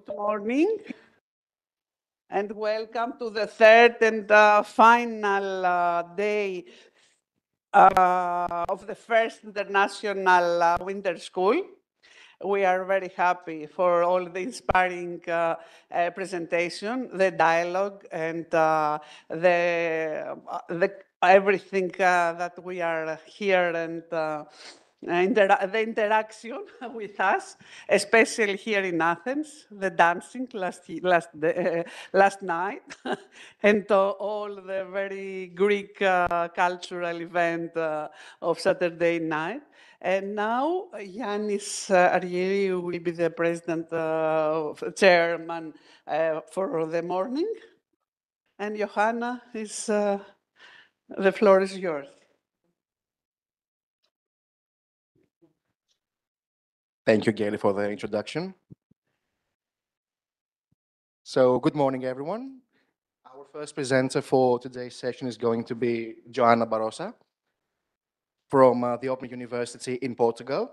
Good morning, and welcome to the third and final day of the first International Winter School. We are very happy for all the inspiring presentation, the dialogue, and the everything that we are here and the interaction with us, especially here in Athens, the dancing last night, and all the very Greek cultural event of Saturday night. And now Yannis Argyri will be the president, chairman for the morning. And Johanna, the floor is yours. Thank you, Gaily, for the introduction. So, good morning, everyone. Our first presenter for today's session is going to be Joana Barossa from the Open University in Portugal.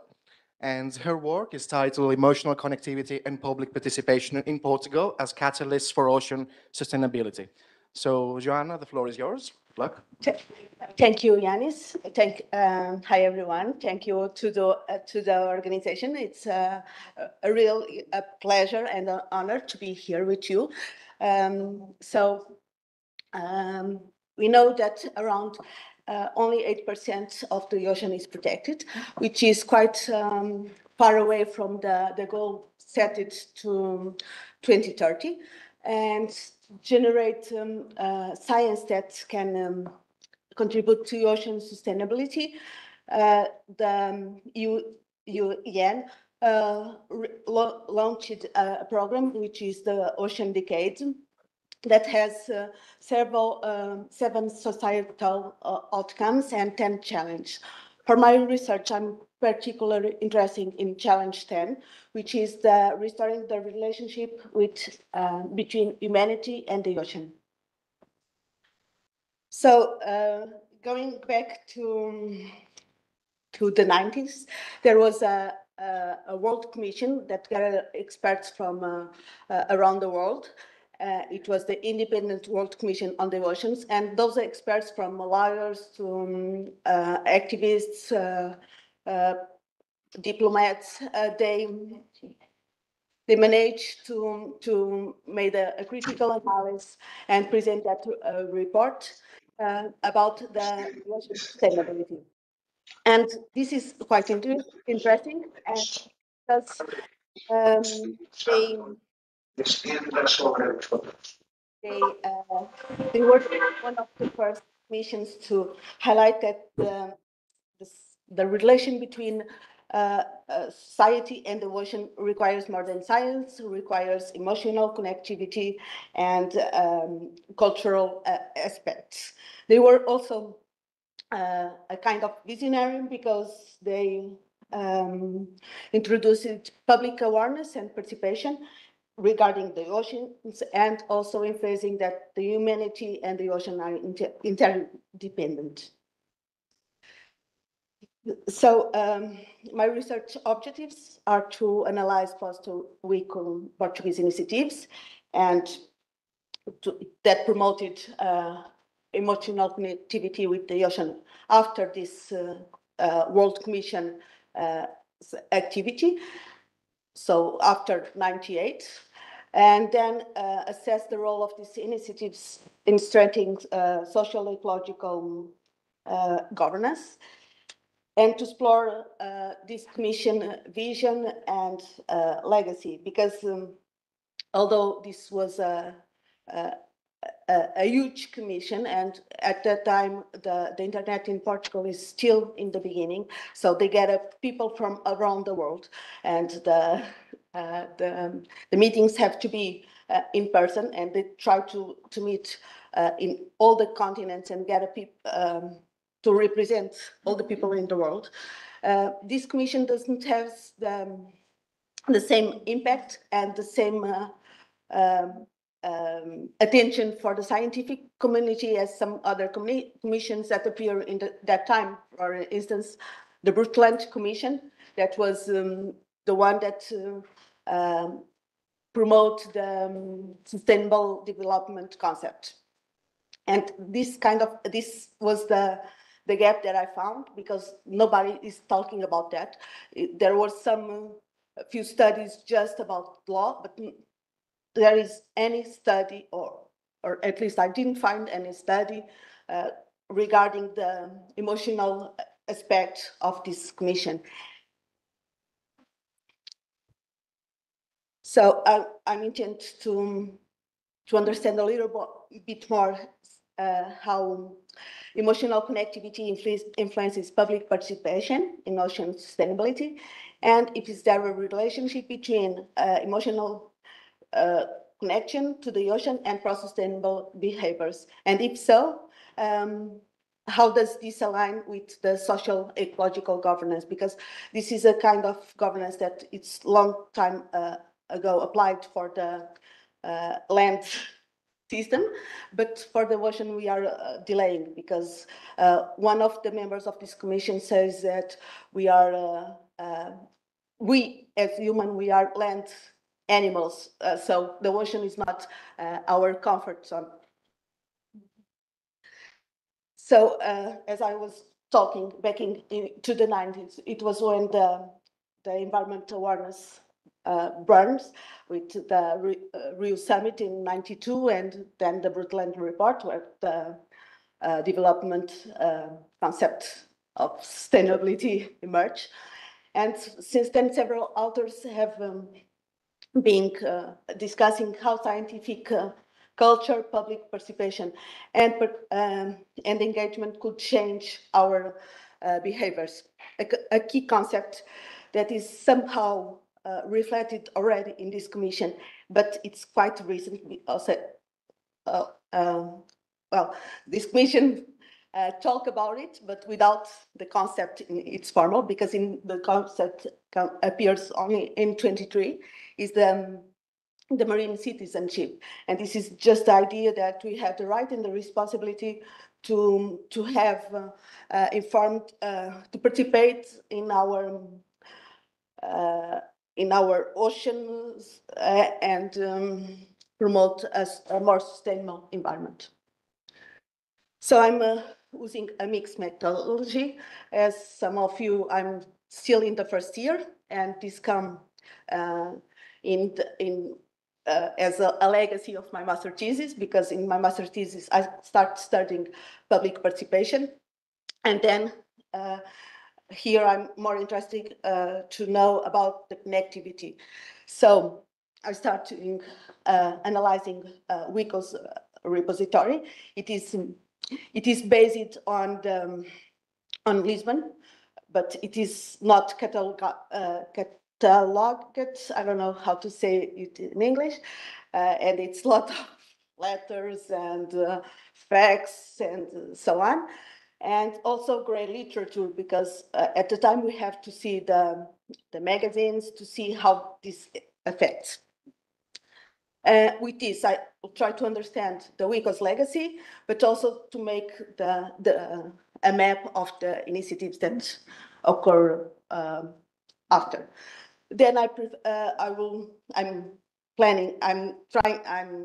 And her work is titled Emotional Connectivity and Public Participation in Portugal as Catalysts for Ocean Sustainability. So, Joana, the floor is yours. Good luck. Thank you, Yannis. Hi, everyone. Thank you to the organization. It's a real pleasure and an honor to be here with you. We know that around only 8% of the ocean is protected, which is quite far away from the goal set it to 2030, and generate science that can contribute to ocean sustainability. The UN launched a program which is the Ocean Decade that has seven societal outcomes and 10 challenges. For my research, I'm particularly interested in challenge 10, which is the restoring the relationship between humanity and the ocean. So going back to the 90s, there was a World Commission that gathered experts from around the world. It was the Independent World Commission on the Oceans, and those experts from lawyers to activists, diplomats, they managed to make a critical analysis and present that report about the ocean sustainability. And this is quite interesting, because they were one of the first missions to highlight that the relation between society and the ocean requires more than science, requires emotional connectivity and cultural aspects. They were also a kind of visionary because they introduced public awareness and participation regarding the oceans, and also emphasizing that the humanity and the ocean are interdependent. So my research objectives are to analyze post-week Portuguese initiatives and that promoted emotional connectivity with the ocean after this World Commission activity, so after '98, and then assess the role of these initiatives in strengthening social ecological governance, and to explore this Commission vision and legacy, because although this was a huge commission, and at that time the internet in Portugal is still in the beginning, so they get people from around the world, and the meetings have to be in person, and they try to meet in all the continents and get to represent all the people in the world. This commission doesn't have the same impact and the same attention for the scientific community as some other commissions that appear in that time. For instance, the Brundtland Commission, that was the one that promote the sustainable development concept. And this was the gap that I found, because nobody is talking about that. There were a few studies just about law, but there is any study, or at least I didn't find any study regarding the emotional aspect of this commission. So I'm intent to understand a little bit more how emotional connectivity influences public participation in ocean sustainability, and if is there a relationship between emotional connection to the ocean and pro-sustainable behaviors, and if so, how does this align with the social ecological governance? Because this is a kind of governance that it's long time ago applied for the land system, but for the ocean we are delaying, because one of the members of this commission says that we as human, we are land animals, so the ocean is not our comfort zone. So as I was talking back to the 90s, it was when the environment awareness burns, with the Rio Summit in 92, and then the Brundtland Report, where the development concept of sustainability emerged. And since then, several authors have been discussing how scientific culture, public participation, and engagement could change our behaviors. A key concept that is somehow reflected already in this commission, but it's quite recent. Also, well, this commission talk about it, but without the concept in its formal, because in the concept appears only in 23, is the marine citizenship. And this is just the idea that we have the right and the responsibility to have informed, to participate in our oceans and promote a more sustainable environment. So I'm using a mixed methodology. As some of you, I'm still in the first year, and this come as a legacy of my master thesis, because in my master thesis, I start studying public participation. And then here I'm more interested to know about the connectivity. So I start analyzing WICO's repository. It is based on Lisbon, but it is not cataloged. I don't know how to say it in English, and it's a lot of letters and facts and so on, and also great literature, because at the time we have to see the magazines to see how this affects. With this, I will try to understand the WICO's legacy, but also to make a map of the initiatives that occur after. Then I'm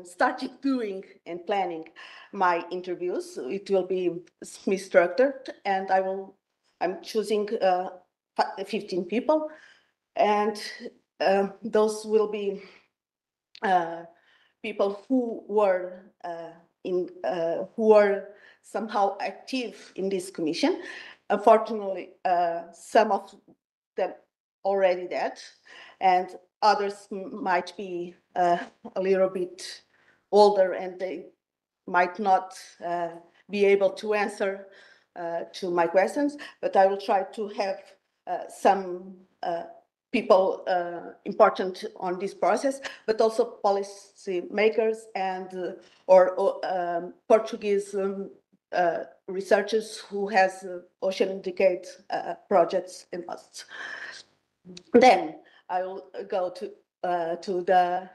starting doing and planning my interviews. It will be semi-structured, and I'm choosing 15 people, and those will be people who were somehow active in this commission. Unfortunately, some of them already dead, and others might be a little bit older, and they might not be able to answer to my questions, but I will try to have some people important on this process, but also policy makers and Portuguese researchers who has ocean decade projects in past. Then I will go to the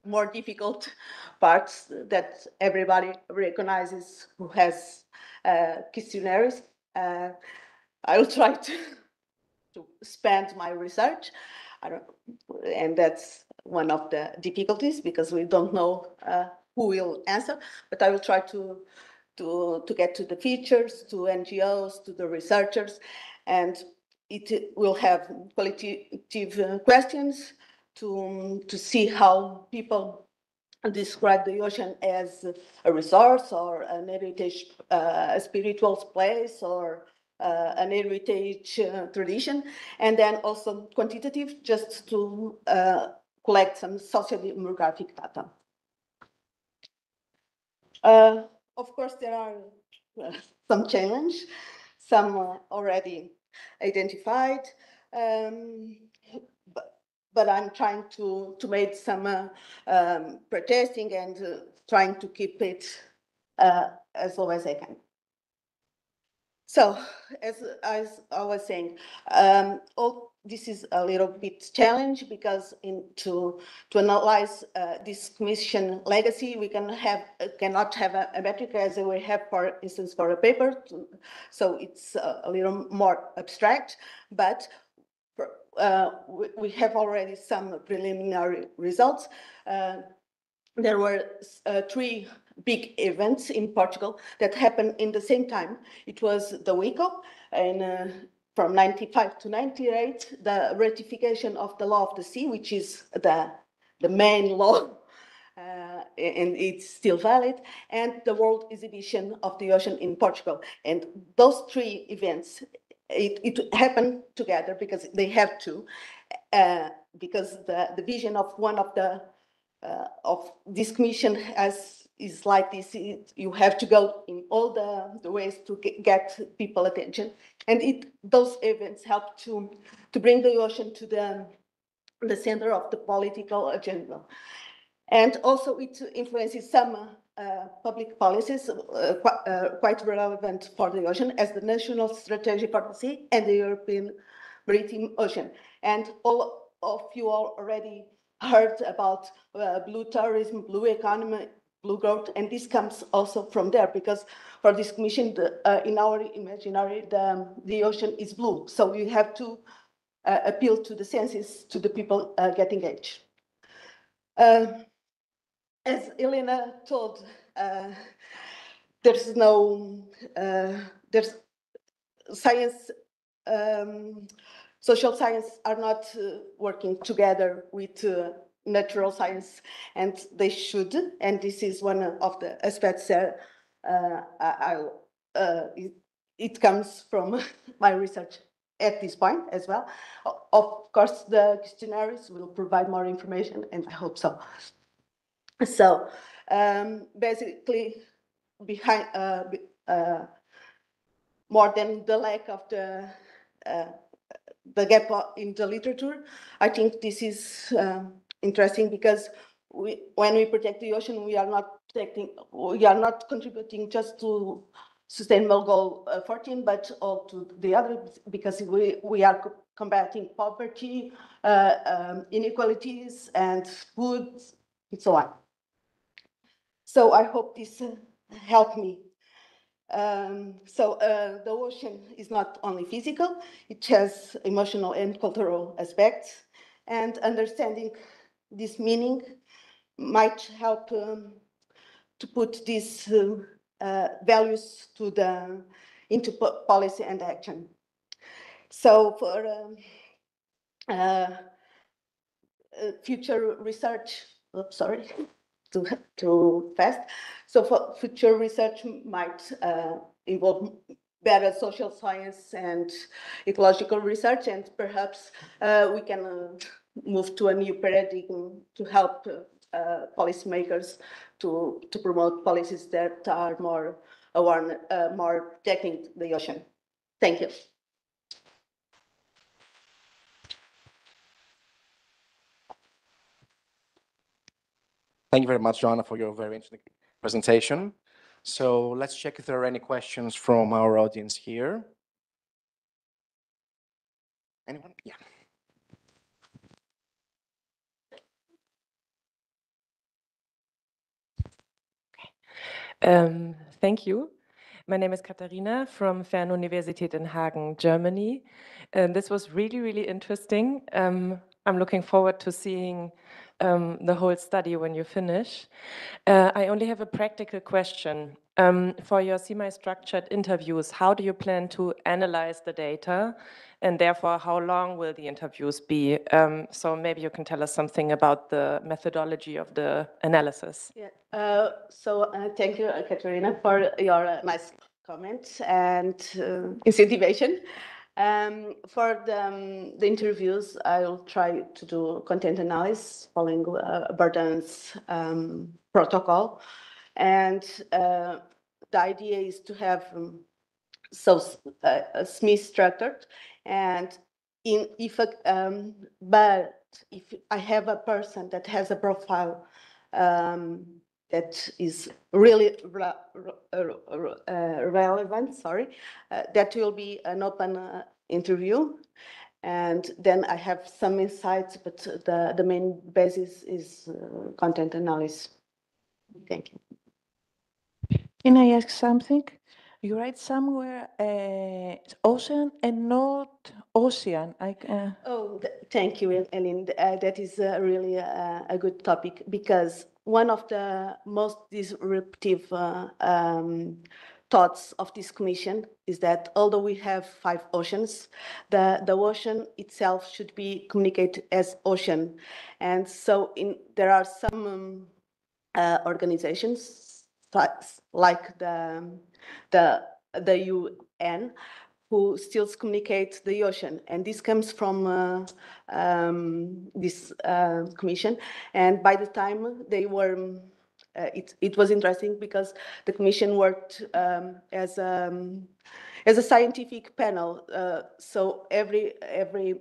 more difficult parts that everybody recognizes who has questionnaires. I will try to expand my research. And that's one of the difficulties because we don't know who will answer, but I will try to get to the features, to NGOs, to the researchers, and it will have qualitative questions to see how people describe the ocean as a resource or an heritage, a spiritual place or an heritage tradition, and then also quantitative, just to collect some socio-demographic data. Of course, there are some challenge, some already identified, but I'm trying to make some protesting and trying to keep it as low as I can. So, as I was saying, all this is a little bit challenge because to analyze this commission legacy, we cannot have a metric as we have, for instance, for a paper. So it's a little more abstract, but we have already some preliminary results. There were 3 big events in Portugal that happened in the same time. It was the wake-up, and from 95 to 98, the ratification of the law of the sea, which is the main law, and it's still valid, and the World Exhibition of the Ocean in Portugal. And those 3 events, it happened together because they have to, because the vision of one of this commission is like this. You have to go in all the ways to get people attention, and those events help to bring the ocean to the center of the political agenda. And also it influences some public policies quite relevant for the ocean, as the National Strategy for the Sea and the European Maritime Ocean. And all of you already heard about blue tourism, blue economy, blue growth, and this comes also from there, because for this commission, in our imaginary, the ocean is blue. So you have to appeal to the senses, to the people get engaged. As Elena told, there's science, social science are not working together with natural science, and they should. And this is one of the aspects that it comes from my research at this point as well. Of course, the questionnaires will provide more information, and I hope so. So basically, behind more than the lack of the gap in the literature, I think this is interesting because when we protect the ocean, we are not contributing just to Sustainable Goal 14, but all to the other, because we are combating poverty, inequalities, and food, and so on. So I hope this helped me. The ocean is not only physical, it has emotional and cultural aspects, and understanding this meaning might help to put these values into policy and action. So for future research, sorry, too fast. So for future research might involve better social science and ecological research, and perhaps we can move to a new paradigm to help policymakers to promote policies that are more aware, more protecting the ocean. Thank you. Thank you very much, Joanna, for your very interesting presentation. So let's check if there are any questions from our audience here. Anyone? Yeah. Thank you. My name is Katharina from Fernuniversität in Hagen, Germany. This was really, really interesting. I'm looking forward to seeing the whole study when you finish. I only have a practical question. For your semi-structured interviews, how do you plan to analyze the data? And therefore, how long will the interviews be? So maybe you can tell us something about the methodology of the analysis. Yeah. Thank you, Katerina, for your nice comments and incentivation. For the interviews, I'll try to do content analysis following Burton's protocol. And the idea is to have semi-structured and but if I have a person that has a profile that is really relevant, that will be an open interview. And then I have some insights, but the main basis is content analysis. Thank you. Can I ask something? You write somewhere ocean and not ocean. Thank you, Ellen. That is really a good topic, because one of the most disruptive thoughts of this commission is that although we have 5 oceans, the ocean itself should be communicated as ocean. And so there are some organizations like the UN who still communicate the ocean, and this comes from this commission. And by the time they were, it was interesting because the commission worked as a scientific panel. So every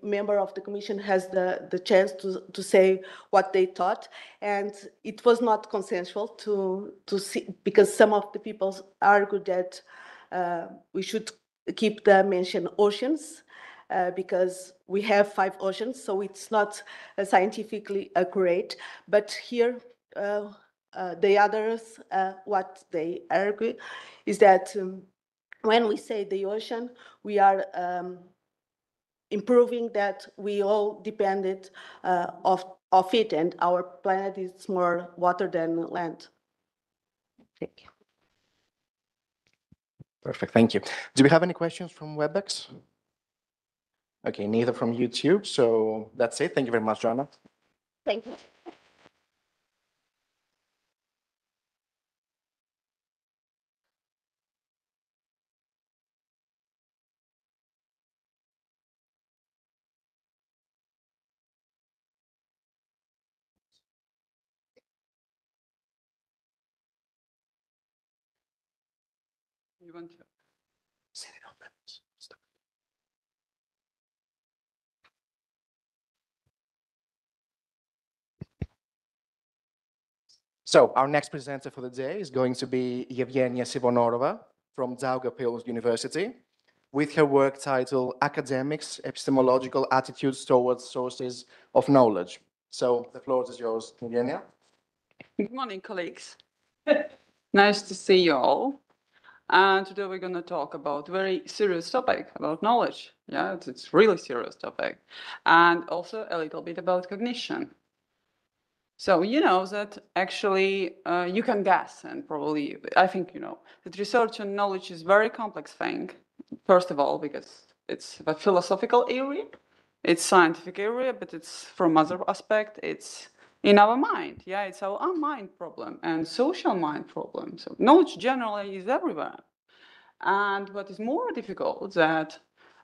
member of the commission has the chance to say what they thought, and it was not consensual to see, because some of the people argued that we should keep the mention oceans, because we have 5 oceans, so it's not scientifically accurate. But here, the others, what they argue is that when we say the ocean, we are improving that we all depended of it, and our planet is more water than land. Thank you. Perfect, thank you. Do we have any questions from WebEx? Okay, neither from YouTube, so that's it. Thank you very much, Joanna. Thank you. You want to? So our next presenter for the day is going to be Yevgenia Sivonorova from Daugavpils University, with her work titled Academics, Epistemological Attitudes Towards Sources of Knowledge. So the floor is yours, Yevgenia. Good morning, colleagues. Nice to see you all. And today we're going to talk about a very serious topic about knowledge. Yeah, it's really serious topic. And also a little bit about cognition. So you know that actually you can guess, and probably, I think you know, that research on knowledge is a very complex thing. First of all, because it's a philosophical area, it's scientific area, but it's from other aspect, it's in our mind. Yeah, it's our mind problem and social mind problem. So knowledge generally is everywhere. And what is more difficult that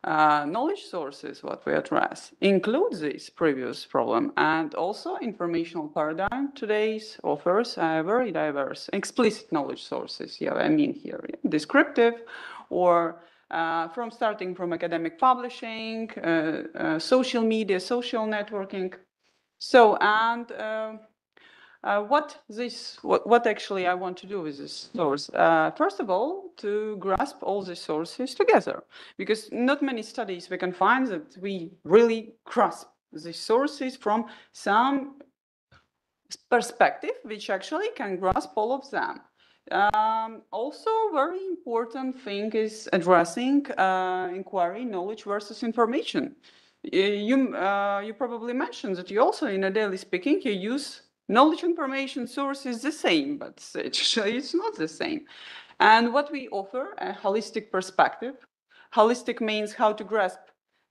knowledge sources, what we address, include this previous problem, and also informational paradigm today's offers very diverse, explicit knowledge sources. Yeah, I mean here, descriptive, or from starting from academic publishing, social media, social networking. So, and what actually I want to do with this source? First of all, to grasp all the sources together, because not many studies we can find that we really grasp the sources from some perspective, which actually can grasp all of them. Also, very important thing is addressing inquiry, knowledge versus information. You probably mentioned that you also, in a daily speaking, you use knowledge information sources the same, but actually it's not the same. And what we offer, a holistic perspective. Holistic means how to grasp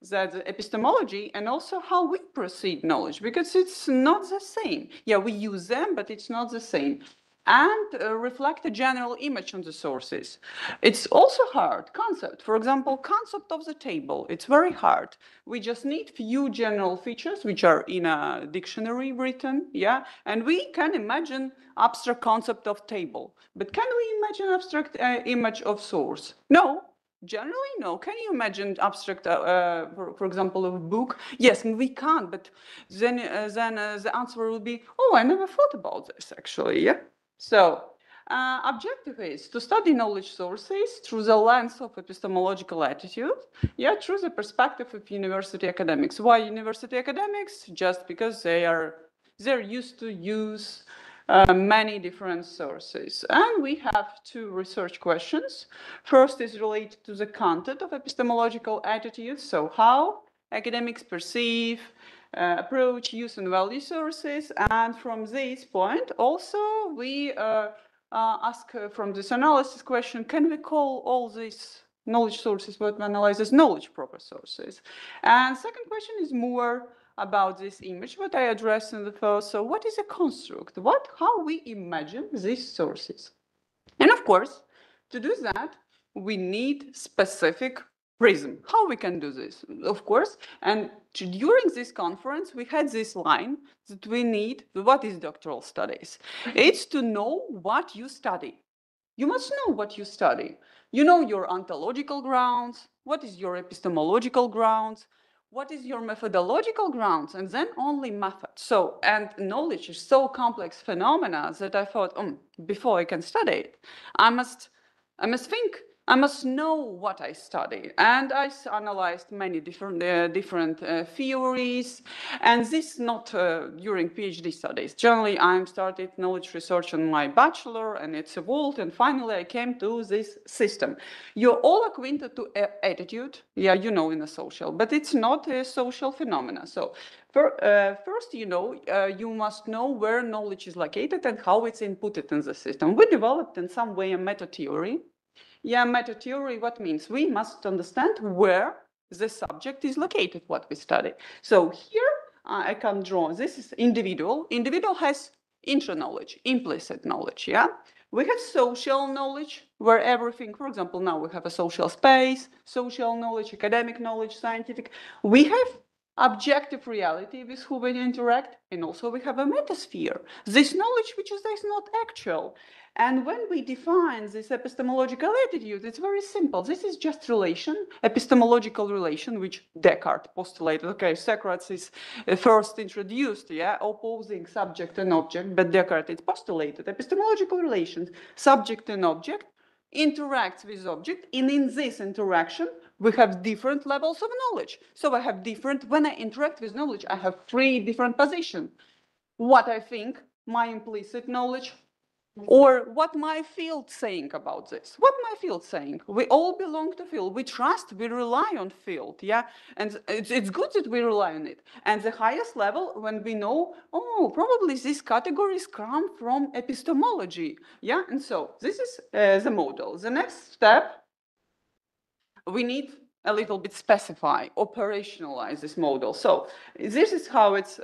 that epistemology and also how we perceive knowledge, because it's not the same. Yeah, we use them, but it's not the same. And reflect a general image on the sources. It's also hard concept. For example, concept of the table. It's very hard. We just need few general features which are in a dictionary written, yeah, and we can imagine abstract concept of table. But can we imagine abstract image of source? No. Generally, no. Can you imagine abstract, for example, of a book? Yes, we can't. But then the answer will be, oh, I never thought about this actually. Yeah. So, objective is to study knowledge sources through the lens of epistemological attitude, yeah, through the perspective of university academics. Why university academics? Just because they're used to use many different sources. And we have two research questions. First is related to the content of epistemological attitudes, so how academics perceive, approach, use, and value sources. And from this point, also, we ask from this analysis question, can we call all these knowledge sources what we analyze as knowledge proper sources? And second question is more about this image, what I addressed in the first. So what is a construct? How we imagine these sources? And of course, to do that, we need specific prism. How we can do this? Of course, and during this conference, we had this line that we need, what is doctoral studies? It's to know what you study. You must know what you study. You know your ontological grounds, what is your epistemological grounds, what is your methodological grounds, and then only method. So, and knowledge is so complex phenomena that I thought, before I can study it, I must think, I must know what I study. And I analyzed many different theories, and this not during PhD studies. Generally, I started knowledge research on my bachelor, and it's evolved, and finally I came to this system. You're all acquainted to attitude, yeah, you know, in a social, but it's not a social phenomena. So first, you must know where knowledge is located and how it's inputted in the system. We developed in some way a meta theory. Yeah, meta theory, what means? We must understand where the subject is located, what we study. So here I can draw, this is individual. Individual has intra-knowledge, implicit knowledge, yeah? We have social knowledge, where everything, for example, now we have a social space, social knowledge, academic knowledge, scientific. We have objective reality with who we interact, and also we have a metasphere. This knowledge which is not actual. And when we define this epistemological attitude, it's very simple. This is just relation, epistemological relation, which Descartes postulated. Okay, Socrates is first introduced, yeah, opposing subject and object, but Descartes is postulated. Epistemological relations, subject and object, interacts with object, and in this interaction, we have different levels of knowledge. So I have when I interact with knowledge, I have three different positions. What I think, my implicit knowledge, or what my field saying about this. What my field saying? We all belong to field. We trust, we rely on field, yeah? And it's good that we rely on it. And the highest level, when we know, oh, probably these categories come from epistemology, yeah? And so this is the model. The next step, we need a little bit specify, operationalize this model. So this is how it's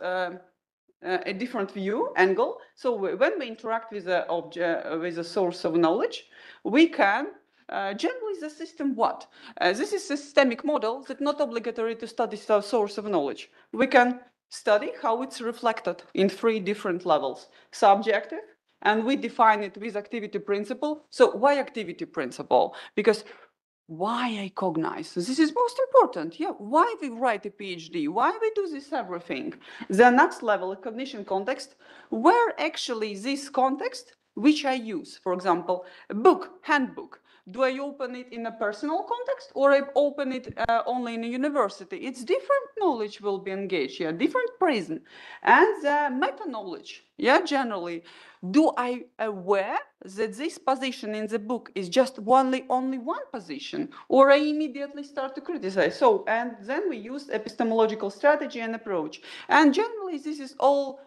a different view angle. So when we interact with a object, with a source of knowledge, we can generally the system what? This is a systemic model that's not obligatory to study the source of knowledge. We can study how it's reflected in three different levels. Subjective, and we define it with activity principle. So why activity principle? Because why I cognize. This is most important. Yeah, why we write a PhD? Why we do this everything? The next level, a cognition context, where actually this context, which I use, for example, a book, handbook. Do I open it in a personal context or I open it only in a university? It's different knowledge will be engaged, yeah, different prism. And the meta-knowledge, yeah, generally, do I aware that this position in the book is just only one position, or I immediately start to criticize? So, and then we use epistemological strategy and approach. And generally, this is all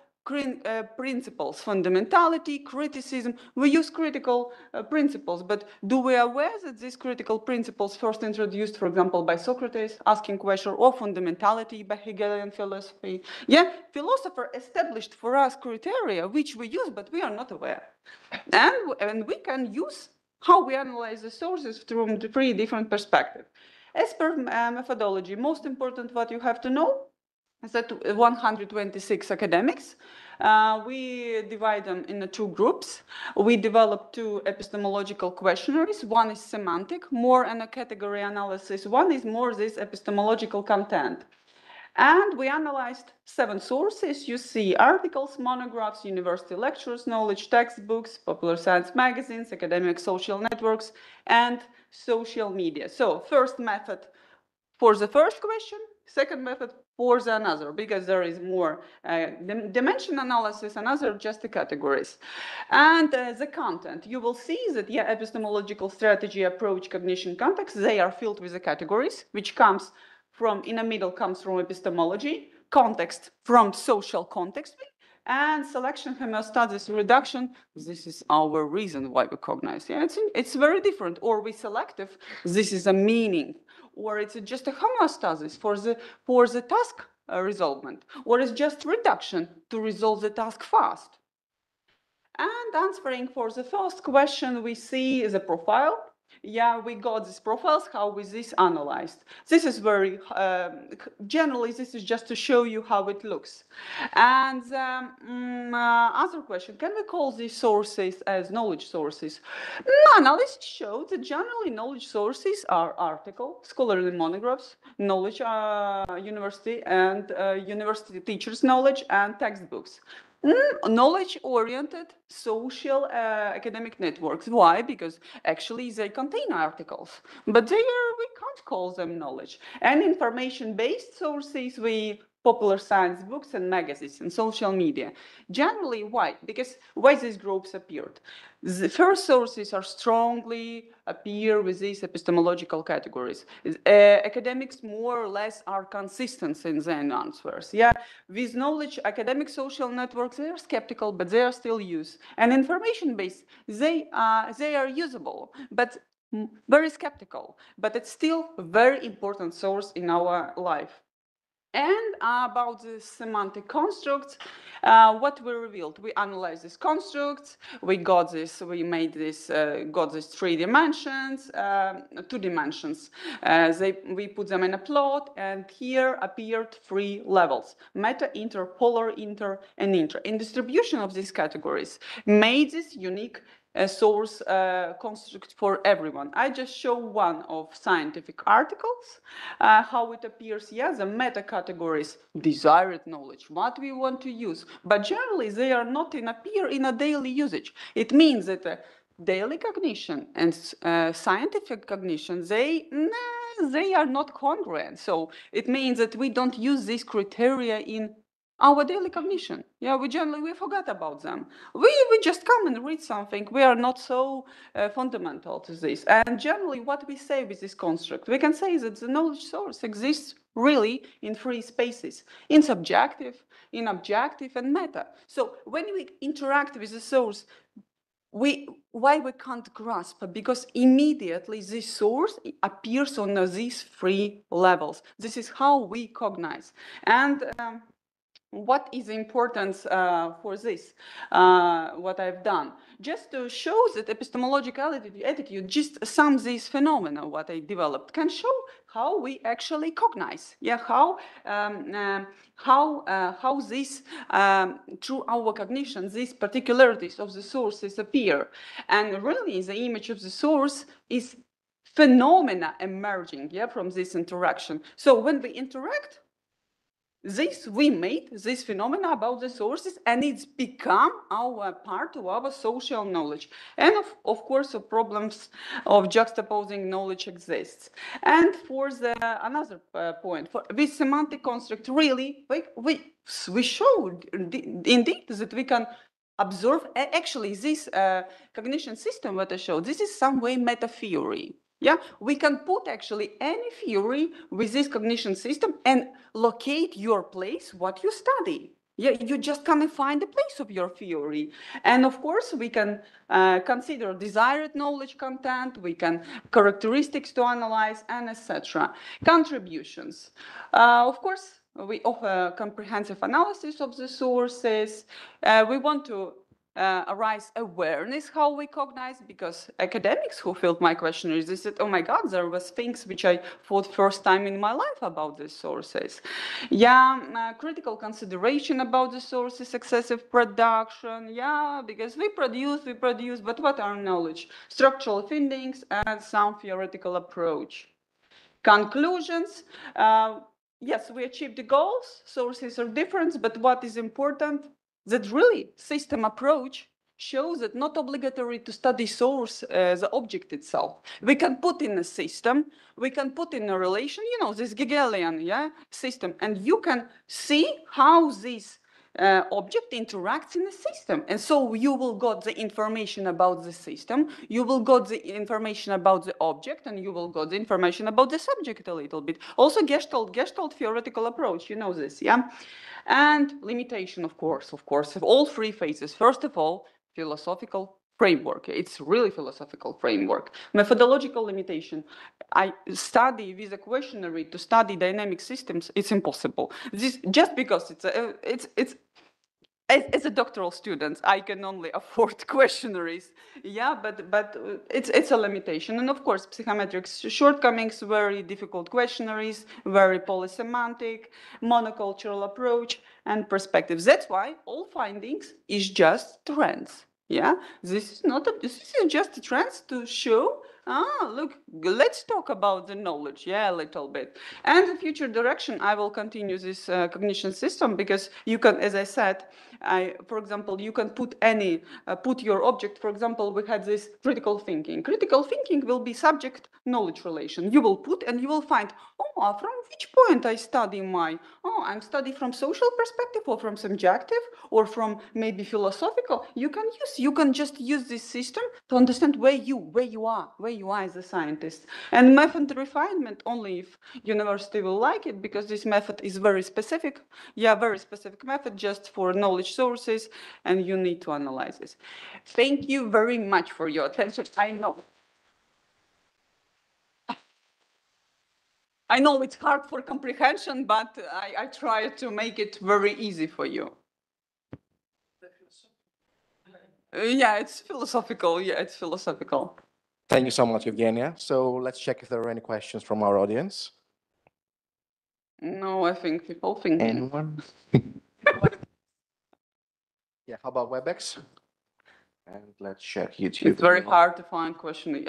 principles, fundamentality, criticism. We use critical principles, but do we aware that these critical principles first introduced, for example, by Socrates, asking question, or fundamentality by Hegelian philosophy? Yeah, philosopher established for us criteria which we use, but we are not aware. And we can use how we analyze the sources from the three different perspectives. As per methodology, most important what you have to know is that 126 academics. We divide them into two groups. We develop two epistemological questionnaires. One is semantic, more in a category analysis. One is more this epistemological content. And we analyzed 7 sources. You see articles, monographs, university lectures, knowledge textbooks, popular science magazines, academic social networks, and social media. So first method for the first question, second method for the another, because there is more dimension analysis and other just the categories. And the content, you will see that, yeah, epistemological strategy, approach, cognition, context, they are filled with the categories, which comes from, in the middle comes from epistemology, context from social context, and selection, homeostasis, reduction. This is our reason why we cognize. Yeah, it's very different. Or we selective, this is a meaning. Or it's just a homeostasis for the task resolvement. Or it's just reduction to resolve the task fast. And answering for the first question, we see the profile. Yeah, we got these profiles, how is this analyzed? This is very, generally, this is just to show you how it looks. And other question, can we call these sources as knowledge sources? No, analysis showed that generally knowledge sources are article, scholarly monographs, knowledge university, and university teachers' knowledge, and textbooks. Knowledge-oriented social academic networks. Why? Because actually they contain articles, but we can't call them knowledge. And information-based sources, popular science books and magazines and social media. Generally, why? Because why these groups appeared? The first sources are strongly appear with these epistemological categories. Academics more or less are consistent in their answers. Yeah, with knowledge, academic social networks, they are skeptical, but they are still used. And information-based, they are usable, but very skeptical. But it's still a very important source in our life. And about the semantic constructs, what we revealed, we analyzed these constructs, we got this, we made this, got these 3 dimensions, 2 dimensions. We put them in a plot, and here appeared 3 levels: meta, inter, polar, inter, and inter. In distribution of these categories made this unique source construct for everyone. I just show one of scientific articles, how it appears. Yeah, the meta categories, desired knowledge, what we want to use, but generally they are not appear in a daily usage. It means that daily cognition and scientific cognition, they are not congruent. So it means that we don't use these criteria in our daily cognition. Yeah, we forgot about them. We just come and read something. We are not so fundamental to this. And generally, what we say with this construct, we can say that the knowledge source exists really in 3 spaces: in subjective, in objective, and meta. So when we interact with the source, why we can't grasp? Because immediately this source appears on these 3 levels. This is how we cognize. And what is the importance for this, what I've done? Just to show that epistemological attitude, just some of these phenomena, what I developed, can show how we actually cognize. Yeah, how this, through our cognition, these particularities of the sources appear. And really, the image of the source is phenomena emerging, yeah, from this interaction. So when we interact, we made this phenomena about the sources, and it's become our part of our social knowledge. And of course, the problems of juxtaposing knowledge exists. And for the another point, for this semantic construct, really, we showed indeed that we can observe actually this cognition system that I showed. This is some way meta theory. Yeah, we can put actually any theory with this cognition system and locate your place, what you study. Yeah, you just come and find the place of your theory. And of course, we can consider desired knowledge content, we can characteristics to analyze, and etc. Contributions. Of course, we offer comprehensive analysis of the sources. We want to arise awareness how we cognize, because academics who filled my questionnaires, they said, oh my God, there was things which I thought first time in my life about these sources. Yeah, critical consideration about the sources, excessive production, yeah, because we produce, but what are knowledge? Structural findings and some theoretical approach. Conclusions, yes, we achieved the goals, sources are different, but what is important, that really system approach shows that not obligatory to study source, the object itself. We can put in a system, we can put in a relation, you know, this Hegelian, yeah, system, and you can see how this object interacts in the system. And so you will got the information about the system, you will got the information about the object, and you will got the information about the subject a little bit. Also Gestalt theoretical approach, you know this, yeah? And limitation, of course, of all three phases. First of all, philosophical framework. It's really philosophical framework. Methodological limitation. I study with a questionnaire to study dynamic systems. It's impossible. This just because it's as a doctoral student, I can only afford questionnaires. Yeah, but it's a limitation. And of course, psychometrics shortcomings, very difficult questionnaires, very polysemantic, monocultural approach, and perspectives. That's why all findings is just trends. Yeah, this is just a trend to show, look, let's talk about the knowledge, yeah, a little bit. And the future direction, I will continue this cognition system, because you can, as I said, for example, you can put put your object, for example, we had this critical thinking. Critical thinking will be subject knowledge relation. You will put and you will find, from which point I study I'm studying from social perspective or from subjective or from maybe philosophical. You can just use this system to understand where you are as a scientist. And method refinement only if university will like it, because this method is very specific. Yeah, very specific method just for knowledge sources, and you need to analyze this. Thank you very much for your attention. I know it's hard for comprehension, but I try to make it very easy for you. Yeah, it's philosophical. Yeah, it's philosophical. Thank you so much, Evgenia. So let's check if there are any questions from our audience. No, I think people think. Anyone? Yeah, how about WebEx? And let's check YouTube. It's very hard to find question.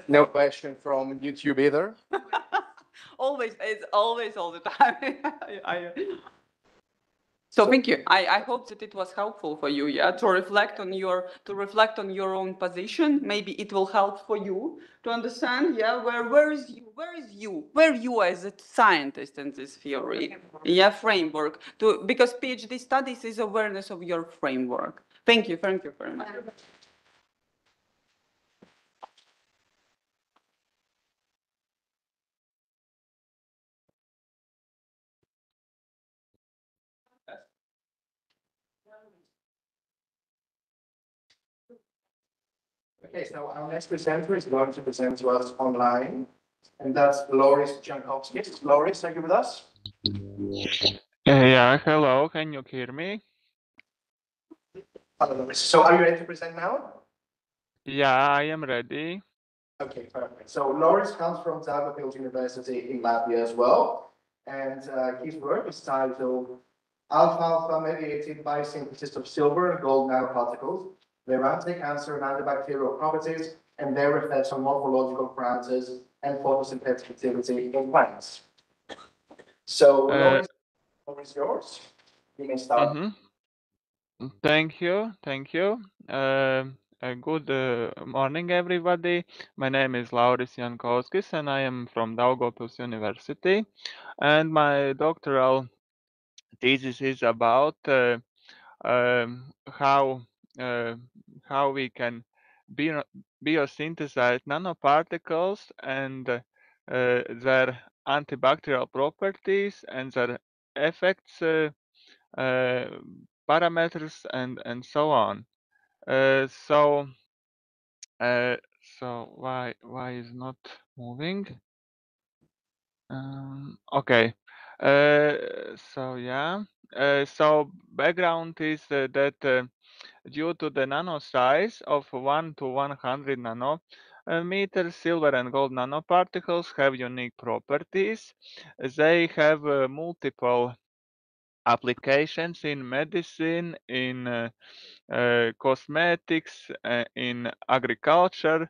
No question from YouTube either. It's always all the time. So thank you. I hope that it was helpful for you, yeah, to reflect on your own position. Maybe it will help for you to understand, yeah, where you as a scientist in this theory, yeah, framework. Because PhD studies is awareness of your framework. Thank you very much. Okay, so our next presenter is going to present to us online, and that's Loris Jankowski. Loris, are you with us? Yeah, hello, can you hear me? Hello, Loris. So are you ready to present now? Yeah, I am ready. Okay, perfect. So Loris comes from Zagreb University in Latvia as well, and his work is titled Alfalfa Mediated Biosynthesis of Silver and Gold Nanoparticles, their anti-cancer and antibacterial properties, and their effects on morphological parameters and photosynthetic activity in plants. So, Uh, Lauren, the floor is yours. You may start. mhm. Thank you, thank you. Good morning, everybody. My name is Lauris Jankowskis, and I am from Daugavpils University. And my doctoral thesis is about how we can bio biosynthesize nanoparticles and their antibacterial properties and their effects, uh, parameters, and so on. Uh, so uh, why is not moving? Okay. So yeah. So background is that due to the nano size of 1 to 100 nanometers, silver and gold nanoparticles have unique properties. They have multiple applications in medicine, in cosmetics, in agriculture.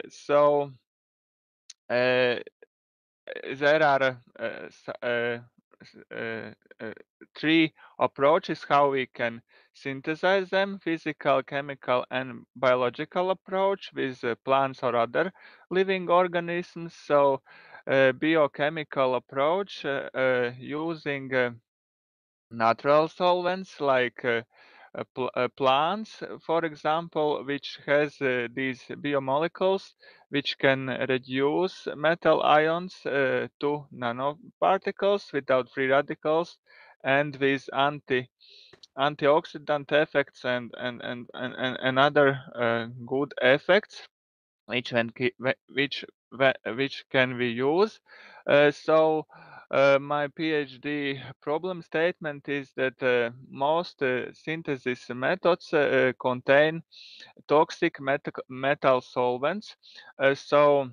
So uh, there are three approaches how we can synthesize them: physical, chemical, and biological approach with plants or other living organisms. So biochemical approach using natural solvents like plants, for example, which has these biomolecules which can reduce metal ions to nanoparticles without free radicals and with antioxidant effects and other good effects which when which can we use. So my PhD problem statement is that most synthesis methods contain toxic metal solvents. So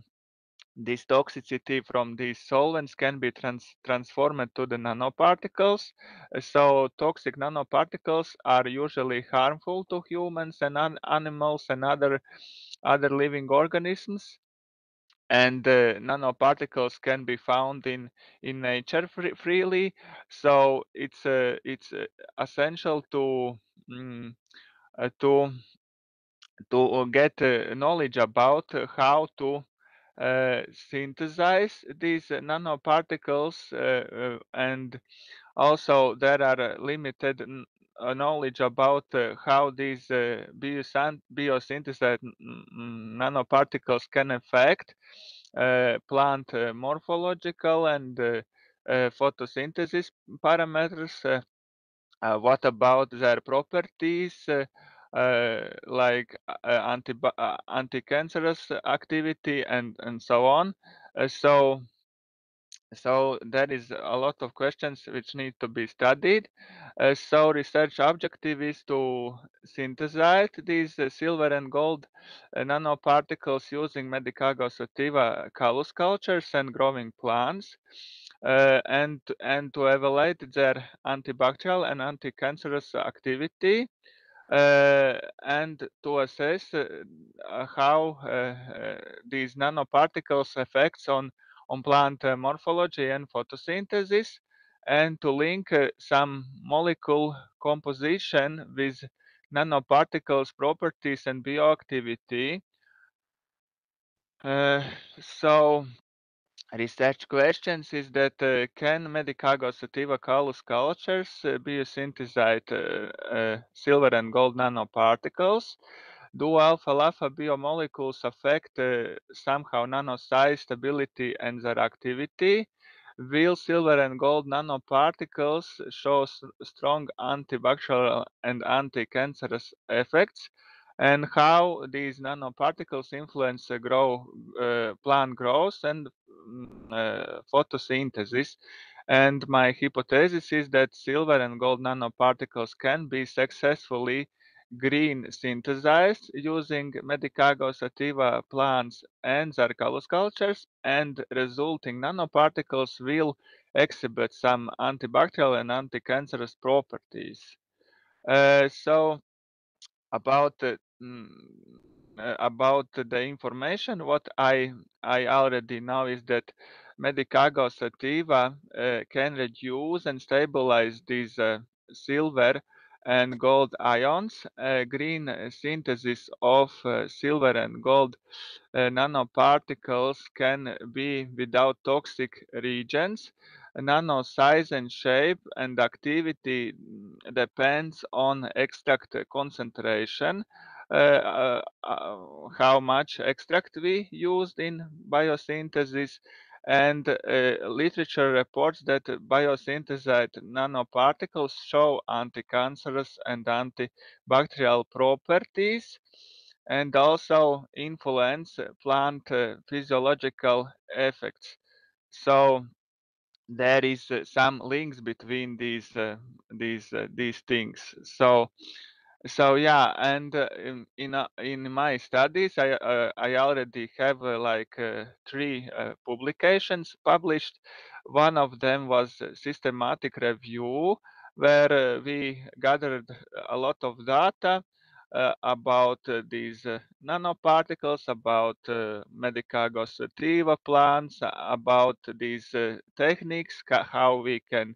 this toxicity from these solvents can be transformed to the nanoparticles. So toxic nanoparticles are usually harmful to humans and animals and other living organisms, and nanoparticles can be found in nature freely. So it's essential mm, to get knowledge about how to synthesize these nanoparticles, and also there are limited knowledge about how these biosynthesized nanoparticles can affect plant morphological and photosynthesis parameters. What about their properties, like anti-cancerous activity and so on? So there is a lot of questions which need to be studied. So research objective is to synthesize these silver and gold nanoparticles using Medicago sativa callus cultures and growing plants, and to evaluate their antibacterial and anti-cancerous activity, and to assess how these nanoparticles affects on plant morphology and photosynthesis, and to link some molecule composition with nanoparticles properties and bioactivity. So research questions is that can Medicago sativa callus cultures biosynthesize silver and gold nanoparticles? Do alpha-alpha biomolecules affect somehow nanosize stability and their activity? Will silver and gold nanoparticles show strong antibacterial and anti-cancerous effects? And how these nanoparticles influence plant growth and photosynthesis? And my hypothesis is that silver and gold nanoparticles can be successfully green synthesized using Medicago sativa plants and Zarcalus cultures, and resulting nanoparticles will exhibit some antibacterial and anti-cancerous properties. So about about the information, what I already know is that Medicago sativa can reduce and stabilize these silver and gold ions. Green synthesis of silver and gold nanoparticles can be without toxic reagents. Nano size and shape and activity depends on extract concentration, how much extract we used in biosynthesis, and literature reports that biosynthesized nanoparticles show anti-cancerous and antibacterial properties and also influence plant physiological effects. So there is some links between these things. So yeah, and in my studies, I already have like three publications published. One of them was a systematic review where we gathered a lot of data about these nanoparticles, about Medicago sativa plants, about these techniques, how we can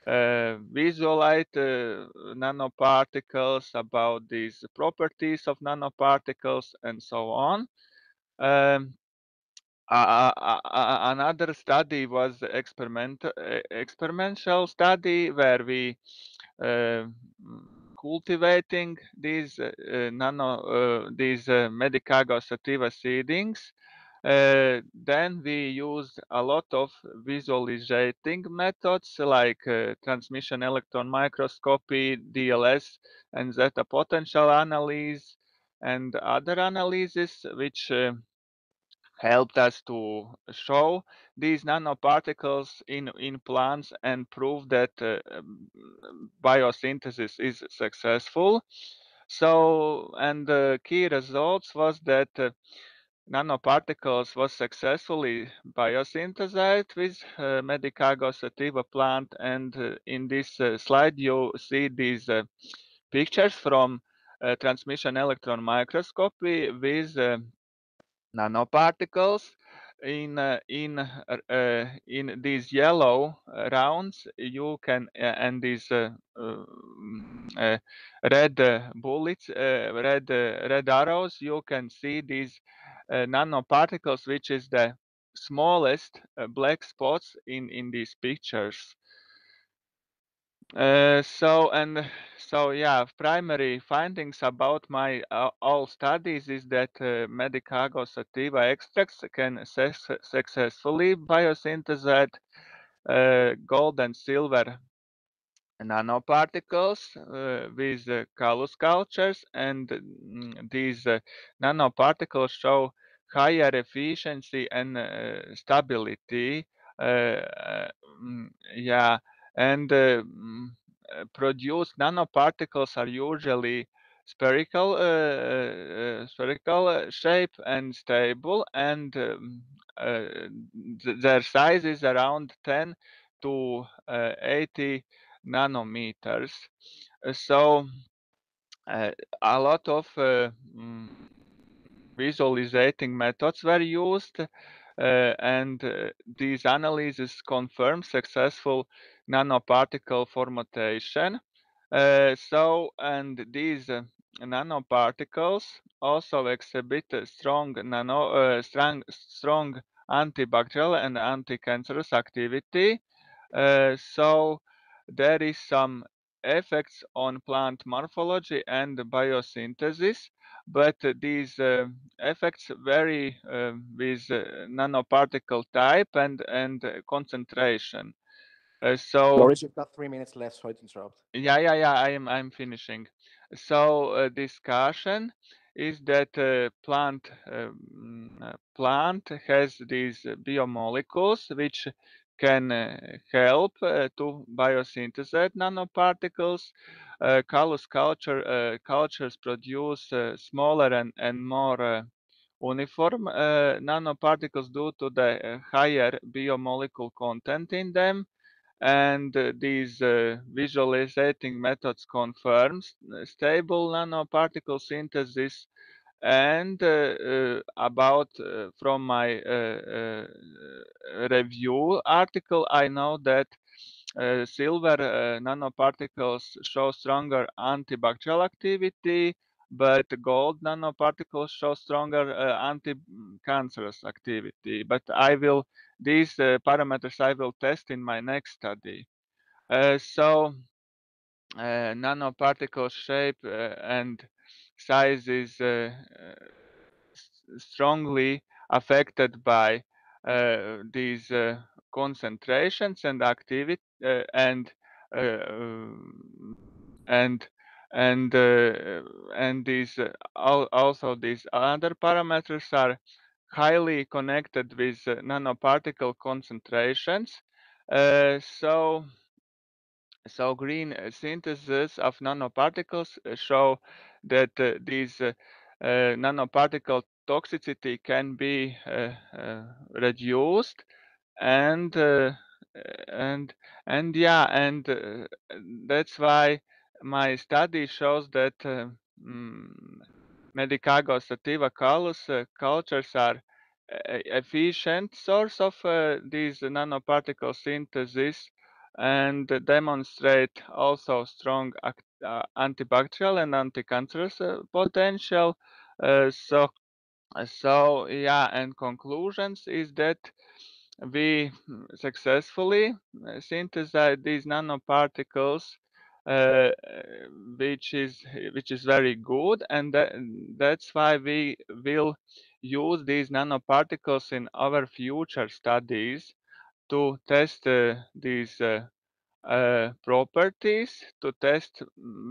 visualize nanoparticles, about these properties of nanoparticles, and so on. Um, Another study was experimental study where we uh, cultivating these Medicago sativa seedlings. Then we used a lot of visualizing methods like transmission electron microscopy, DLS, and zeta potential analysis, and other analysis which helped us to show these nanoparticles in plants and prove that biosynthesis is successful. So, and the key results was that nanoparticles was successfully biosynthesized with Medicago sativa plant, and in this slide you see these pictures from transmission electron microscopy with nanoparticles in these yellow rounds you can and these red bullets red arrows you can see these nanoparticles which is the smallest black spots in these pictures. So yeah, primary findings about my all studies is that Medicago sativa extracts can successfully biosynthesize gold and silver nanoparticles with callus cultures, and these nanoparticles show higher efficiency and stability. Yeah, and produced nanoparticles are usually spherical shape and stable, and their size is around 10 to 80 nanometers. So uh, a lot of visualizing methods were used, and these analyses confirm successful nanoparticle formatation. And these nanoparticles also exhibit a strong antibacterial and anti-cancerous activity. So there is some effects on plant morphology and biosynthesis, but these effects vary with nanoparticle type and concentration. So Boris, you've got 3 minutes left, sorry to interrupt. yeah. I'm finishing. So discussion is that plant has these biomolecules which can help to biosynthesize nanoparticles. Callus cultures produce smaller and more uniform nanoparticles due to the higher biomolecule content in them, and these visualizing methods confirms stable nanoparticle synthesis and about from my review article, I know that silver nanoparticles show stronger antibacterial activity, but gold nanoparticles show stronger anti-cancerous activity. But these parameters I will test in my next study. So nanoparticle shape and size is strongly affected by these concentrations and activity and and these also these other parameters are highly connected with nanoparticle concentrations. So green synthesis of nanoparticles show that these nanoparticle toxicity can be reduced, and and yeah, and that's why my study shows that Medicago sativa callus cultures are efficient source of these nanoparticle synthesis, and demonstrate also strong antibacterial and anti-cancerous potential. So yeah, and conclusions is that we successfully synthesize these nanoparticles, uh, which is very good, and that's why we will use these nanoparticles in our future studies to test these properties, to test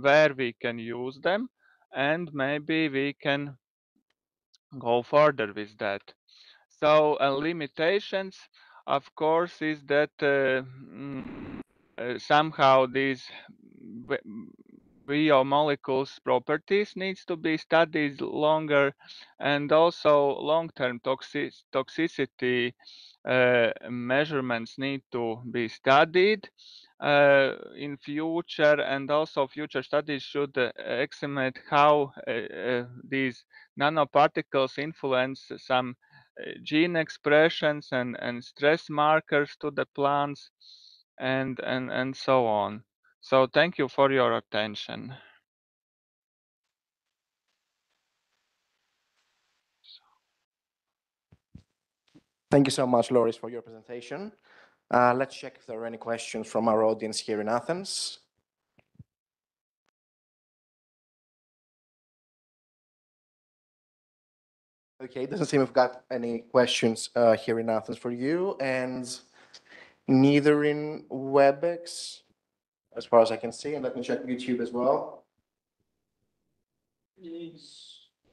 where we can use them, and maybe we can go further with that. So limitations, of course, is that somehow these biomolecules properties needs to be studied longer, and also long-term toxicity measurements need to be studied in future, and also future studies should estimate how these nanoparticles influence some gene expressions and stress markers to the plants, and so on. So thank you for your attention. Thank you so much, Loris, for your presentation. Let's check if there are any questions from our audience here in Athens. Okay, it doesn't seem we've got any questions here in Athens for you, and neither in WebEx, as far as I can see. And let me check YouTube as well.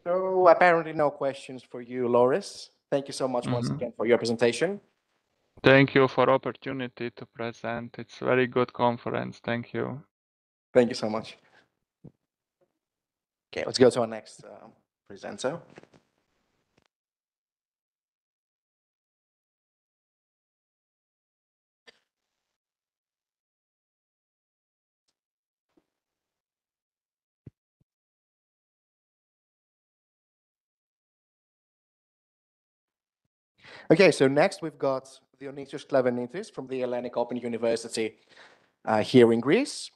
So apparently no questions for you, Loris. Thank you so much once again for your presentation. Thank you for opportunity to present. It's very good conference. Thank you. Thank you so much. Okay, let's go to our next presenter. Okay, so next we've got Dionysios Klavenitis from the Hellenic Open University here in Greece.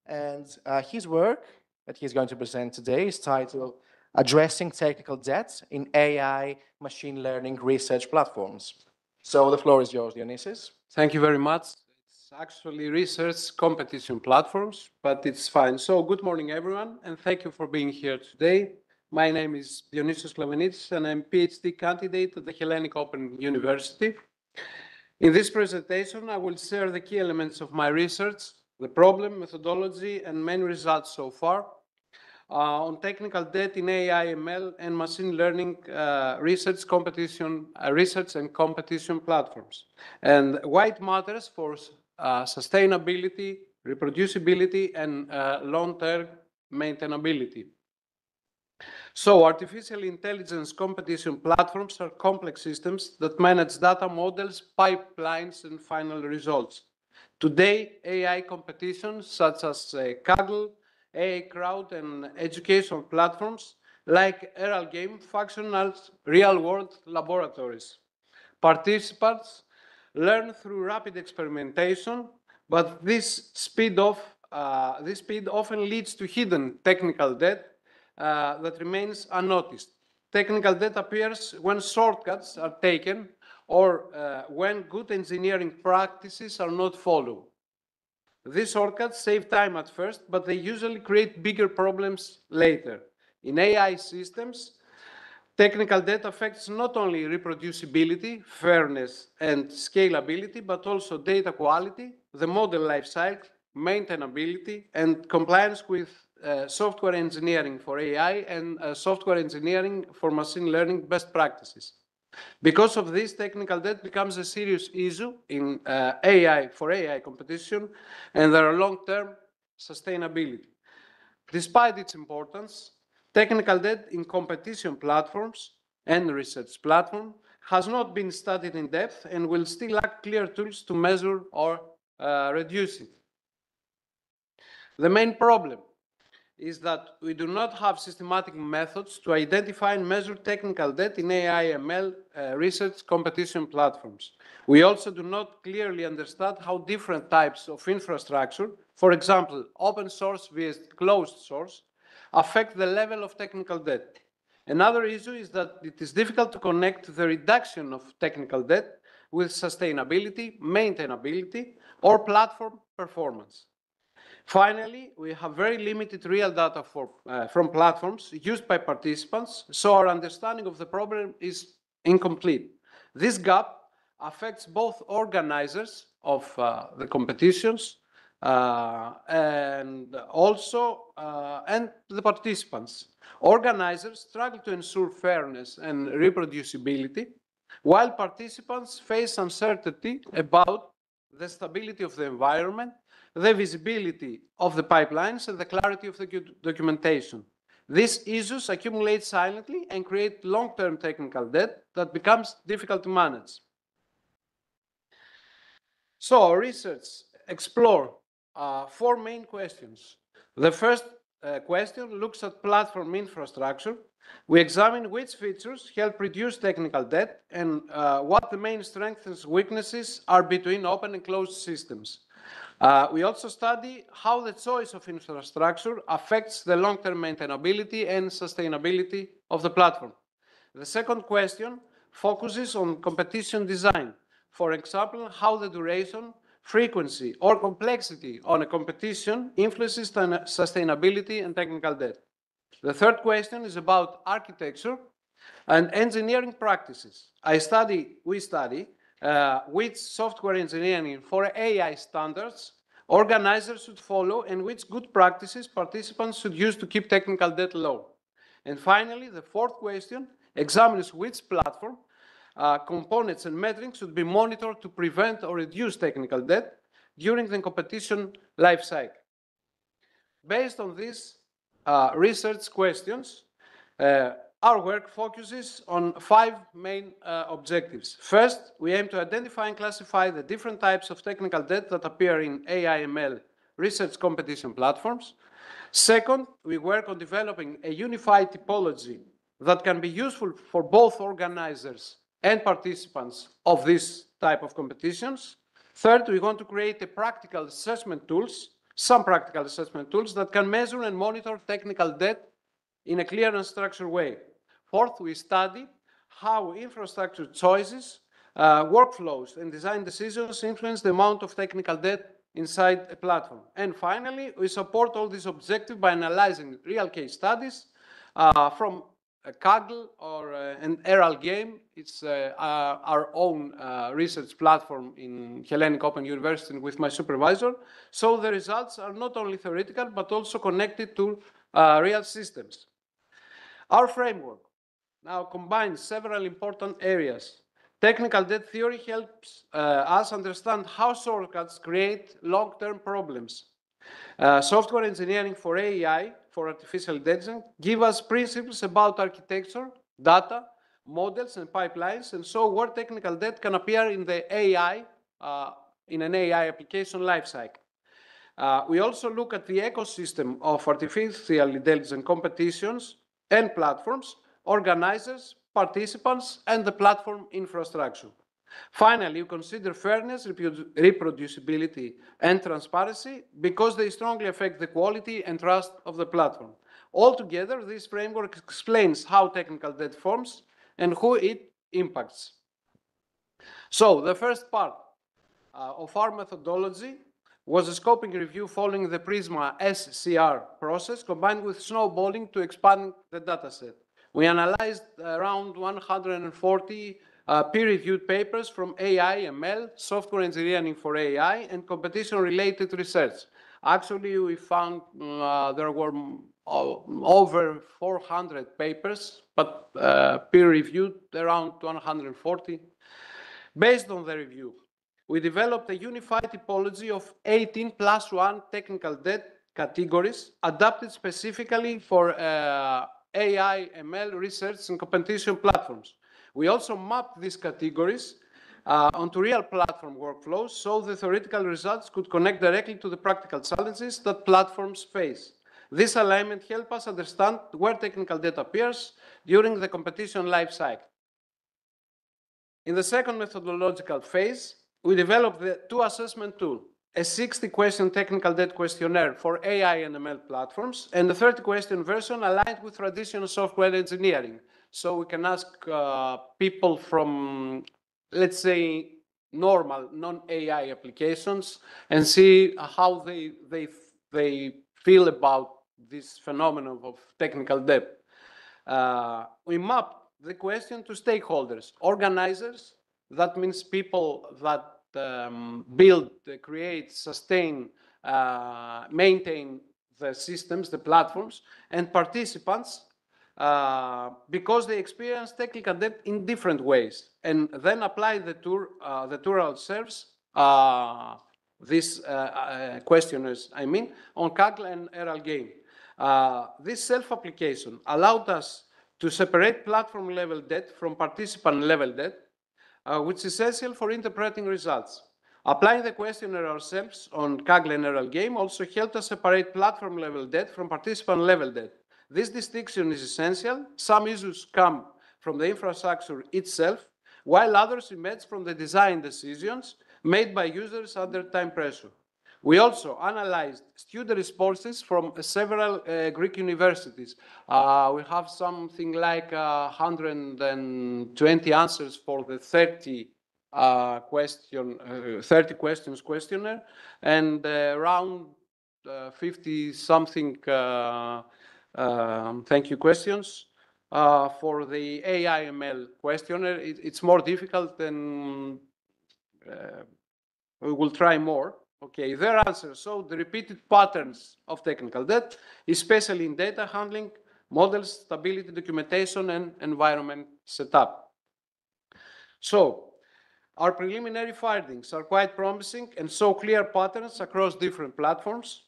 And his work that he's going to present today is titled Addressing Technical Debt in AI Machine Learning Research Platforms. So the floor is yours, Dionysios. Thank you very much. It's actually research competition platforms, but it's fine. So good morning, everyone, and thank you for being here today. My name is Dionysios Klavenitis, and I'm PhD candidate at the Hellenic Open University. In this presentation, I will share the key elements of my research, the problem, methodology, and main results so far on technical debt in AI, ML, and machine learning research and competition platforms, and why it matters for sustainability, reproducibility, and long-term maintainability. So artificial intelligence competition platforms are complex systems that manage data models, pipelines, and final results. Today, AI competitions such as Kaggle, AI crowd, and educational platforms like RL game function as real-world laboratories. Participants learn through rapid experimentation, but this speed often leads to hidden technical debt that remains unnoticed. Technical debt appears when shortcuts are taken or when good engineering practices are not followed. These shortcuts save time at first, but they usually create bigger problems later. In AI systems, technical debt affects not only reproducibility, fairness, and scalability, but also data quality, the model lifecycle, maintainability, and compliance with software engineering for AI and software engineering for machine learning best practices. Because of this, technical debt becomes a serious issue in AI competition and their long-term sustainability. Despite its importance, technical debt in competition platforms and research platforms has not been studied in depth and will still lack clear tools to measure or reduce it. The main problem is that we do not have systematic methods to identify and measure technical debt in AI/ML research competition platforms. We also do not clearly understand how different types of infrastructure, for example, open source vs closed source, affect the level of technical debt. Another issue is that it is difficult to connect the reduction of technical debt with sustainability, maintainability, or platform performance. Finally, we have very limited real data from platforms used by participants, so our understanding of the problem is incomplete. This gap affects both organizers of the competitions and the participants. Organizers struggle to ensure fairness and reproducibility, while participants face uncertainty about the stability of the environment, the visibility of the pipelines, and the clarity of the documentation. These issues accumulate silently and create long-term technical debt that becomes difficult to manage. So our research explores four main questions. The first question looks at platform infrastructure. We examine which features help reduce technical debt and what the main strengths and weaknesses are between open and closed systems. We also study how the choice of infrastructure affects the long-term maintainability and sustainability of the platform. The second question focuses on competition design. For example, how the duration, frequency, or complexity on a competition influences sustainability and technical debt. The third question is about architecture and engineering practices. We study which software engineering for AI standards organizers should follow and which good practices participants should use to keep technical debt low. And finally, the fourth question examines which platform components and metrics should be monitored to prevent or reduce technical debt during the competition lifecycle. Based on these research questions, our work focuses on five main objectives. First, we aim to identify and classify the different types of technical debt that appear in AI/ML research competition platforms. Second, we work on developing a unified typology that can be useful for both organizers and participants of this type of competitions. Third, we want to create some practical assessment tools that can measure and monitor technical debt in a clear and structured way. Fourth, we study how infrastructure choices, workflows, and design decisions influence the amount of technical debt inside a platform. And finally, we support all these objectives by analyzing real case studies from a Kaggle or an RL game. It's our own research platform in Hellenic Open University with my supervisor. So the results are not only theoretical, but also connected to real systems. Our framework now combines several important areas. Technical debt theory helps us understand how shortcuts create long-term problems. Software engineering for AI, for artificial intelligence, give us principles about architecture, data, models, and pipelines, and so where technical debt can appear in the AI, in an AI application lifecycle. We also look at the ecosystem of artificial intelligence competitions and platforms, organizers, participants, and the platform infrastructure. Finally, you consider fairness, reproducibility, and transparency because they strongly affect the quality and trust of the platform. Altogether, this framework explains how technical debt forms and who it impacts. So, the first part of our methodology was a scoping review following the Prisma SCR process combined with snowballing to expand the dataset. We analyzed around 140 peer-reviewed papers from AI, ML, software engineering for AI, and competition-related research. Actually, we found there were over 400 papers, but peer-reviewed around 140. Based on the review, we developed a unified typology of 18+1 technical debt categories adapted specifically for AI, ML research and competition platforms. We also mapped these categories onto real platform workflows so the theoretical results could connect directly to the practical challenges that platforms face. This alignment helped us understand where technical debt appears during the competition lifecycle. In the second methodological phase, we developed the two-assessment tool, a 60-question technical debt questionnaire for AI and ML platforms, and a 30-question version aligned with traditional software engineering. So we can ask people from, let's say, normal, non-AI applications and see how they feel about this phenomenon of technical debt. We mapped the question to stakeholders, organizers, that means people that build, create, sustain, maintain the systems, the platforms, and participants because they experience technical debt in different ways, and then apply the tool serves these questionnaires, on Kaggle and Eralgame. This self-application allowed us to separate platform-level debt from participant-level debt, which is essential for interpreting results. Applying the questionnaire ourselves on Kaggle and Eralgame also helped us separate platform-level debt from participant-level debt. This distinction is essential. Some issues come from the infrastructure itself, while others emerge from the design decisions made by users under time pressure. We also analyzed student responses from several Greek universities. We have something like 120 answers for the 30 questions questionnaire, and around 50 something thank you questions for the AI/ML questionnaire. It's more difficult, and we will try more. Okay, their answers show the repeated patterns of technical debt, especially in data handling, model stability, documentation, and environment setup. So, our preliminary findings are quite promising and show clear patterns across different platforms.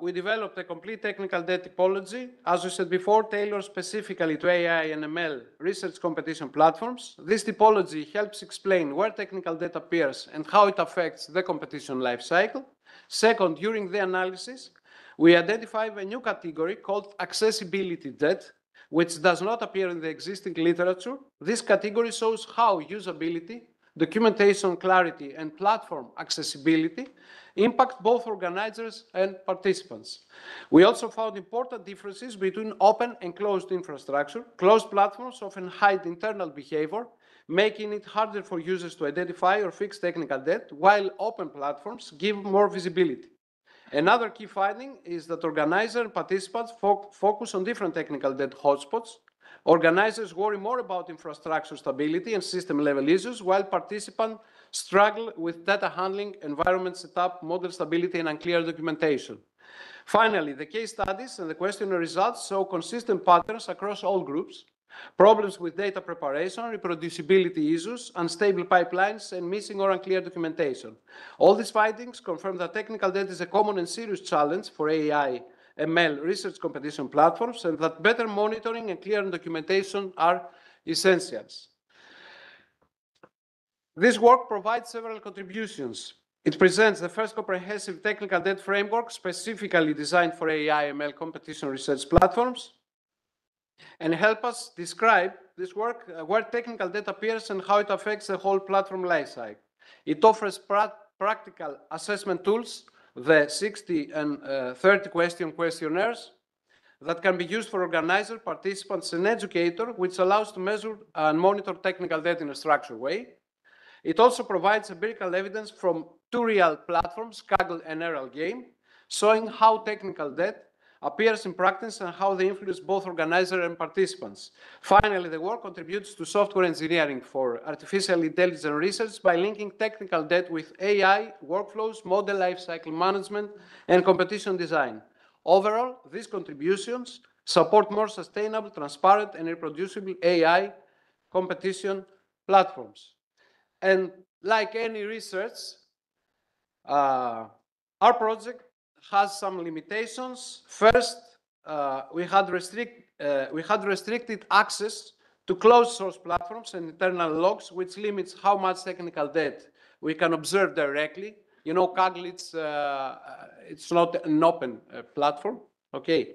We developed a complete technical debt typology, as we said before, tailored specifically to AI and ML research competition platforms. This typology helps explain where technical debt appears and how it affects the competition lifecycle. Second, during the analysis, we identified a new category called accessibility debt, which does not appear in the existing literature. This category shows how usability, documentation clarity, and platform accessibility impact both organizers and participants. We also found important differences between open and closed infrastructure. Closed platforms often hide internal behavior, making it harder for users to identify or fix technical debt, while open platforms give more visibility. Another key finding is that organizers and participants focus on different technical debt hotspots. Organizers worry more about infrastructure stability and system-level issues, while participants struggle with data handling, environment setup, model stability, and unclear documentation. Finally, the case studies and the questionnaire results show consistent patterns across all groups: problems with data preparation, reproducibility issues, unstable pipelines, and missing or unclear documentation. All these findings confirm that technical debt is a common and serious challenge for AI ML research competition platforms, and that better monitoring and clear documentation are essentials. This work provides several contributions. It presents the first comprehensive technical debt framework specifically designed for AI ML competition research platforms. and help us describe this work, where technical debt appears and how it affects the whole platform lifecycle. It offers practical assessment tools, the 60 and 30 question questionnaires that can be used for organizers, participants, and educators, which allows to measure and monitor technical debt in a structured way. It also provides empirical evidence from two real platforms, Kaggle and RL Game, showing how technical debt appears in practice and how they influence both organizers and participants. Finally, the work contributes to software engineering for artificial intelligence research by linking technical debt with AI, workflows, model lifecycle management, and competition design. Overall, these contributions support more sustainable, transparent, and reproducible AI competition platforms. And like any research, our project has some limitations. First, we had restricted access to closed source platforms and internal logs, which limits how much technical debt we can observe directly. You know, Kaggle, it's not an open platform, okay,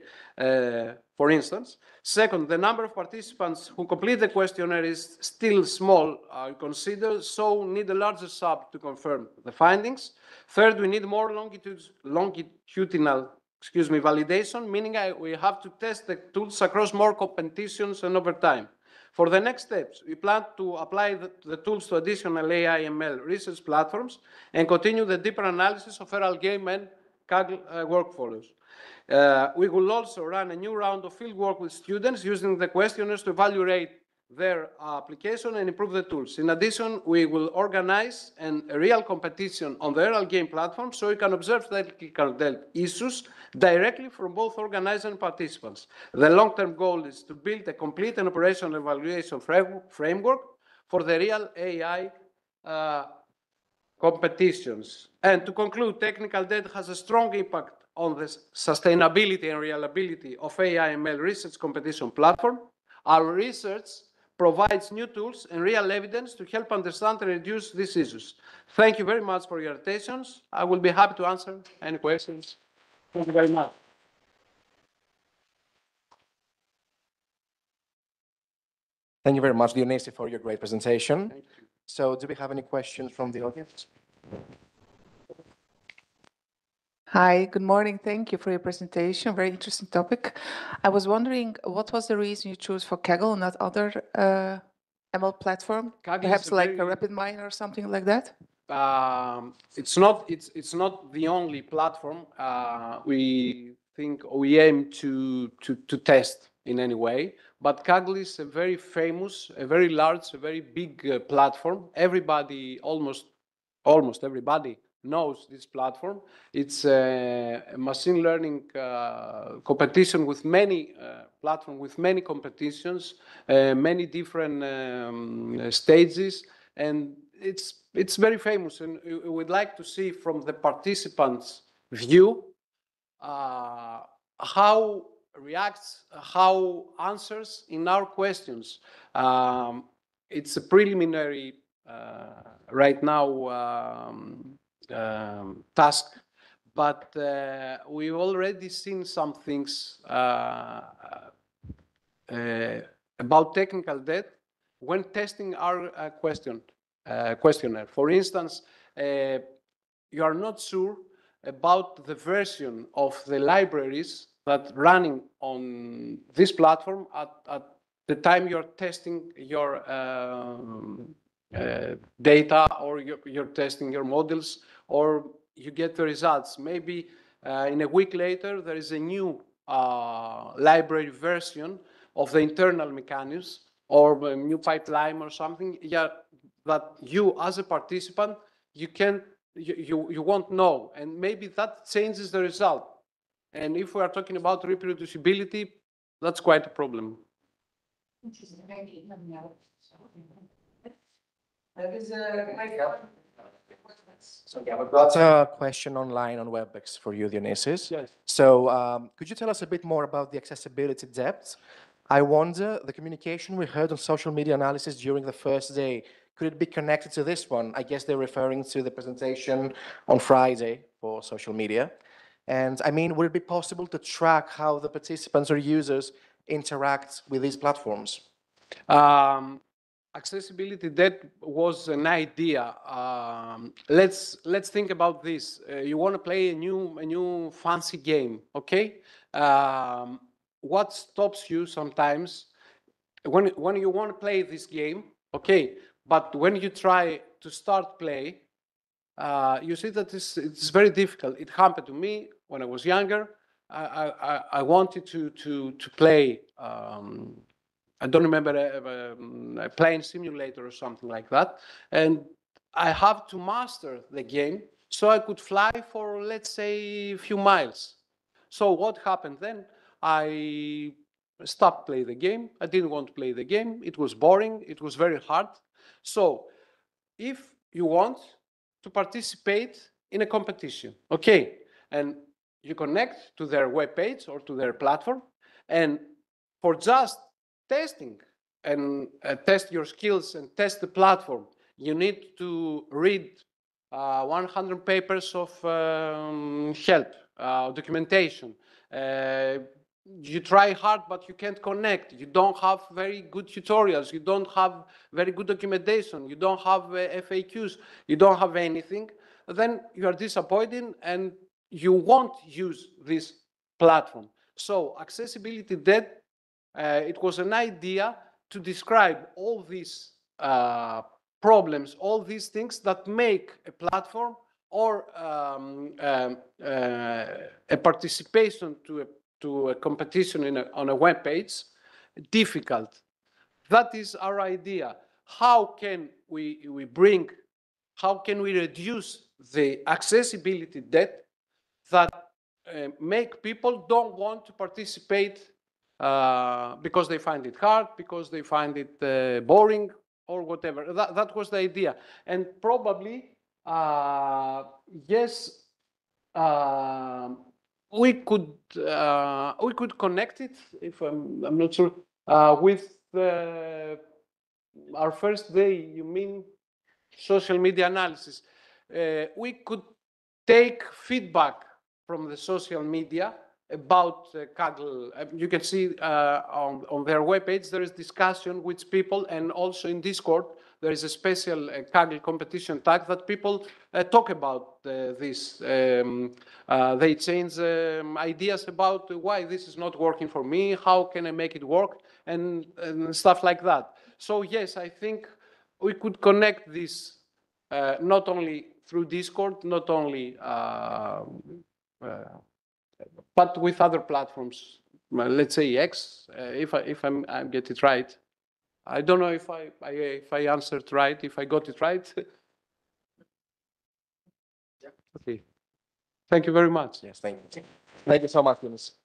for instance. Second, the number of participants who complete the questionnaire is still small, I consider, so need a larger sub to confirm the findings. Third, we need more longitudinal validation, meaning we have to test the tools across more competitions and over time. For the next steps, we plan to apply the tools to additional AI ML research platforms and continue the deeper analysis of RL Game and Kaggle workflows. We will also run a new round of fieldwork with students using the questionnaires to evaluate their application and improve the tools. In addition, we will organize a real competition on the RL Game platform so we can observe technical debt issues directly from both organizers and participants. The long-term goal is to build a complete and operational evaluation framework for the real AI competitions. And to conclude, technical debt has a strong impact on the sustainability and reliability of AI ML research competition platform. Our research provides new tools and real evidence to help understand and reduce these issues. Thank you very much for your attention. I will be happy to answer any questions. Thank you very much. Thank you very much, Dionysi, for your great presentation. Thank you. So do we have any questions from the audience? Hi, good morning. Thank you for your presentation. Very interesting topic. I was wondering, what was the reason you chose for Kaggle, not other ML platform? Kaggle Perhaps like a RapidMiner or something like that? It's not the only platform we think we aim to test in any way. But Kaggle is a very famous, a very large, a very big platform. Everybody, almost everybody knows this platform. It's a machine learning competition with many platforms, with many competitions, many different stages, and it's very famous. And we would like to see from the participants' view how reacts, how answers in our questions. It's a preliminary right now task, but we've already seen some things about technical debt when testing our questionnaire. For instance, you are not sure about the version of the libraries that running on this platform at the time you're testing your data, or you're testing your models, or you get the results. Maybe in a week later, there is a new library version of the internal mechanisms, or a new pipeline or something, that you as a participant, you won't know. And maybe that changes the result. And if we are talking about reproducibility, that's quite a problem. So yeah, we've got a question online on WebEx for you, Dionysis. Yes. So could you tell us a bit more about the accessibility depth? I wonder, the communication we heard on social media analysis during the first day, could it be connected to this one? I guess they're referring to the presentation on Friday for social media. And I mean, would it be possible to track how the participants or users interact with these platforms? Accessibility, that was an idea. Let's think about this. You want to play a new fancy game, okay? What stops you sometimes when you want to play this game, okay? But when you try to start play, you see that it's very difficult. It happened to me when I was younger. I wanted to play. I don't remember a plane simulator or something like that, and I have to master the game so I could fly for, let's say, a few miles. So what happened then? I stopped playing the game. I didn't want to play the game. It was boring. It was very hard. So if you want to participate in a competition, okay, and you connect to their webpage or to their platform, and for just testing and test your skills and test the platform, you need to read 100 papers of help, documentation. You try hard, but you can't connect. You don't have very good tutorials. You don't have very good documentation. You don't have FAQs. You don't have anything. Then you are disappointed and you won't use this platform. So accessibility debt, it was an idea to describe all these problems, all these things that make a platform or a participation to a competition on a web page difficult. That is our idea. How can we reduce the accessibility debt that make people don't want to participate because they find it hard, because they find it boring, or whatever. That was the idea. And probably, yes, we could connect it, if I'm not sure, with our first day, you mean social media analysis. We could take feedback from the social media about Kaggle. You can see on their webpage there is discussion with people, and also in Discord there is a special Kaggle competition tag that people talk about this. They change ideas about why this is not working for me, how can I make it work, and stuff like that. So yes, I think we could connect this not only through Discord, not only but with other platforms. Let's say X, if I get it right. I don't know if I answered right, if I got it right. Okay. Thank you very much. Yes, thank you. Thank you so much, Yunus.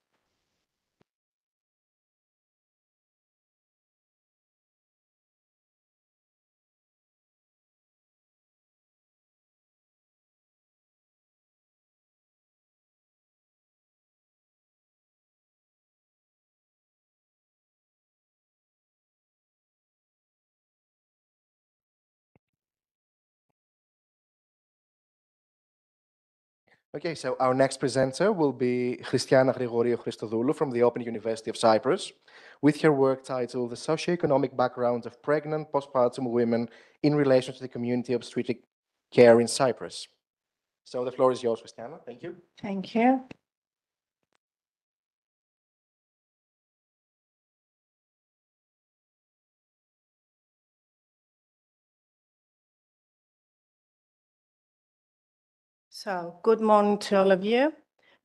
Okay, so our next presenter will be Christiana Grigoriou Christodoulou from the Open University of Cyprus, with her work titled The Socioeconomic Background of Pregnant Postpartum Women in Relation to the Community of Obstetric Care in Cyprus. So the floor is yours, Christiana. Thank you. Thank you. So, good morning to all of you,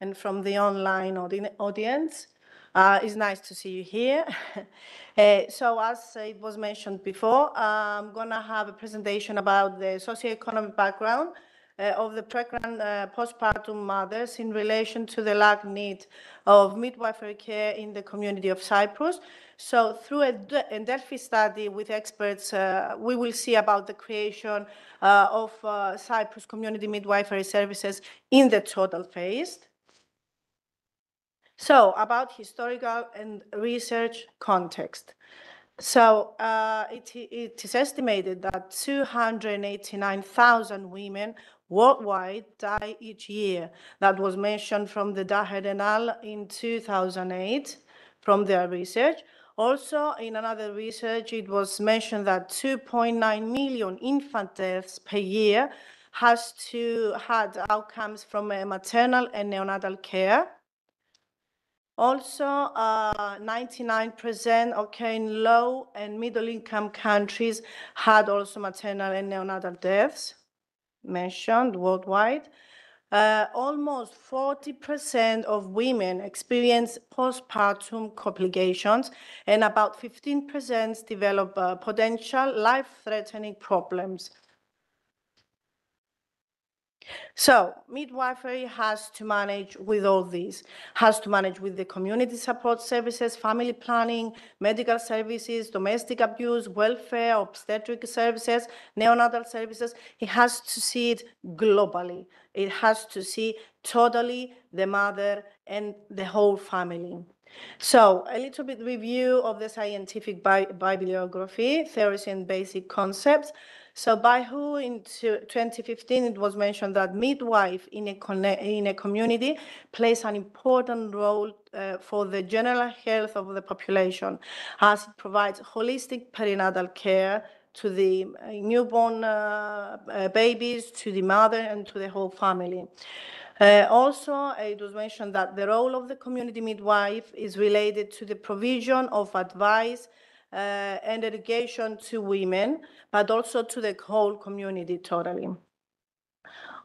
and from the online audience. It's nice to see you here. So, as it was mentioned before, I'm going to have a presentation about the socioeconomic background of the pregnant postpartum mothers in relation to the lack need of midwifery care in the community of Cyprus. So through a Delphi study with experts, we will see about the creation of Cyprus community midwifery services in the total phase. So about historical and research context. So it is estimated that 289,000 women worldwide die each year. That was mentioned from the Daher et al. In 2008. from their research. Also, in another research, it was mentioned that 2.9 million infant deaths per year had outcomes from maternal and neonatal care. Also, 99% occur in low and middle income countries had also maternal and neonatal deaths mentioned worldwide. Almost 40% of women experience postpartum complications, and about 15% develop potential life-threatening problems. So midwifery has to manage with all these, has to manage with the community support services, family planning, medical services, domestic abuse, welfare, obstetric services, neonatal services. It has to see it globally. It has to see totally the mother and the whole family. So a little bit review of the scientific bibliography, theories and basic concepts. So by WHO in 2015, it was mentioned that midwife in a community plays an important role for the general health of the population, as it provides holistic perinatal care to the newborn babies, to the mother, and to the whole family. Also, it was mentioned that the role of the community midwife is related to the provision of advice and education to women, but also to the whole community totally.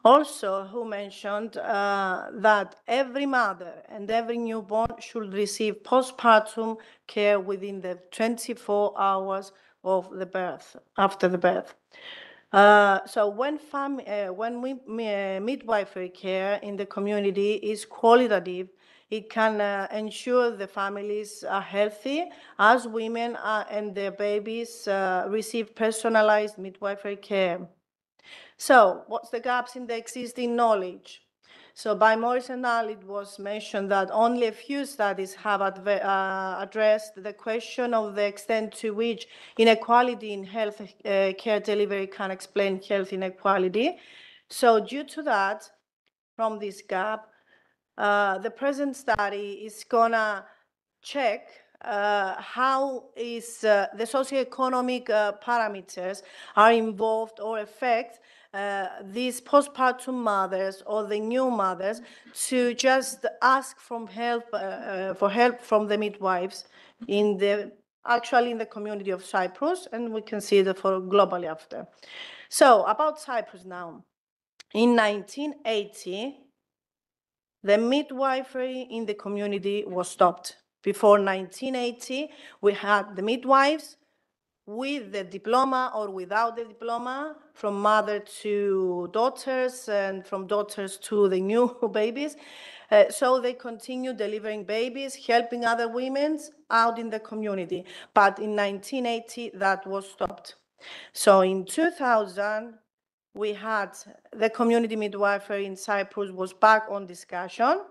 Also, who mentioned that every mother and every newborn should receive postpartum care within the 24 hours of the birth, after the birth. So when midwifery care in the community is qualitative, it can ensure the families are healthy as women and their babies receive personalized midwifery care. So what's the gaps in the existing knowledge? So by Morris and al., it was mentioned that only a few studies have addressed the question of the extent to which inequality in health care delivery can explain health inequality. So due to that, from this gap, the present study is gonna check how is the socioeconomic parameters are involved or affect these postpartum mothers or the new mothers to just ask for help from the midwives actually in the community of Cyprus, and we can see that for globally after. So about Cyprus now. In 1980, the midwifery in the community was stopped. Before 1980, we had the midwives with the diploma or without the diploma, from mother to daughters and from daughters to the new babies. So they continue delivering babies, helping other women out in the community. But in 1980, that was stopped. So in 2000, we had the community midwifery in Cyprus was back on discussion.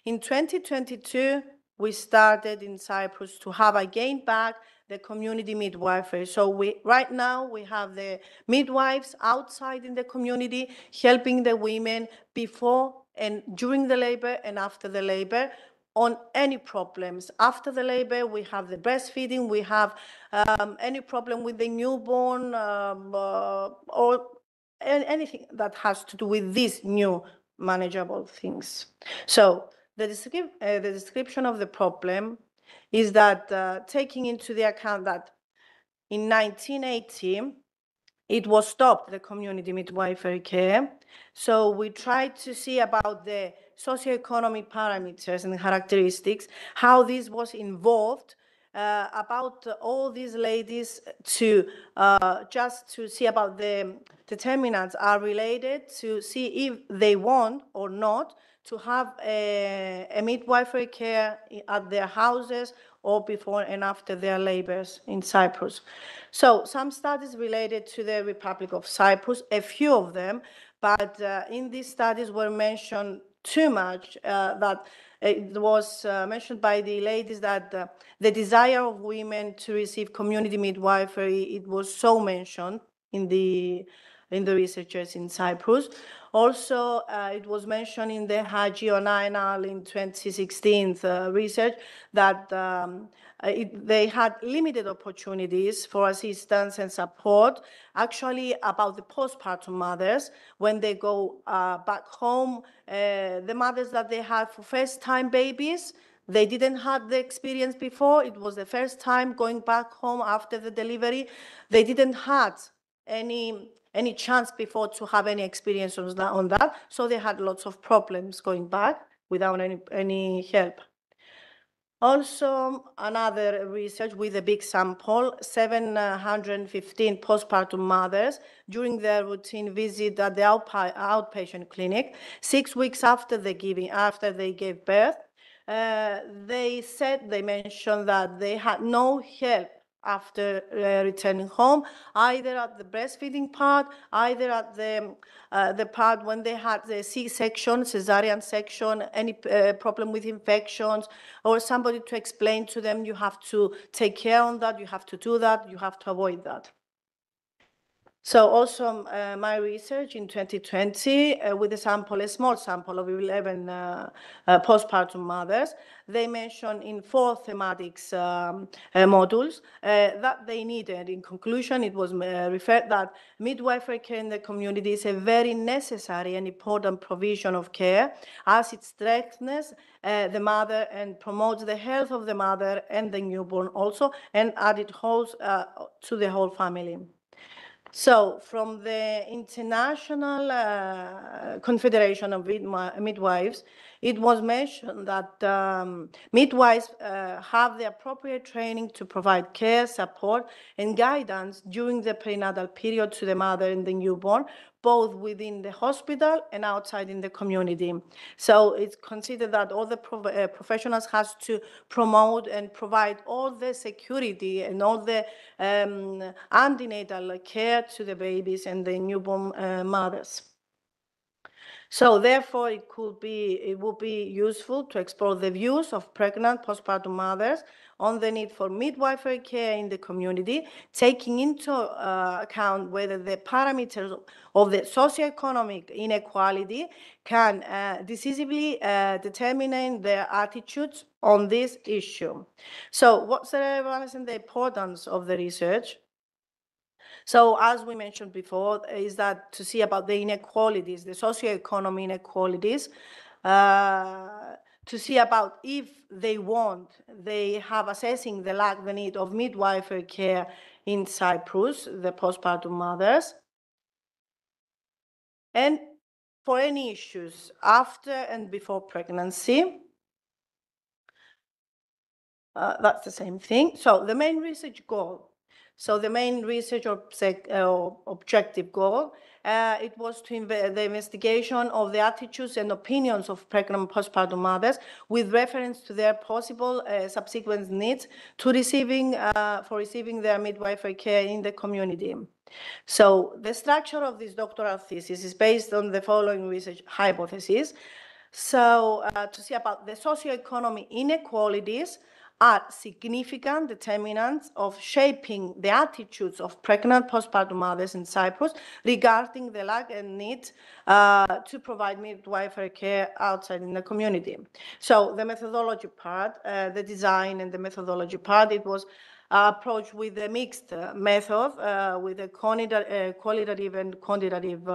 In 2022, we started in Cyprus to have again back the community midwifery. So right now we have the midwives outside in the community helping the women before and during the labor and after the labor on any problems. After the labor, we have the breastfeeding, we have any problem with the newborn or anything that has to do with these new manageable things. So the description of the problem is that taking into the account that in 1980, it was stopped, the community midwifery care. So we tried to see about the socioeconomic parameters and characteristics, how this was involved about all these ladies to just to see about the determinants are related to see if they want or not to have a midwifery care at their houses or before and after their labors in Cyprus. So some studies related to the Republic of Cyprus, a few of them, but in these studies were mentioned too much that it was mentioned by the ladies that the desire of women to receive community midwifery, it was so mentioned in the in the researchers in Cyprus. Also, it was mentioned in the HAGIO9 in 2016 research that they had limited opportunities for assistance and support, actually about the postpartum mothers. When they go back home, the mothers that they had for first-time babies, they didn't have the experience before. It was the first time going back home after the delivery. They didn't have any chance before to have any experience on that. So they had lots of problems going back without any help. Also, another research with a big sample, 715 postpartum mothers during their routine visit at the outpatient clinic, 6 weeks after they gave birth. They mentioned that they had no help after returning home, either at the breastfeeding part, either at the part when they had the C-section, cesarean section, any problem with infections, or somebody to explain to them, you have to take care on that, you have to do that, you have to avoid that. So also my research in 2020 with a small sample of 11 postpartum mothers, they mentioned in 4 thematics modules that they needed. In conclusion, it was referred that midwifery care in the community is a very necessary and important provision of care, as it strengthens the mother and promotes the health of the mother and the newborn also, and added holds to the whole family. So, from the International Confederation of Midwives, it was mentioned that midwives have the appropriate training to provide care, support, and guidance during the prenatal period to the mother and the newborn, both within the hospital and outside in the community. So it's considered that all the professionals has to promote and provide all the security and all the antenatal care to the babies and the newborn mothers. So therefore, it would be useful to explore the views of pregnant postpartum mothers on the need for midwifery care in the community, taking into account whether the parameters of the socioeconomic inequality can decisively determine their attitudes on this issue. So what's the relevance and the importance of the research? So as we mentioned before, is that to see about the inequalities, the socioeconomic inequalities, to see about if they have assessing the need of midwifery care in Cyprus, the postpartum mothers, and for any issues after and before pregnancy. That's the same thing. So the main research goal. So the main research objective goal, it was the investigation of the attitudes and opinions of pregnant postpartum mothers with reference to their possible subsequent needs to receiving their midwifery care in the community. So the structure of this doctoral thesis is based on the following research hypotheses. So to see about the socioeconomic inequalities are significant determinants of shaping the attitudes of pregnant postpartum mothers in Cyprus regarding the lack and need to provide midwifery care outside in the community. So the methodology part, the design and the methodology part, it was approached with a mixed method with a qualitative and quantitative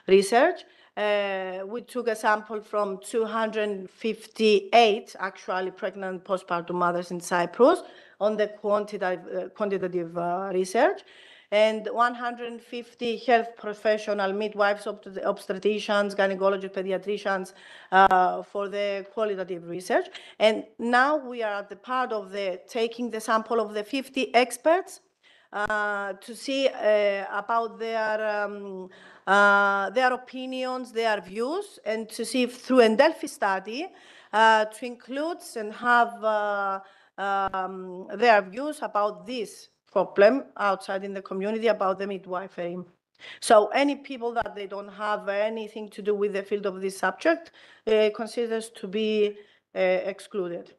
research. We took a sample from 258 actually pregnant postpartum mothers in Cyprus on the quantitative research, and 150 health professional midwives, obstetricians, gynecologists, pediatricians for the qualitative research. And now we are at the part of taking the sample of the 50 experts to see about their opinions, their views, and to see if through a Delphi study to include and have their views about this problem outside in the community about the midwifery. So any people that they don't have anything to do with the field of this subject considers to be excluded.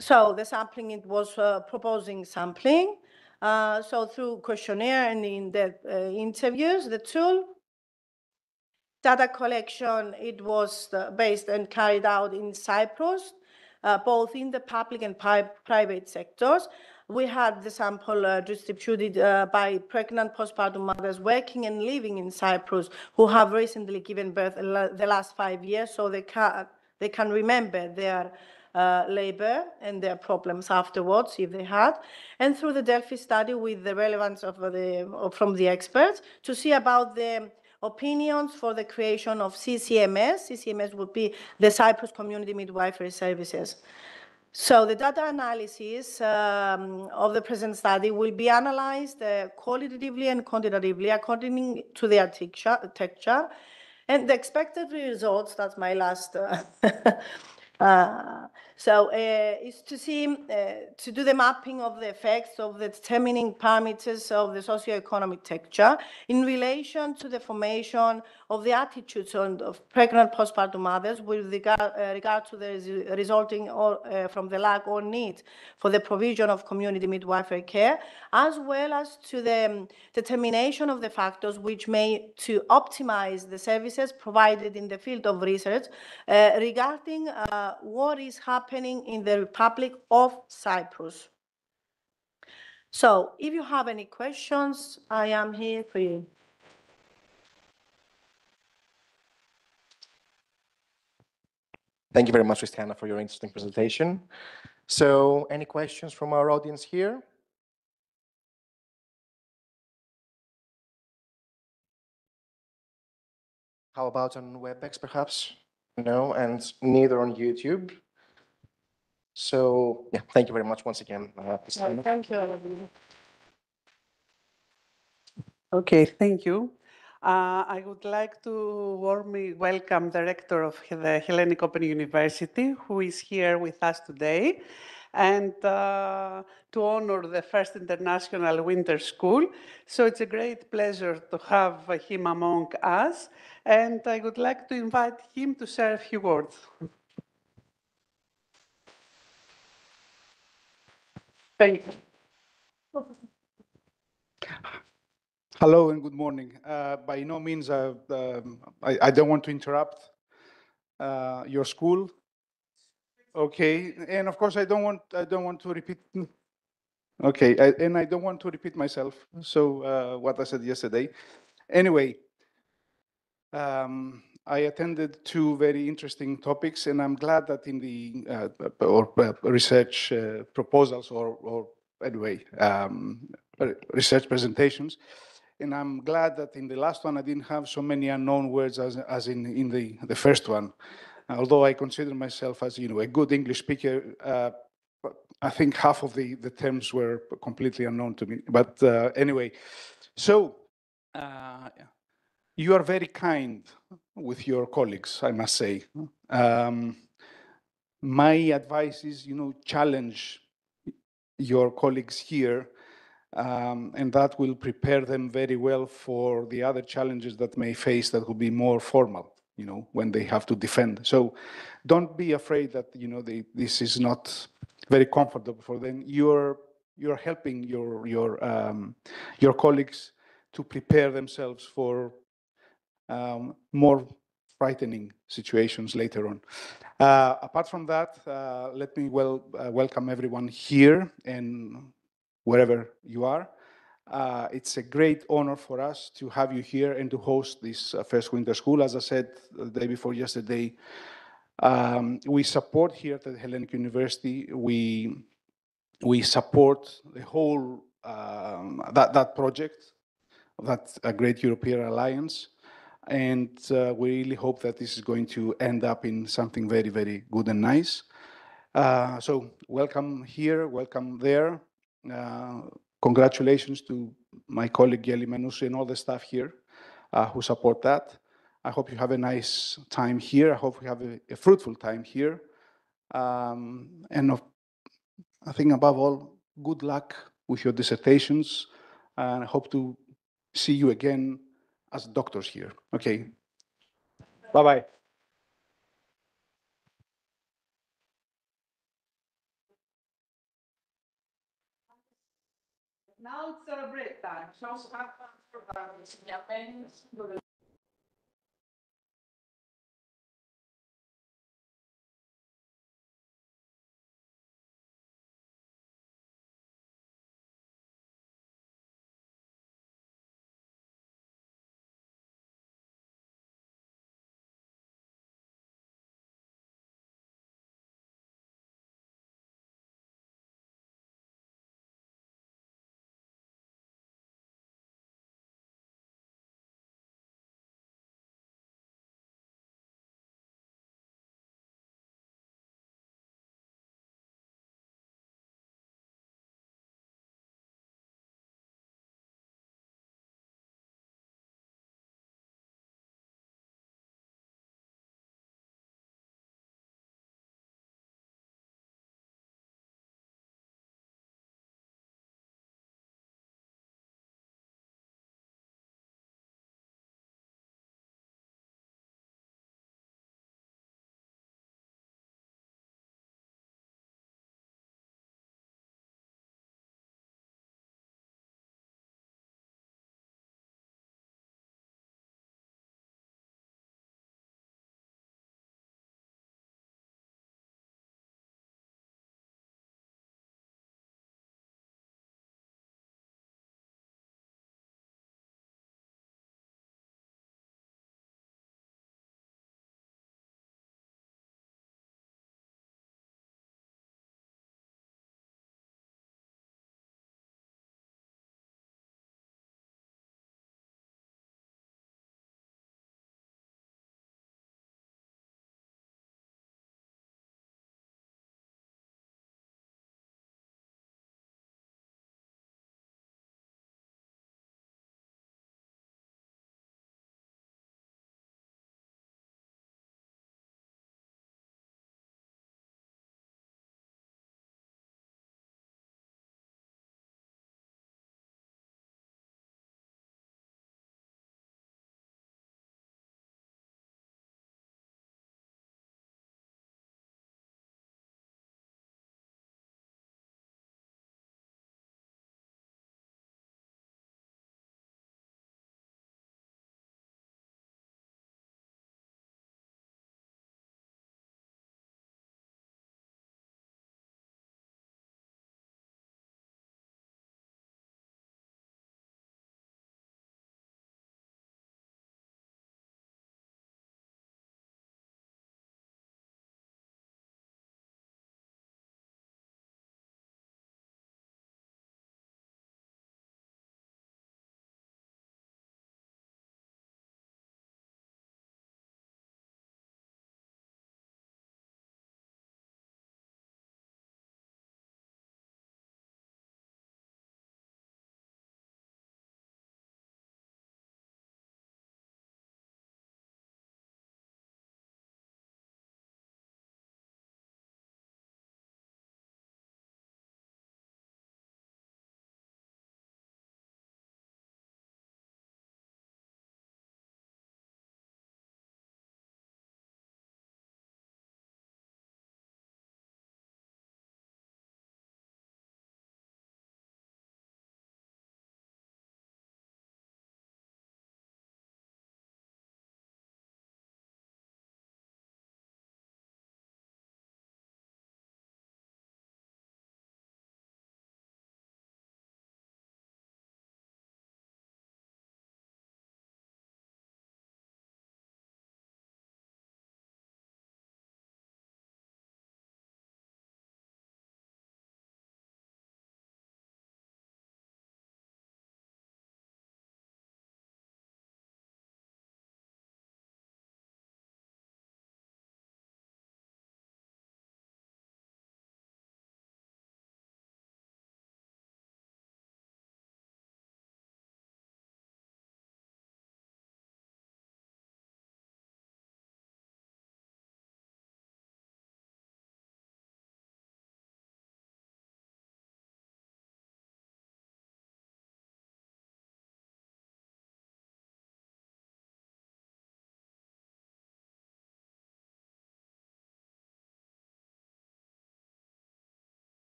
So the sampling, it was proposing sampling So through questionnaire and in the interviews, the tool, data collection, it was based and carried out in Cyprus, both in the public and private sectors. We had the sample distributed by pregnant postpartum mothers working and living in Cyprus who have recently given birth the last 5 years, so they can remember their labor and their problems afterwards if they had, and through the Delphi study with the relevance of from the experts to see about the opinions for the creation of CCMS. CCMS would be the Cyprus Community Midwifery Services. So the data analysis of the present study will be analyzed qualitatively and quantitatively according to their texture. And the expected results, that's my last is to see, to do the mapping of the effects of the determining parameters of the socioeconomic texture in relation to the formation of the attitudes of pregnant postpartum mothers with regard to the resulting from the lack or need for the provision of community midwifery care, as well as to the determination of the factors which may to optimize the services provided in the field of research regarding what is happening in the Republic of Cyprus. So if you have any questions, I am here for you. Thank you very much, Christiana, for your interesting presentation. So any questions from our audience here? How about on WebEx, perhaps? No, and neither on YouTube. So yeah, thank you very much once again, Christiana. Thank you. Okay, thank you. I would like to warmly welcome the rector of the Hellenic Open University, who is here with us today, and to honor the first international winter school. So it's a great pleasure to have him among us, and I would like to invite him to share a few words. Thank you. Hello and good morning. By no means, I don't want to interrupt your school. Okay, and of course, I don't want to repeat. Okay, and I don't want to repeat myself. So what I said yesterday. Anyway, I attended two very interesting topics, and I'm glad that in the research proposals or anyway research presentations. And I'm glad that in the last one, I didn't have so many unknown words as in the first one. Although I consider myself as, a good English speaker, I think half of the terms were completely unknown to me. But anyway, so you are very kind with your colleagues, I must say. My advice is, challenge your colleagues here, and that will prepare them very well for the other challenges that may face that will be more formal, when they have to defend. So don't be afraid that, this is not very comfortable for them. You're helping your colleagues to prepare themselves for more frightening situations later on. Apart from that, let me welcome everyone here and wherever you are. It's a great honor for us to have you here and to host this first winter school. As I said the day before yesterday, we support here at the Hellenic University. We support the whole that project, that great European alliance. And we really hope that this is going to end up in something very, very good and nice. So welcome here, welcome there. Congratulations to my colleague Geli Menusi and all the staff here who support that. I hope you have a nice time here. I hope you have a fruitful time here. And I think above all, good luck with your dissertations. And I hope to see you again as doctors here. Okay. Bye-bye. Now it's break time. So have champagne.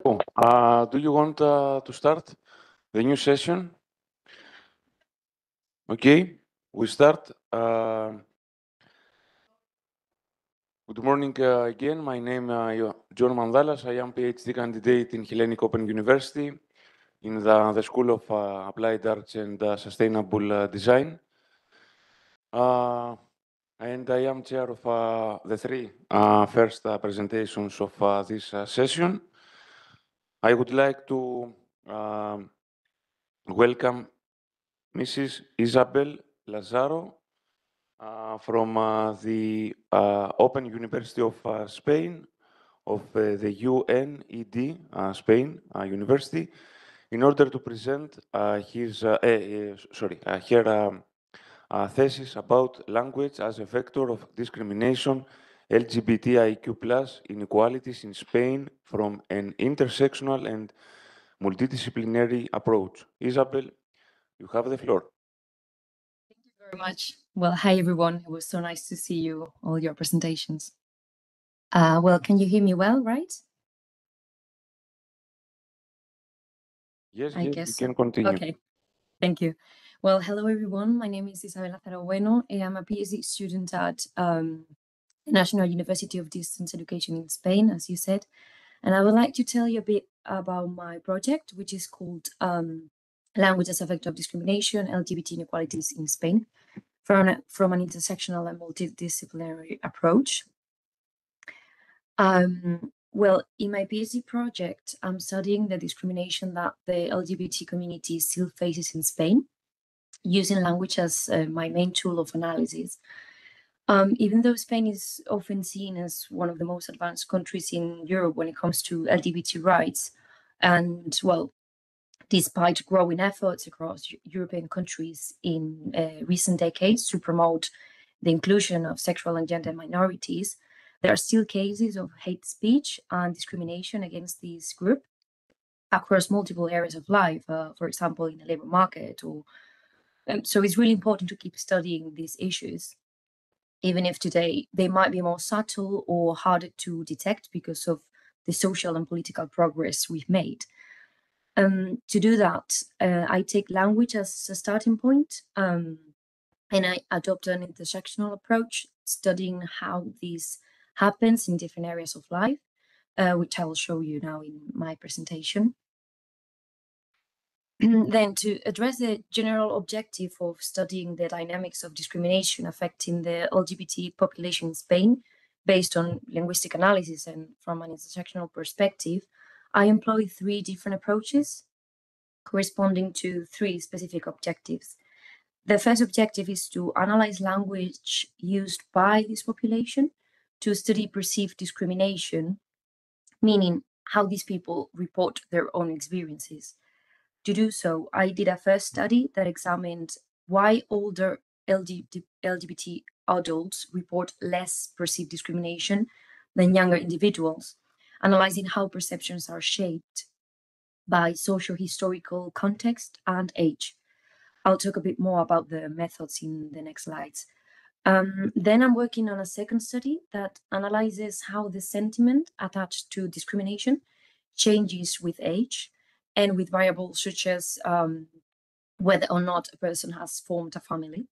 Do you want to start the new session? Okay, we start. Good morning again. My name is John Mandalas. I am PhD candidate in Hellenic Open University in the School of Applied Arts and Sustainable Design. And I am chair of the three first presentations of this session. I would like to welcome Mrs. Isabel Lazaro from the Open University of Spain, of the UNED Spain University, in order to present her thesis about language as a vector of discrimination, LGBTIQ+ inequalities in Spain from an intersectional and multidisciplinary approach. Isabel, you have the floor. Thank you very much. Well, hi everyone. It was so nice to see you, all your presentations. Well, can you hear me well, right? Yes, I yes, guess you so. can continue. Okay, thank you. Well, hello everyone. My name is Isabel Lazaro Bueno. I am a PhD student at the National University of Distance Education in Spain, as you said. And I would like to tell you a bit about my project, which is called Language as a Vector of Discrimination, LGBT Inequalities in Spain, from an intersectional and multidisciplinary approach. Well, in my PhD project, I'm studying the discrimination that the LGBT community still faces in Spain, using language as my main tool of analysis. Even though Spain is often seen as one of the most advanced countries in Europe when it comes to LGBT rights, and well, despite growing efforts across European countries in recent decades to promote the inclusion of sexual and gender minorities, there are still cases of hate speech and discrimination against this group across multiple areas of life, for example, in the labor market. So it's really important to keep studying these issues, even if today they might be more subtle or harder to detect because of the social and political progress we've made. To do that, I take language as a starting point, and I adopt an intersectional approach, studying how this happens in different areas of life, which I will show you now in my presentation. Then, to address the general objective of studying the dynamics of discrimination affecting the LGBT population in Spain, based on linguistic analysis and from an intersectional perspective, I employ three different approaches corresponding to three specific objectives. The first objective is to analyze language used by this population to study perceived discrimination, meaning how these people report their own experiences. To do so, I did a first study that examined why older LGBT adults report less perceived discrimination than younger individuals, analyzing how perceptions are shaped by socio-historical context and age. I'll talk a bit more about the methods in the next slides. Then I'm working on a second study that analyzes how the sentiment attached to discrimination changes with age and with variables such as whether or not a person has formed a family.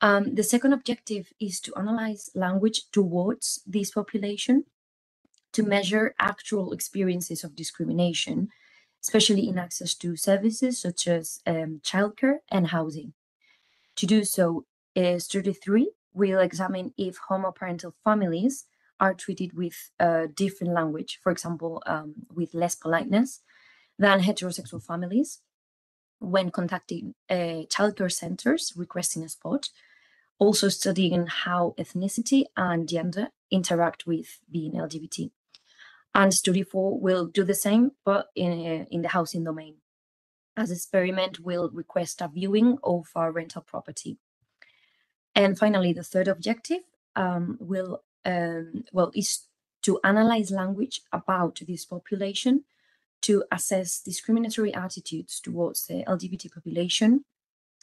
The second objective is to analyze language towards this population to measure actual experiences of discrimination, especially in access to services such as childcare and housing. To do so, study 3 will examine if homoparental families are treated with a different language, for example, with less politeness than heterosexual families when contacting childcare centers requesting a spot, also studying how ethnicity and gender interact with being LGBT. And study 4 will do the same, but in the housing domain. As experiment will request a viewing of a rental property. And finally, the third objective is to analyze language about this population to assess discriminatory attitudes towards the LGBT population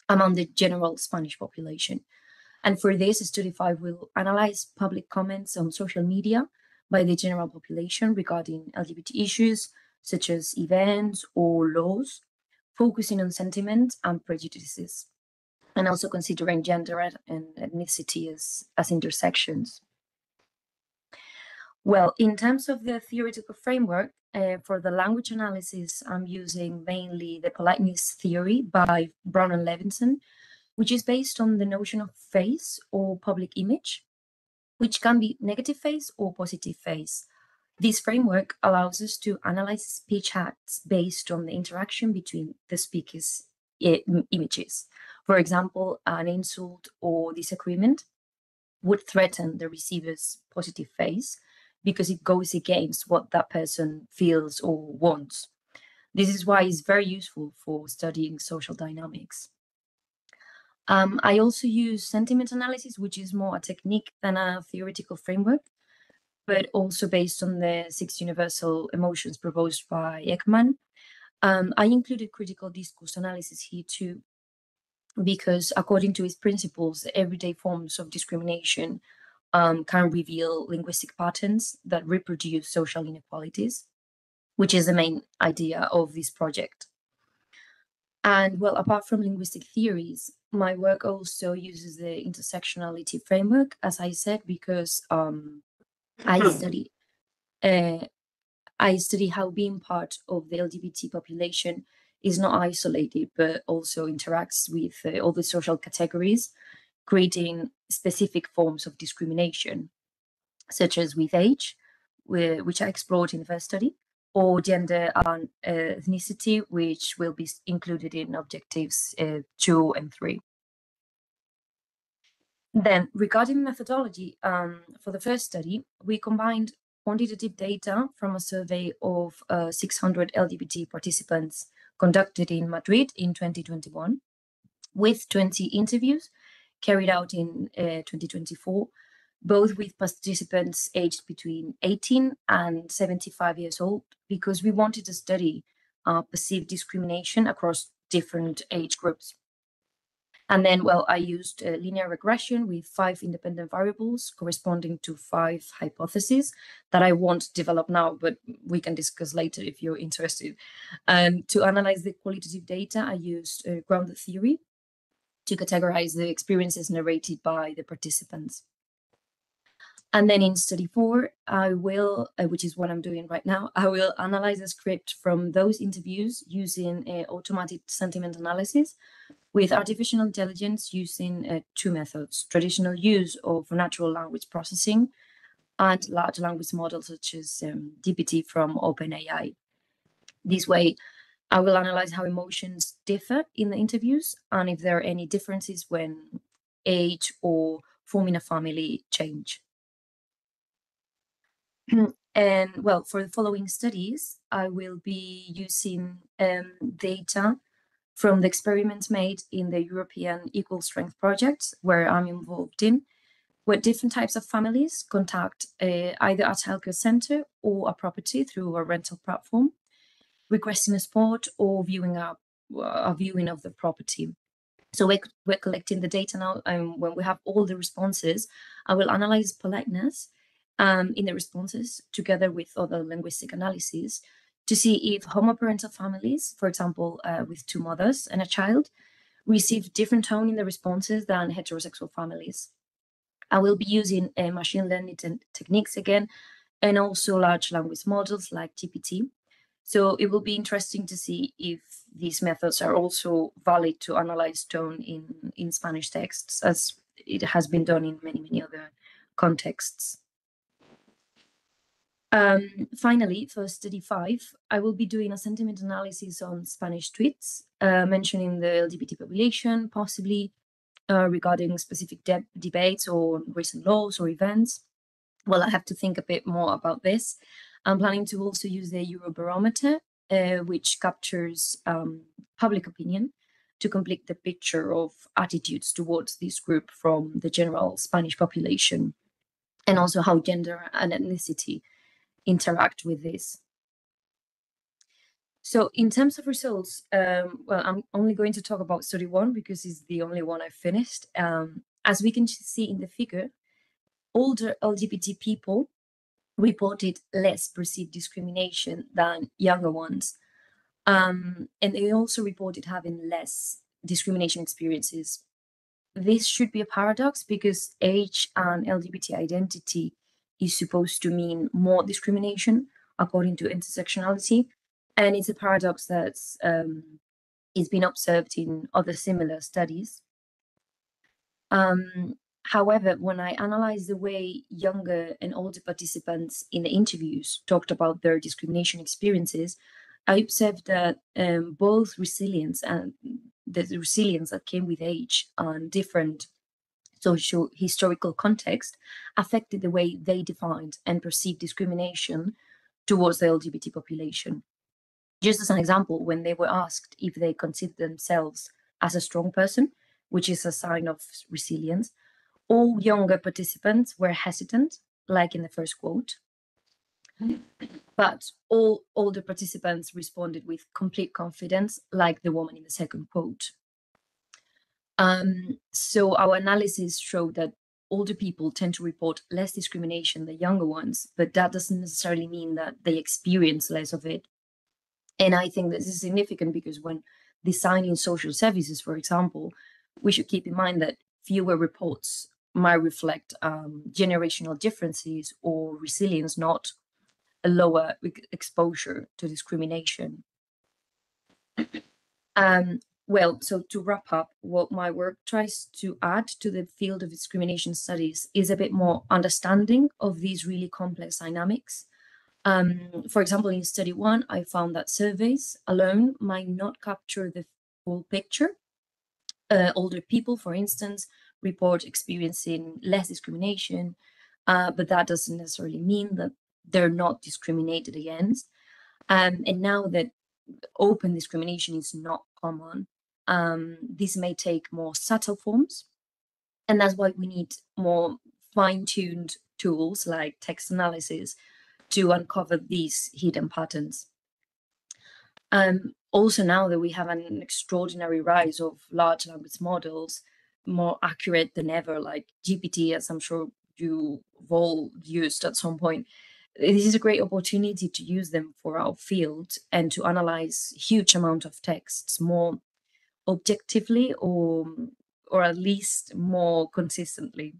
among the general Spanish population. And for this, Study 5 will analyze public comments on social media by the general population regarding LGBT issues, such as events or laws, focusing on sentiment and prejudices, and also considering gender and ethnicity as intersections. Well, in terms of the theoretical framework, for the language analysis, I'm using mainly the politeness theory by Brown and Levinson, which is based on the notion of face or public image, which can be negative face or positive face. This framework allows us to analyze speech acts based on the interaction between the speaker's images. For example, an insult or disagreement would threaten the receiver's positive face because it goes against what that person feels or wants. This is why it's very useful for studying social dynamics. I also use sentiment analysis, which is more a technique than a theoretical framework, but also based on the 6 universal emotions proposed by Ekman. I included critical discourse analysis here too, because according to its principles, everyday forms of discrimination can reveal linguistic patterns that reproduce social inequalities, which is the main idea of this project. And well, apart from linguistic theories, my work also uses the intersectionality framework, as I said, because I study how being part of the LGBT population is not isolated, but also interacts with all the social categories, creating specific forms of discrimination, such as with age, which I explored in the first study, or gender and ethnicity, which will be included in objectives 2 and 3. Then, regarding methodology, for the first study, we combined quantitative data from a survey of 600 LGBT participants conducted in Madrid in 2021, with 20 interviews carried out in 2024, both with participants aged between 18 and 75 years old, because we wanted to study perceived discrimination across different age groups. And then, well, I used linear regression with 5 independent variables corresponding to 5 hypotheses that I won't develop now, but we can discuss later if you're interested. To analyze the qualitative data, I used grounded theory to categorize the experiences narrated by the participants. And then in study 4, I will, which is what I'm doing right now, I will analyze a script from those interviews using automatic sentiment analysis with artificial intelligence using 2 methods: traditional use of natural language processing and large language models such as GPT from OpenAI. This way, I will analyze how emotions differ in the interviews and if there are any differences when age or forming a family change. And well, for the following studies, I will be using data from the experiments made in the European Equal Strength Project, where I'm involved in, where different types of families contact either a childcare center or a property through a rental platform, requesting a spot or viewing a viewing of the property. So we're collecting the data now, and when we have all the responses, I will analyze politeness in the responses together with other linguistic analyses to see if homoparental families, for example, with 2 mothers and a child, receive different tone in the responses than heterosexual families. I will be using machine learning techniques again, and also large language models like GPT. So it will be interesting to see if these methods are also valid to analyze tone in Spanish texts, as it has been done in many other contexts. Finally, for study 5, I will be doing a sentiment analysis on Spanish tweets, mentioning the LGBT population, possibly regarding specific debates or recent laws or events. Well, I have to think a bit more about this. I'm planning to also use the Eurobarometer, which captures public opinion to complete the picture of attitudes towards this group from the general Spanish population, and also how gender and ethnicity interact with this. So in terms of results, well, I'm only going to talk about study 1 because it's the only one I finished. As we can see in the figure, older LGBT people reported less perceived discrimination than younger ones. And they also reported having less discrimination experiences. This should be a paradox because age and LGBT identity is supposed to mean more discrimination according to intersectionality. And it's a paradox that's is been observed in other similar studies. However, when I analyzed the way younger and older participants in the interviews talked about their discrimination experiences, I observed that both resilience and the resilience that came with age and different social historical context affected the way they defined and perceived discrimination towards the LGBT population. Just as an example, when they were asked if they considered themselves as a strong person, which is a sign of resilience, all younger participants were hesitant, like in the first quote, but all older participants responded with complete confidence, like the woman in the second quote. So our analysis showed that older people tend to report less discrimination than younger ones, but that doesn't necessarily mean that they experience less of it. And I think this is significant because when designing social services, for example, we should keep in mind that fewer reports might reflect generational differences or resilience, not a lower exposure to discrimination. Well, so to wrap up, what my work tries to add to the field of discrimination studies is a bit more understanding of these really complex dynamics. For example, in study one, I found that surveys alone might not capture the full picture. Older people, for instance, report experiencing less discrimination, but that doesn't necessarily mean that they're not discriminated against. And now that open discrimination is not common, this may take more subtle forms. And that's why we need more fine-tuned tools like text analysis to uncover these hidden patterns. Also, now that we have an extraordinary rise of large language models, more accurate than ever, like GPT, as I'm sure you've all used at some point, this is a great opportunity to use them for our field and to analyze huge amount of texts more objectively or at least more consistently.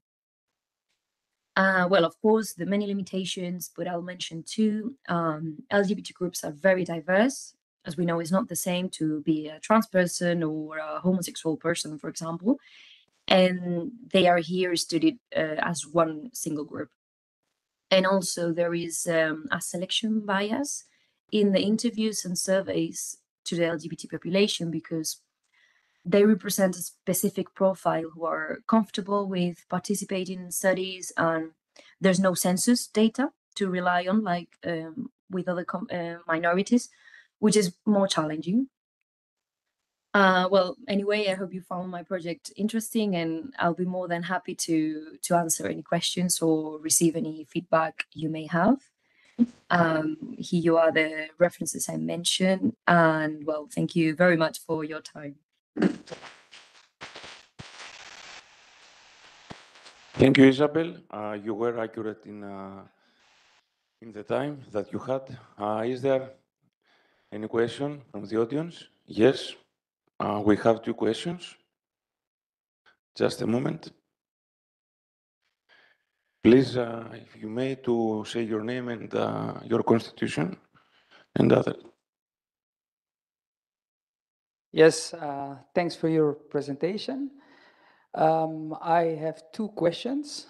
Well, of course, the many limitations, but I'll mention two. LGBT groups are very diverse. As we know, it's not the same to be a trans person or a homosexual person, for example. And they are here studied as one single group. And also there is a selection bias in the interviews and surveys to the LGBT population because they represent a specific profile who are comfortable with participating in studies, and there's no census data to rely on like with other minorities, which is more challenging. Well, anyway, I hope you found my project interesting, and I'll be more than happy to answer any questions or receive any feedback you may have. Here you are the references I mentioned, and well, thank you very much for your time. Thank you, Isabel. You were accurate in the time that you had. Is there any question from the audience? Yes, we have two questions. Just a moment. Please, if you may, to say your name and your constitution and other. Yes, thanks for your presentation. I have two questions.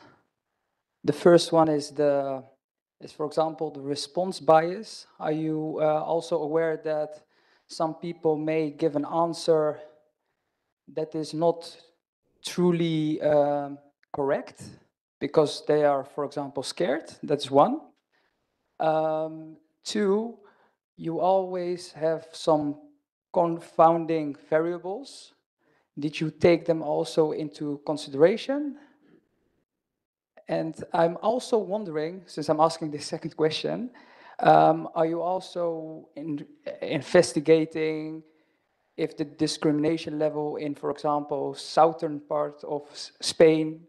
The first one is for example, the response bias. Are you also aware that some people may give an answer that is not truly correct because they are, for example, scared? That's one. Two, you always have some confounding variables. Did you take them also into consideration? And I'm also wondering, since I'm asking the second question, are you also investigating if the discrimination level in, for example, southern part of Spain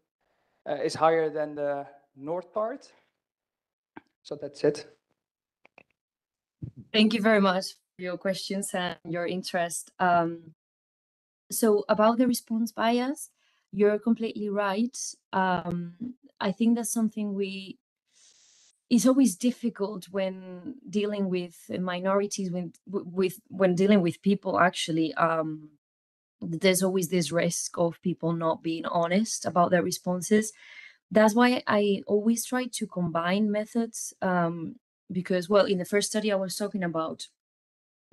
is higher than the north part? So that's it. Thank you very much for your questions and your interest. So about the response bias, you're completely right. I think that's something it's always difficult when dealing with minorities, when dealing with people actually. There's always this risk of people not being honest about their responses. That's why I always try to combine methods, because, well, in the first study I was talking about,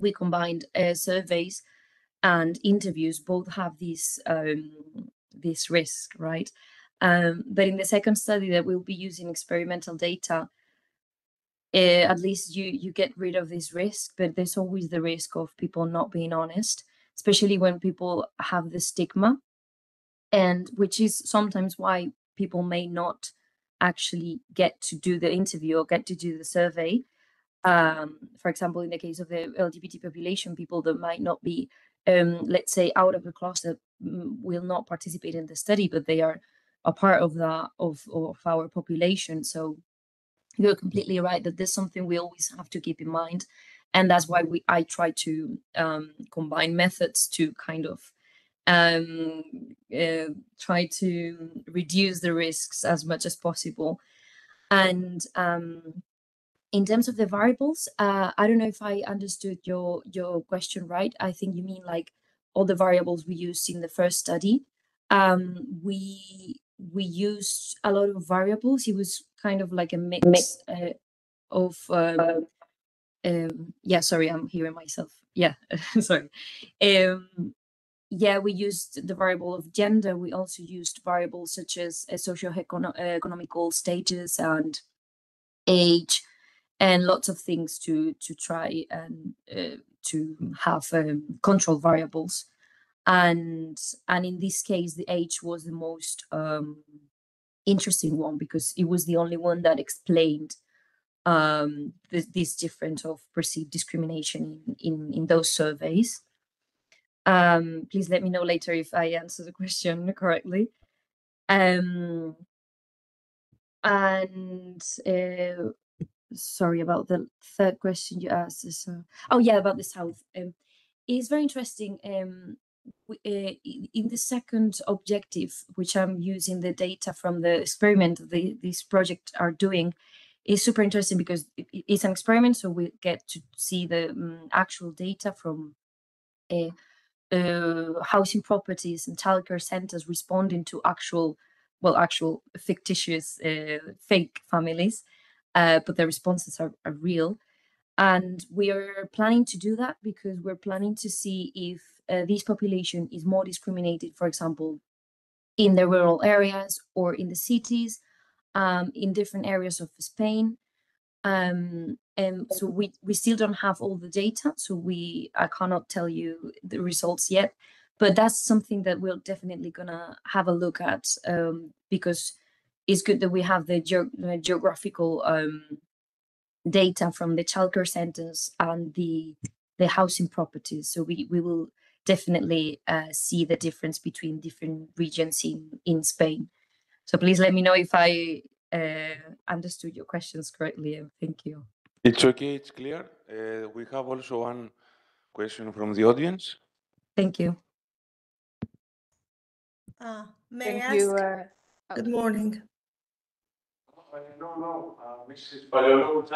we combined surveys and interviews. Both have this risk, right? But in the second study that we'll be using experimental data, at least you get rid of this risk, but there's always the risk of people not being honest, especially when people have the stigma, and which is sometimes why people may not actually get to do the interview or get to do the survey. For example, in the case of the LGBT population, people that might not be, let's say, out of the cluster will not participate in the study, but they are a part of our population. So you're completely right that there's something we always have to keep in mind, and that's why I try to combine methods to kind of try to reduce the risks as much as possible. And in terms of the variables, I don't know if I understood your question right. I think you mean like all the variables we used in the first study. We used a lot of variables. It was kind of like a mix of yeah, sorry, I'm hearing myself. Yeah, sorry. Yeah, we used the variable of gender. We also used variables such as socio-economical status and age, and lots of things to try and to have control variables. And in this case, the age was the most interesting one because it was the only one that explained this difference of perceived discrimination in those surveys. Please let me know later if I answer the question correctly. And sorry about the third question you asked. So, oh yeah, about the South. It's very interesting. In the second objective, which I'm using the data from the experiment this project are doing, is super interesting because it's an experiment, so we get to see the actual data from housing properties and childcare centers responding to actual fictitious fake families, but the responses are real. And we are planning to do that because we're planning to see if this population is more discriminated, for example, in the rural areas or in the cities, in different areas of Spain. And so we still don't have all the data, so I cannot tell you the results yet, but that's something that we're definitely gonna have a look at, because it's good that we have the geographical data from the childcare centers and the housing properties. So we will definitely see the difference between different regions in Spain. So please let me know if I understood your questions correctly, and thank you. It's okay, it's clear. We have also one question from the audience. Thank you. May I Thank you. ask? Good morning. No, Mrs. Paleologu,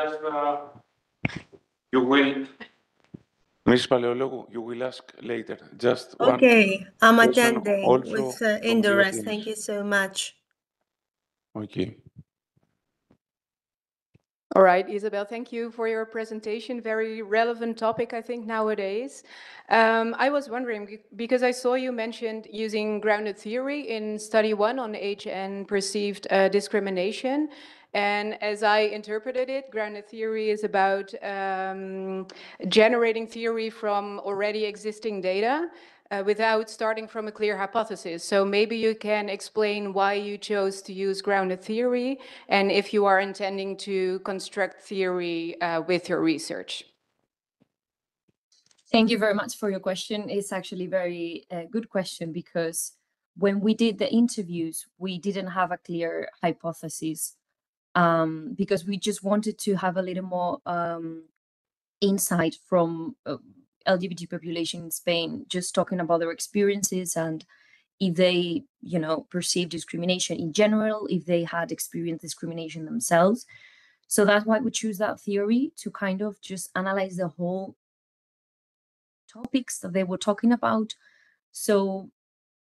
you will. Mrs. Paleologu, you will ask later. Just one. Okay, I'm question attending also with from the interest. Thank audience. you so much. Okay. All right, Isabel, thank you for your presentation. Very relevant topic, I think, nowadays. I was wondering, because I saw you mentioned using grounded theory in study 1 on age and perceived discrimination. And as I interpreted it, grounded theory is about generating theory from already existing data without starting from a clear hypothesis. So maybe you can explain why you chose to use grounded theory and if you are intending to construct theory with your research. Thank you very much for your question. It's actually a very good question because when we did the interviews, we didn't have a clear hypothesis because we just wanted to have a little more insight from LGBT population in Spain, just talking about their experiences and if they, perceive discrimination in general, if they had experienced discrimination themselves. So that's why we choose that theory, to kind of just analyze the whole topics that they were talking about. So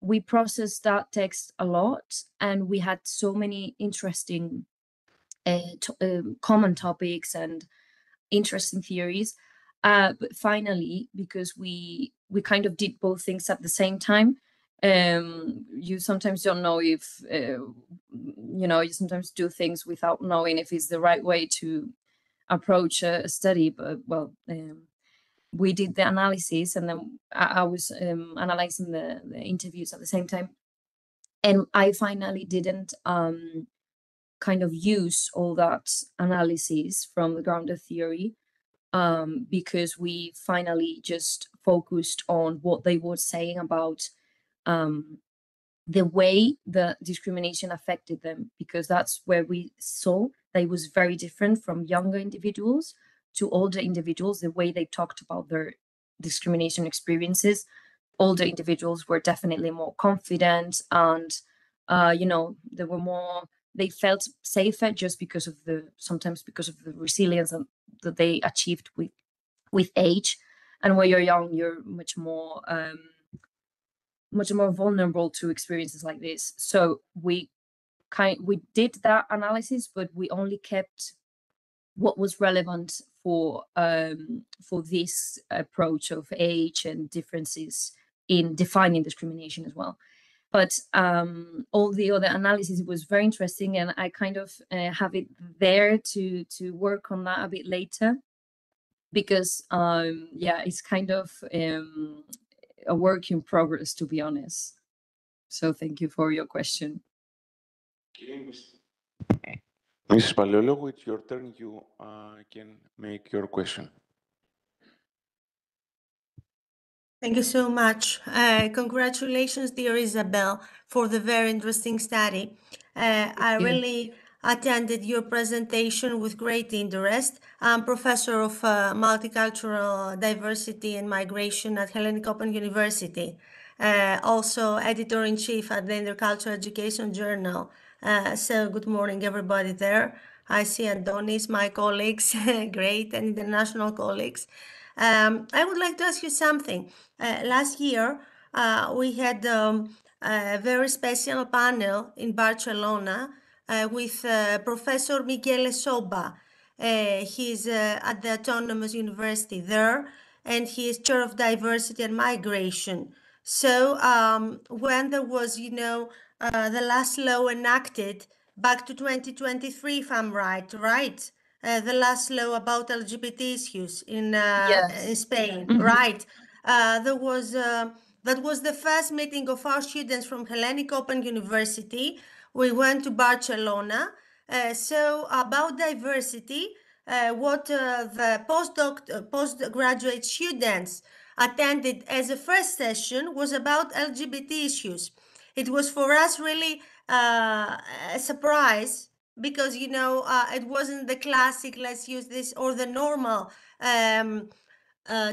we processed that text a lot, and we had so many interesting common topics and interesting theories. But finally, because we kind of did both things at the same time, you sometimes don't know if, you sometimes do things without knowing if it's the right way to approach a study. But well, we did the analysis, and then I was analyzing the interviews at the same time. And I finally didn't kind of use all that analysis from the grounded theory, because we finally just focused on what they were saying about the way the discrimination affected them, because that's where we saw that it was very different from younger individuals to older individuals, the way they talked about their discrimination experiences. Older individuals were definitely more confident, and they felt safer just because of sometimes because of the resilience that they achieved with age. And when you're young, you're much more vulnerable to experiences like this. So we did that analysis, but we only kept what was relevant for this approach of age and differences in defining discrimination as well. But all the other analysis was very interesting, and I kind of have it there to work on that a bit later, because it's kind of a work in progress, to be honest. So thank you for your question. Mrs. Paleologu, it's your turn. You can make your question. Thank you so much. Congratulations, dear Isabel, for the very interesting study. I really attended your presentation with great interest. I'm professor of multicultural diversity and migration at Hellenic Open University, also editor-in-chief at the Intercultural Education Journal. So good morning, everybody there. I see Adonis, my colleagues, great, and international colleagues. I would like to ask you something. Last year, we had a very special panel in Barcelona with Professor Michele Soba. He's at the Autonomous University there, and he is chair of diversity and migration. So when there was, the last law enacted back to 2023, if I'm right? The last law about LGBT issues in Spain, right? That was the first meeting of our students from Hellenic Open University. We went to Barcelona. So about diversity, what the postgraduate students attended as a first session was about LGBT issues. It was for us really a surprise, because it wasn't the classic, let's use this, or the normal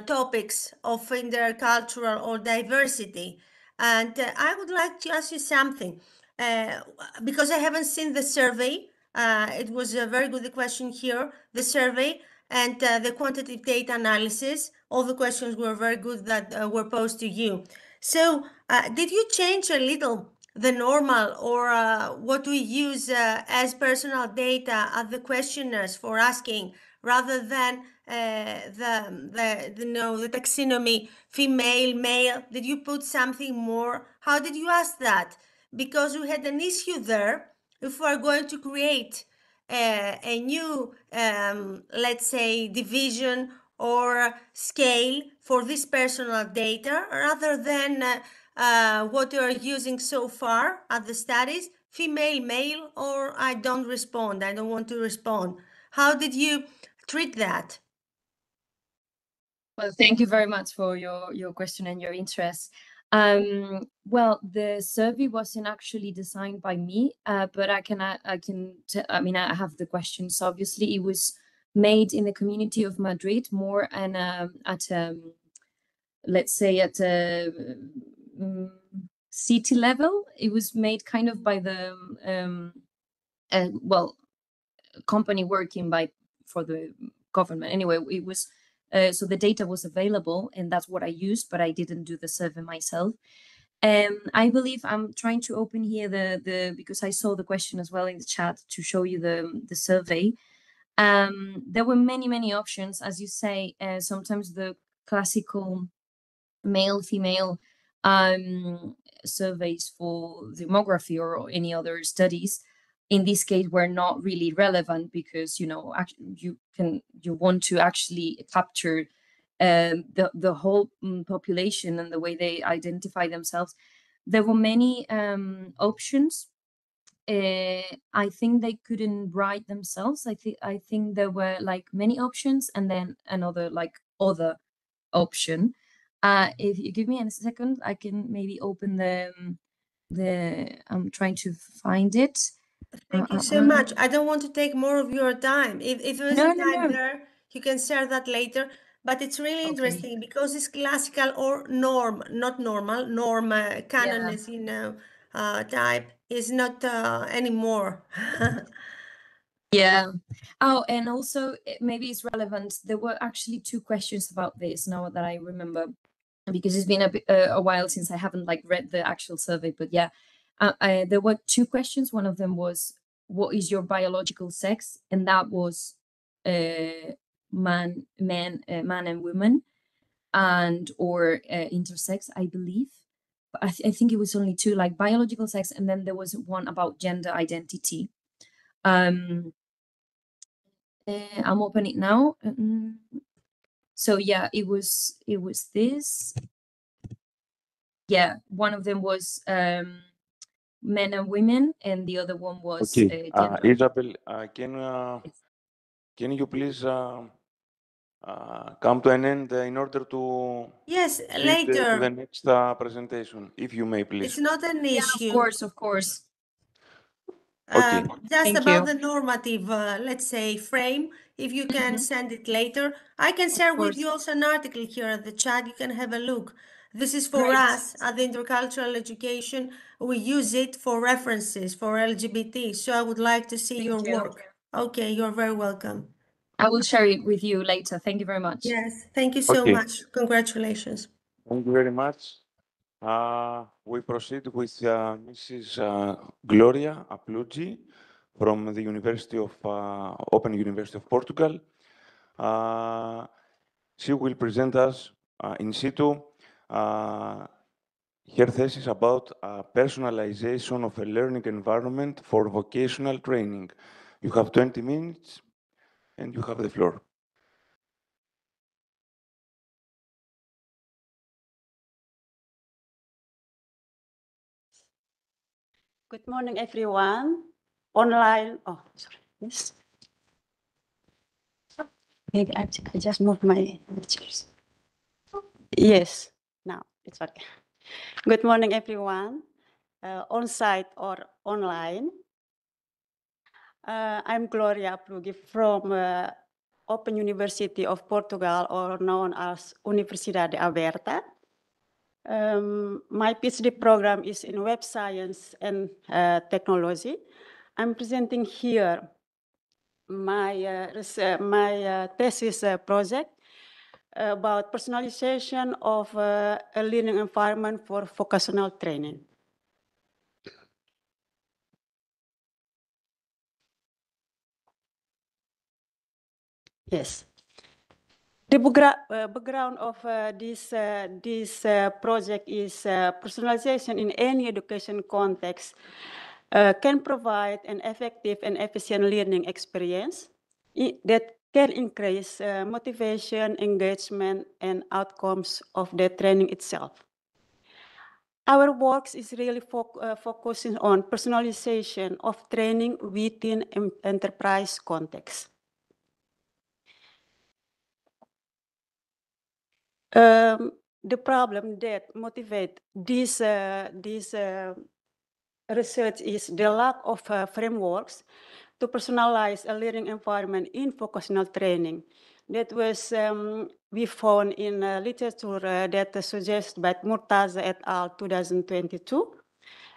topics of intercultural or diversity. And I would like to ask you something, because I haven't seen the survey. It was a very good question here, the survey and the quantitative data analysis. All the questions were very good that were posed to you. So did you change a little the normal, or what we use as personal data at the questionnaires for asking, rather than the taxonomy, female, male? Did you put something more? How did you ask that? Because we had an issue there. If we are going to create a new, let's say, division or scale for this personal data, rather than what you are using so far at the studies, female, male, or I don't respond, I don't want to respond. How did you treat that? Well, thank you very much for your question and your interest. Well, the survey wasn't actually designed by me, but I have the questions. Obviously, it was made in the community of Madrid, more and let's say at a city level. It was made kind of by the company working for the government. Anyway, it was so the data was available, and that's what I used, but I didn't do the survey myself. I believe I'm trying to open here because I saw the question as well in the chat to show you the survey. There were many options, as you say. Sometimes the classical male-female surveys for demography or any other studies in this case were not really relevant, because you want to actually capture the whole population and the way they identify themselves. There were many options. I think they couldn't write themselves. I think there were like many options and then another like other option. If you give me a second, I can maybe open I'm trying to find it. Thank you so much. I don't want to take more of your time. If there isn't time No. there, you can share that later. But it's really interesting because it's classical or norm, not normal, norm canon, as you know, type is not anymore. Yeah. Oh, and also maybe it's relevant. There were actually 2 questions about this now that I remember, because it's been a while since I haven't like read the actual survey. But yeah, there were 2 questions. One of them was, what is your biological sex? And that was man and woman, and or intersex, I believe. But I think it was only 2, like biological sex, and then there was one about gender identity. I'm opening it now. So yeah, it was this. Yeah, one of them was men and women, and the other one was gender. Isabel, can you please come to an end in order to Yes, lead to the later. next presentation, if you may, please? It's not an Yeah, issue. of course. Okay. Just Thank about you. the normative, let's say, frame, if you can send it later. I can share with you also an article here at the chat. You can have a look. This is for us at the Intercultural Education. We use it for references for LGBT. So I would like to see your work. Okay, you're very welcome. I will share it with you later. Thank you very much. Yes, thank you so much. Congratulations. Thank you very much. We proceed with Mrs. Gloria Aplugi from the University of Open University of Portugal. She will present us in situ her thesis about personalization of a learning environment for vocational training. You have 20 minutes and you have the floor. Good morning, everyone. Online, sorry, yes. I just moved my chairs. Yes, now it's okay. Good morning, everyone, on-site or online. I'm Gloria Aplugi from Open University of Portugal, or known as Universidade Aberta. My PhD program is in web science and technology. I'm presenting here my thesis project about personalization of a learning environment for vocational training. Yes. The background of this project is personalization in any education context can provide an effective and efficient learning experience that can increase motivation, engagement, and outcomes of the training itself. Our work is really focusing on personalization of training within enterprise context. the problem that motivate this research is the lack of frameworks to personalize a learning environment in vocational training. That was we found in literature that suggested by Murtaza et al. 2022.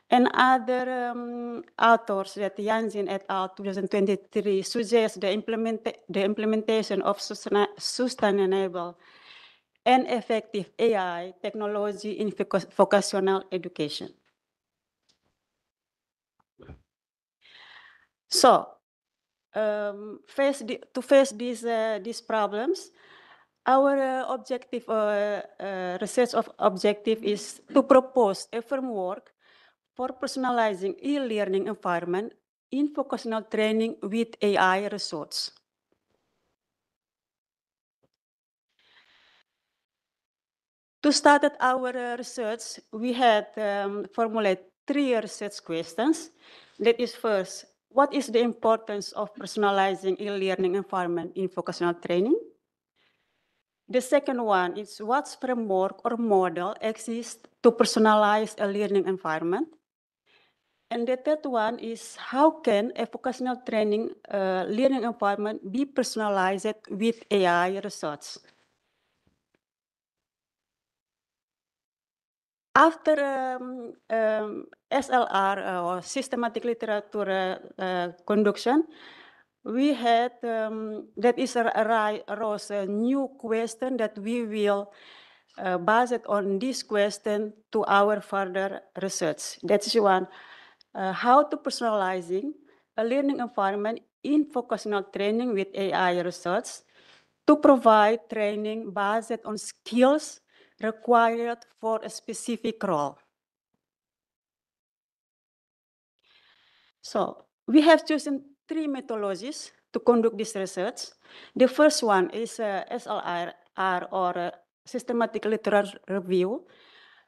And other authors that Yanzin et al. 2023 suggest the implementation of sustainable and effective AI technology in vocational education. So, to face these problems, our research objective is to propose a framework for personalizing e-learning environment in vocational training with AI resource. To start our research, we had formulated 3 research questions. That is first, what is the importance of personalizing e-learning environment in vocational training? The second one is what framework or model exists to personalize a learning environment? And the third one is how can a vocational training learning environment be personalized with AI research? After SLR or systematic literature conduction, we had arose a new question that we will base it on this question to our further research. That's one. How to personalizing a learning environment in vocational training with AI research to provide training based on skills required for a specific role. So we have chosen 3 methodologies to conduct this research. The first one is SLR or systematic literature review.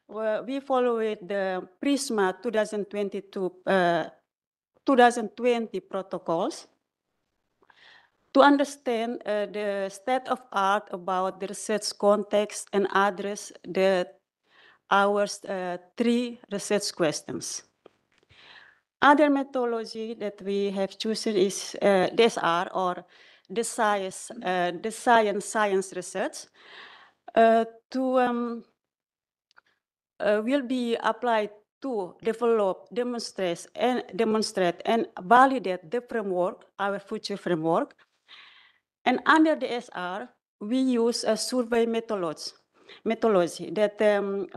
We followed the PRISMA 2020 protocols to understand the state of art about the research context and address our 3 research questions. Other methodology that we have chosen is DSR or the science research will be applied to develop, demonstrate and validate the framework, our future framework. And under the SR, we use a survey methodology that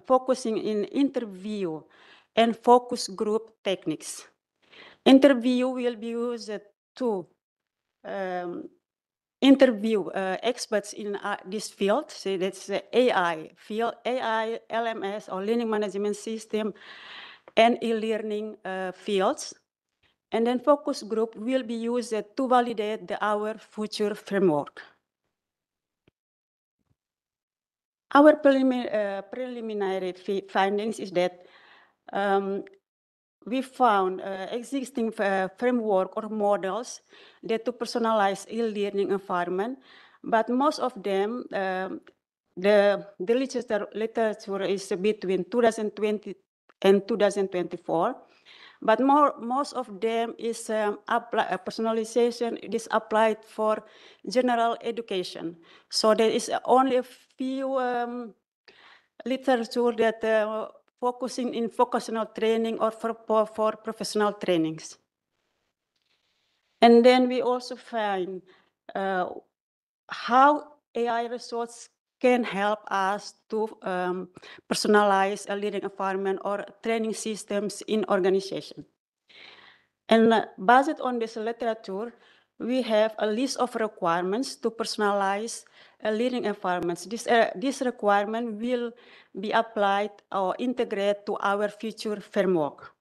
focusing in interview and focus group techniques. Interview will be used to interview experts in this field. So that's AI field, AI, LMS or learning management system, and e-learning fields. And then focus group will be used to validate our future framework. Our preliminary findings is that we found existing framework or models that to personalize e-learning environment, but most of them, the literature is between 2020 and 2024. But most of them is personalization. It is applied for general education. So there is only a few literature that focusing in vocational training or for professional trainings. And then we also find how AI resources can help us to personalize a learning environment or training systems in organization. And based on this literature, we have a list of requirements to personalize learning environments. This requirement will be applied or integrated to our future framework.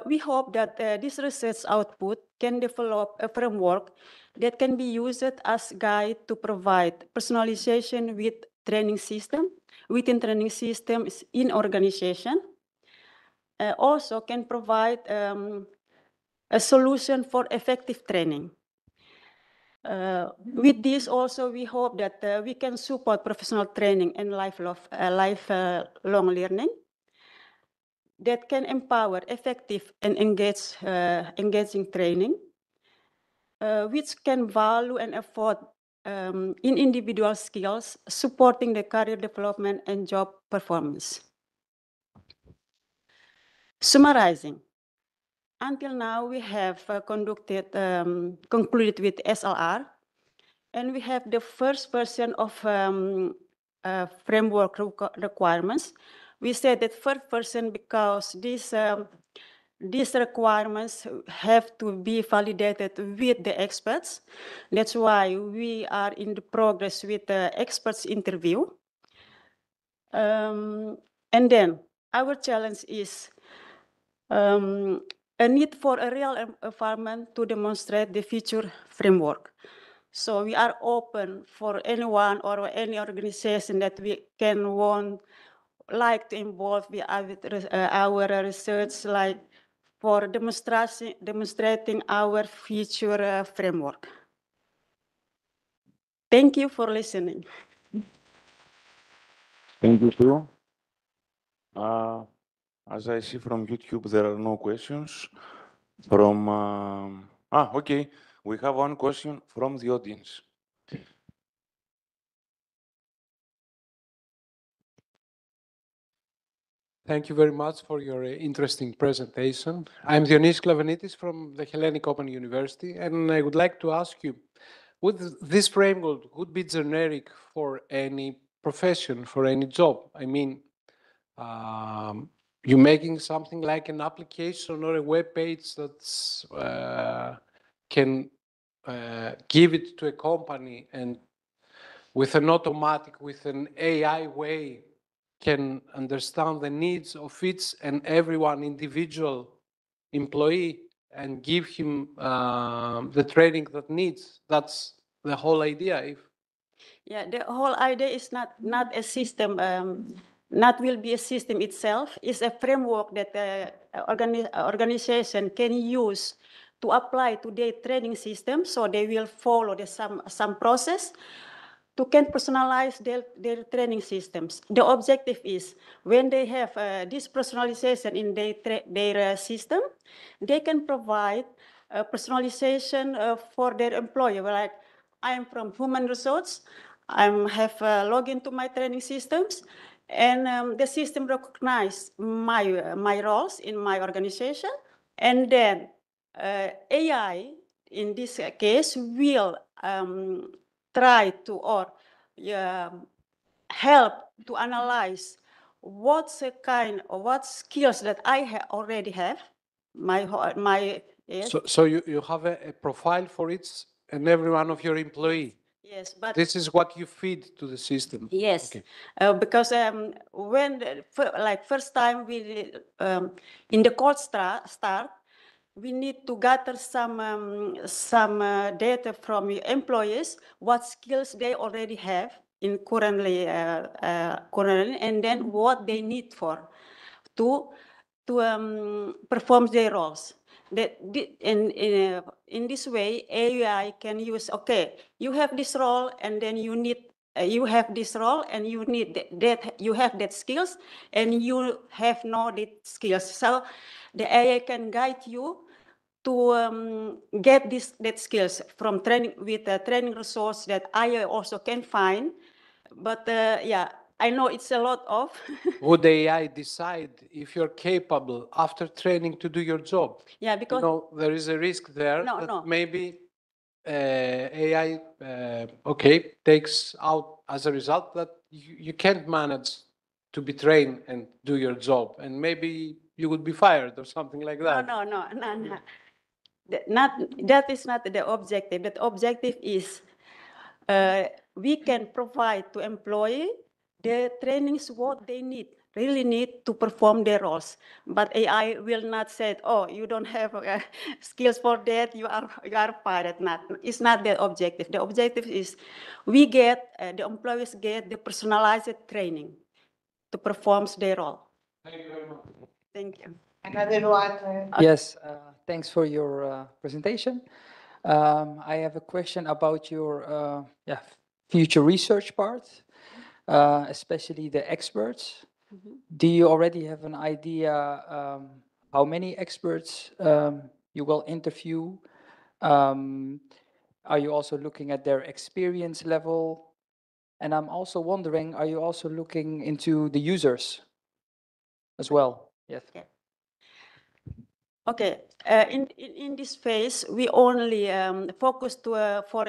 We hope that this research output can develop a framework that can be used as guide to provide personalization within training systems in organization. Also can provide a solution for effective training. With this also, we hope that we can support professional training and lifelong learning that can empower effective and engaging training, which can value and afford in individual skills, supporting the career development and job performance. Summarizing, until now we have concluded with SLR, and we have the first version of framework requirements. We said that first version because these requirements have to be validated with the experts. That's why we are in the progress with the experts interview. And then our challenge is a need for a real environment to demonstrate the future framework. So we are open for anyone or any organization that we can like to involve with our research, like for demonstrating our future framework. Thank you for listening. Thank you too. As I see from YouTube, there are no questions. Okay, we have one question from the audience. Thank you very much for your interesting presentation. I'm Dionys Klavenitis from the Hellenic Open University, and I would like to ask you, would this framework would be generic for any profession, for any job? I mean, you're making something like an application or a web page that can give it to a company, and with an AI way, can understand the needs of each and everyone individual employee and give him the training that needs. That's the whole idea. Yeah, the whole idea is not a system, not will be a system itself. It's a framework that organization can use to apply to their training system. So they will follow some process to can personalize their training systems. The objective is when they have this personalization in their system, they can provide personalization for their employee. Like, I am from human resource, I have logged into my training systems, and the system recognizes my roles in my organization, and then AI, in this case, will try to or help to analyze what's a kind or what skills that I already have. Yes. So you have a profile for each and every one of your employee. Yes, but this is what you feed to the system. yes, Okay. Because when first time we in the cold start, we need to gather some data from your employees, what skills they already have in currently, and then what they need for to perform their roles. In this way, AI can use, okay, you have this role and then you need, you have this role and you need that, you have that skills and you have no that skills. So the AI can guide you to get that skills from training with a training resource that I also can find. But yeah, I know it's a lot of. Would AI decide if you're capable after training to do your job? Yeah, because there is a risk there No, that no. maybe AI takes out as a result that you can't manage to be trained and do your job, and maybe you would be fired or something like that. No. That is not the objective. The objective is we can provide to employee the trainings what they really need to perform their roles. But AI will not say, oh, you don't have skills for that, you are fired. It's not the objective. The objective is we get, the employees get the personalized training to perform their role. Thank you very much. Thank you. Yes, thanks for your presentation. I have a question about your future research part, especially the experts. Do you already have an idea how many experts you will interview? Are you also looking at their experience level? And I'm also wondering, are you also looking into the users as well? Yes. Okay, in this phase, we only focus for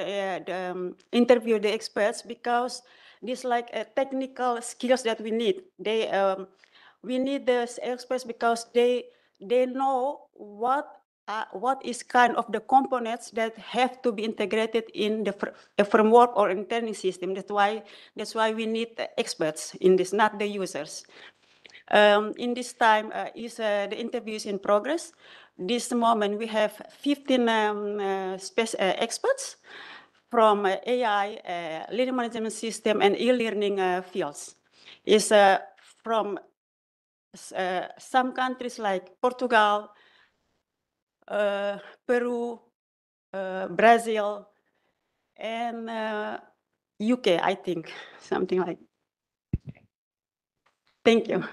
interview the experts because this like technical skills that we need. We need the experts because they know what is kind of the components that have to be integrated in a framework or internal system. That's why we need the experts in this, not the users. In this time, the interview is in progress. This moment, we have 15 experts from AI, learning management system, and e-learning fields. Is from some countries like Portugal, Peru, Brazil, and UK, I think, something like. Thank you.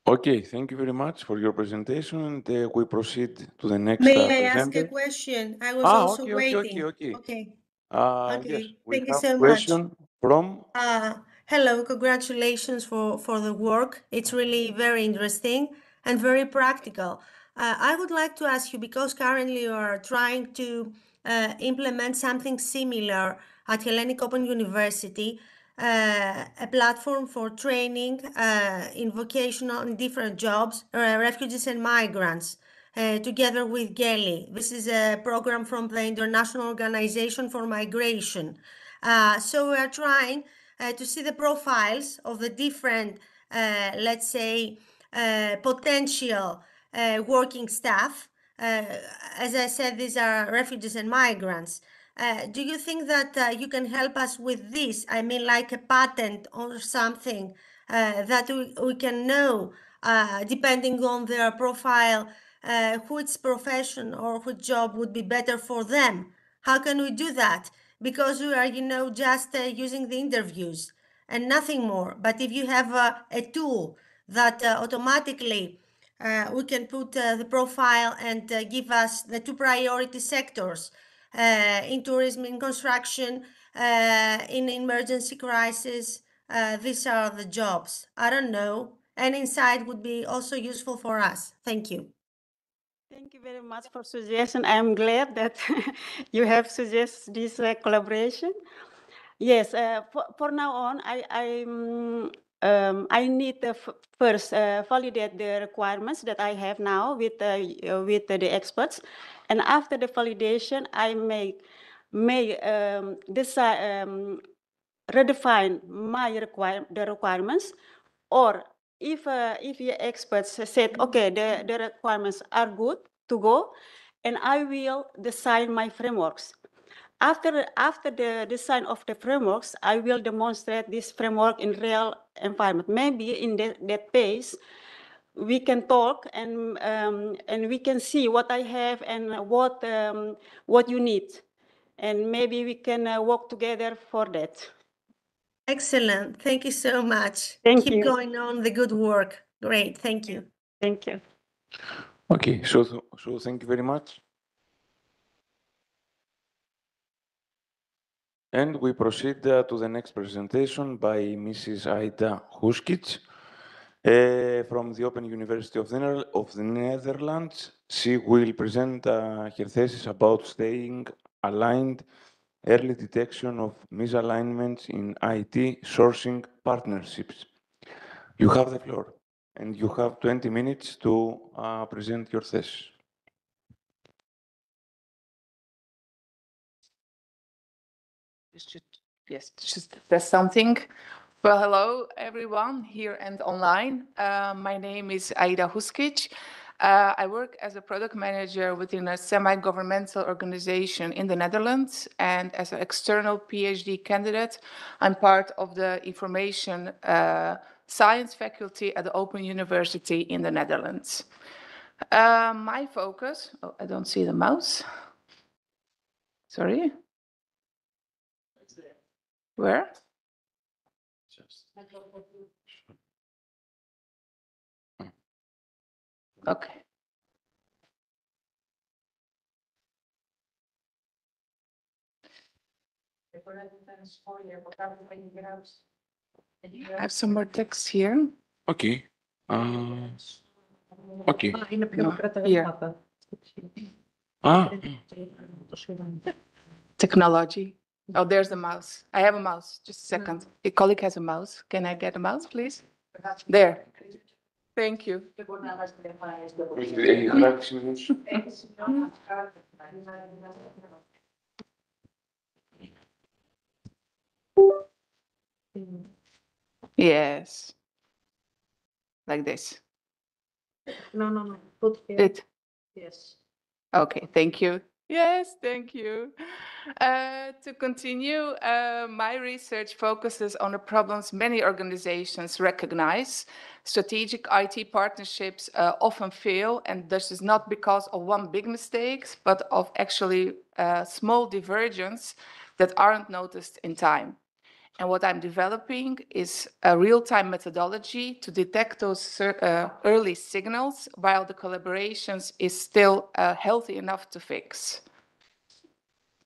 Okay, thank you very much for your presentation, and we proceed to the next May I ask presenter. a question? I was also waiting. Okay. Okay. Yes, we Thank you have so much. question from. Hello, congratulations for the work. It's really very interesting and very practical. I would like to ask you, because currently you are trying to implement something similar at Hellenic Open University, a platform for training in vocational and different jobs, refugees and migrants. Together with GELI. This is a program from the International Organization for Migration. So we are trying to see the profiles of the different, let's say, potential working staff. As I said, these are refugees and migrants. Do you think that you can help us with this? I mean, like a patent or something that we can know, depending on their profile, which profession or which job would be better for them. How can we do that? Because we are, just using the interviews and nothing more. But if you have a tool that automatically we can put the profile and give us the 2 priority sectors in tourism, in construction, in emergency crisis, these are the jobs. I don't know. An insight would be also useful for us. Thank you. Thank you very much for suggestion. I am glad that you have suggested this collaboration. Yes, for now on, I need to first validate the requirements that I have now with the experts, and after the validation, I may decide redefine the requirements, or if your experts said, okay, the requirements are good to go, and I will design my frameworks. After the design of the frameworks, I will demonstrate this framework in real environment. Maybe in that phase, we can talk and we can see what I have and what you need, and maybe we can work together for that. Excellent. Thank you so much. Thank Keep you. going on the good work. Great. Thank you. Thank you. Okay, so thank you very much. And we proceed to the next presentation by Mrs. Aida Huskic from the Open University of the Netherlands. She will present her thesis about staying aligned, early detection of misalignments in IT sourcing partnerships. You have the floor, and you have 20 minutes to present your thesis. Yes, just there's something. Well, hello, everyone here and online. My name is Aida Huskic. I work as a product manager within a semi-governmental organization in the Netherlands, and as an external PhD candidate, I'm part of the information science faculty at the Open University in the Netherlands. My focus, I don't see the mouse. Sorry? Where? Okay. I have some more text here. Okay. Okay. No, here. Ah, Technology. Oh, there's the mouse. I have a mouse. Just a second. A colleague has a mouse. Can I get a mouse, please? There. Thank you. Yes. Like this. No. Put here. It. Yes. Okay, thank you. Yes, thank you. To continue, my research focuses on the problems many organizations recognize. Strategic IT partnerships often fail, and this is not because of one big mistake, but of actually small divergence that aren't noticed in time. And what I'm developing is a real-time methodology to detect those early signals while the collaborations is still healthy enough to fix.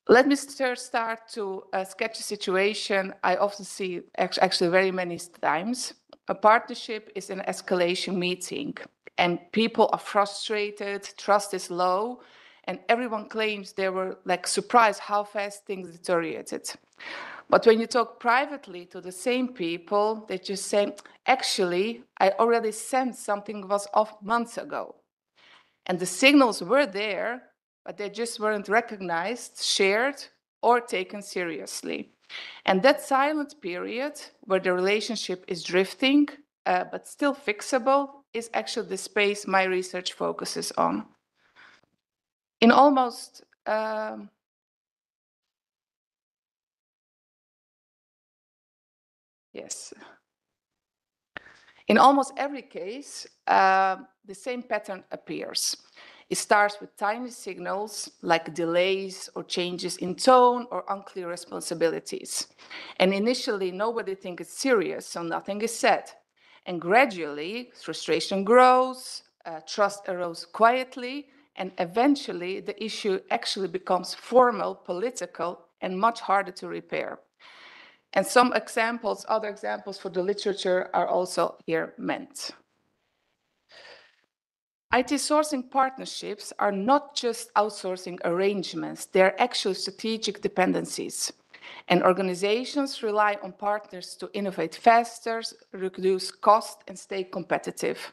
Let me start to sketch a situation I often see actually very many times. A partnership is an escalation meeting and people are frustrated, trust is low, and everyone claims they were like surprised how fast things deteriorated. But when you talk privately to the same people, they just say, actually, I already sensed something was off months ago. And the signals were there, but they just weren't recognized, shared, or taken seriously. And that silent period where the relationship is drifting, but still fixable, is actually the space my research focuses on. In almost yes. In almost every case, the same pattern appears. It starts with tiny signals like delays or changes in tone or unclear responsibilities. And initially, nobody thinks it's serious, so nothing is said. And gradually, frustration grows, trust erodes quietly, and eventually the issue actually becomes formal, political, and much harder to repair. And some examples, other examples for the literature are also here meant. IT sourcing partnerships are not just outsourcing arrangements, they're actually strategic dependencies. And organizations rely on partners to innovate faster, reduce cost, and stay competitive.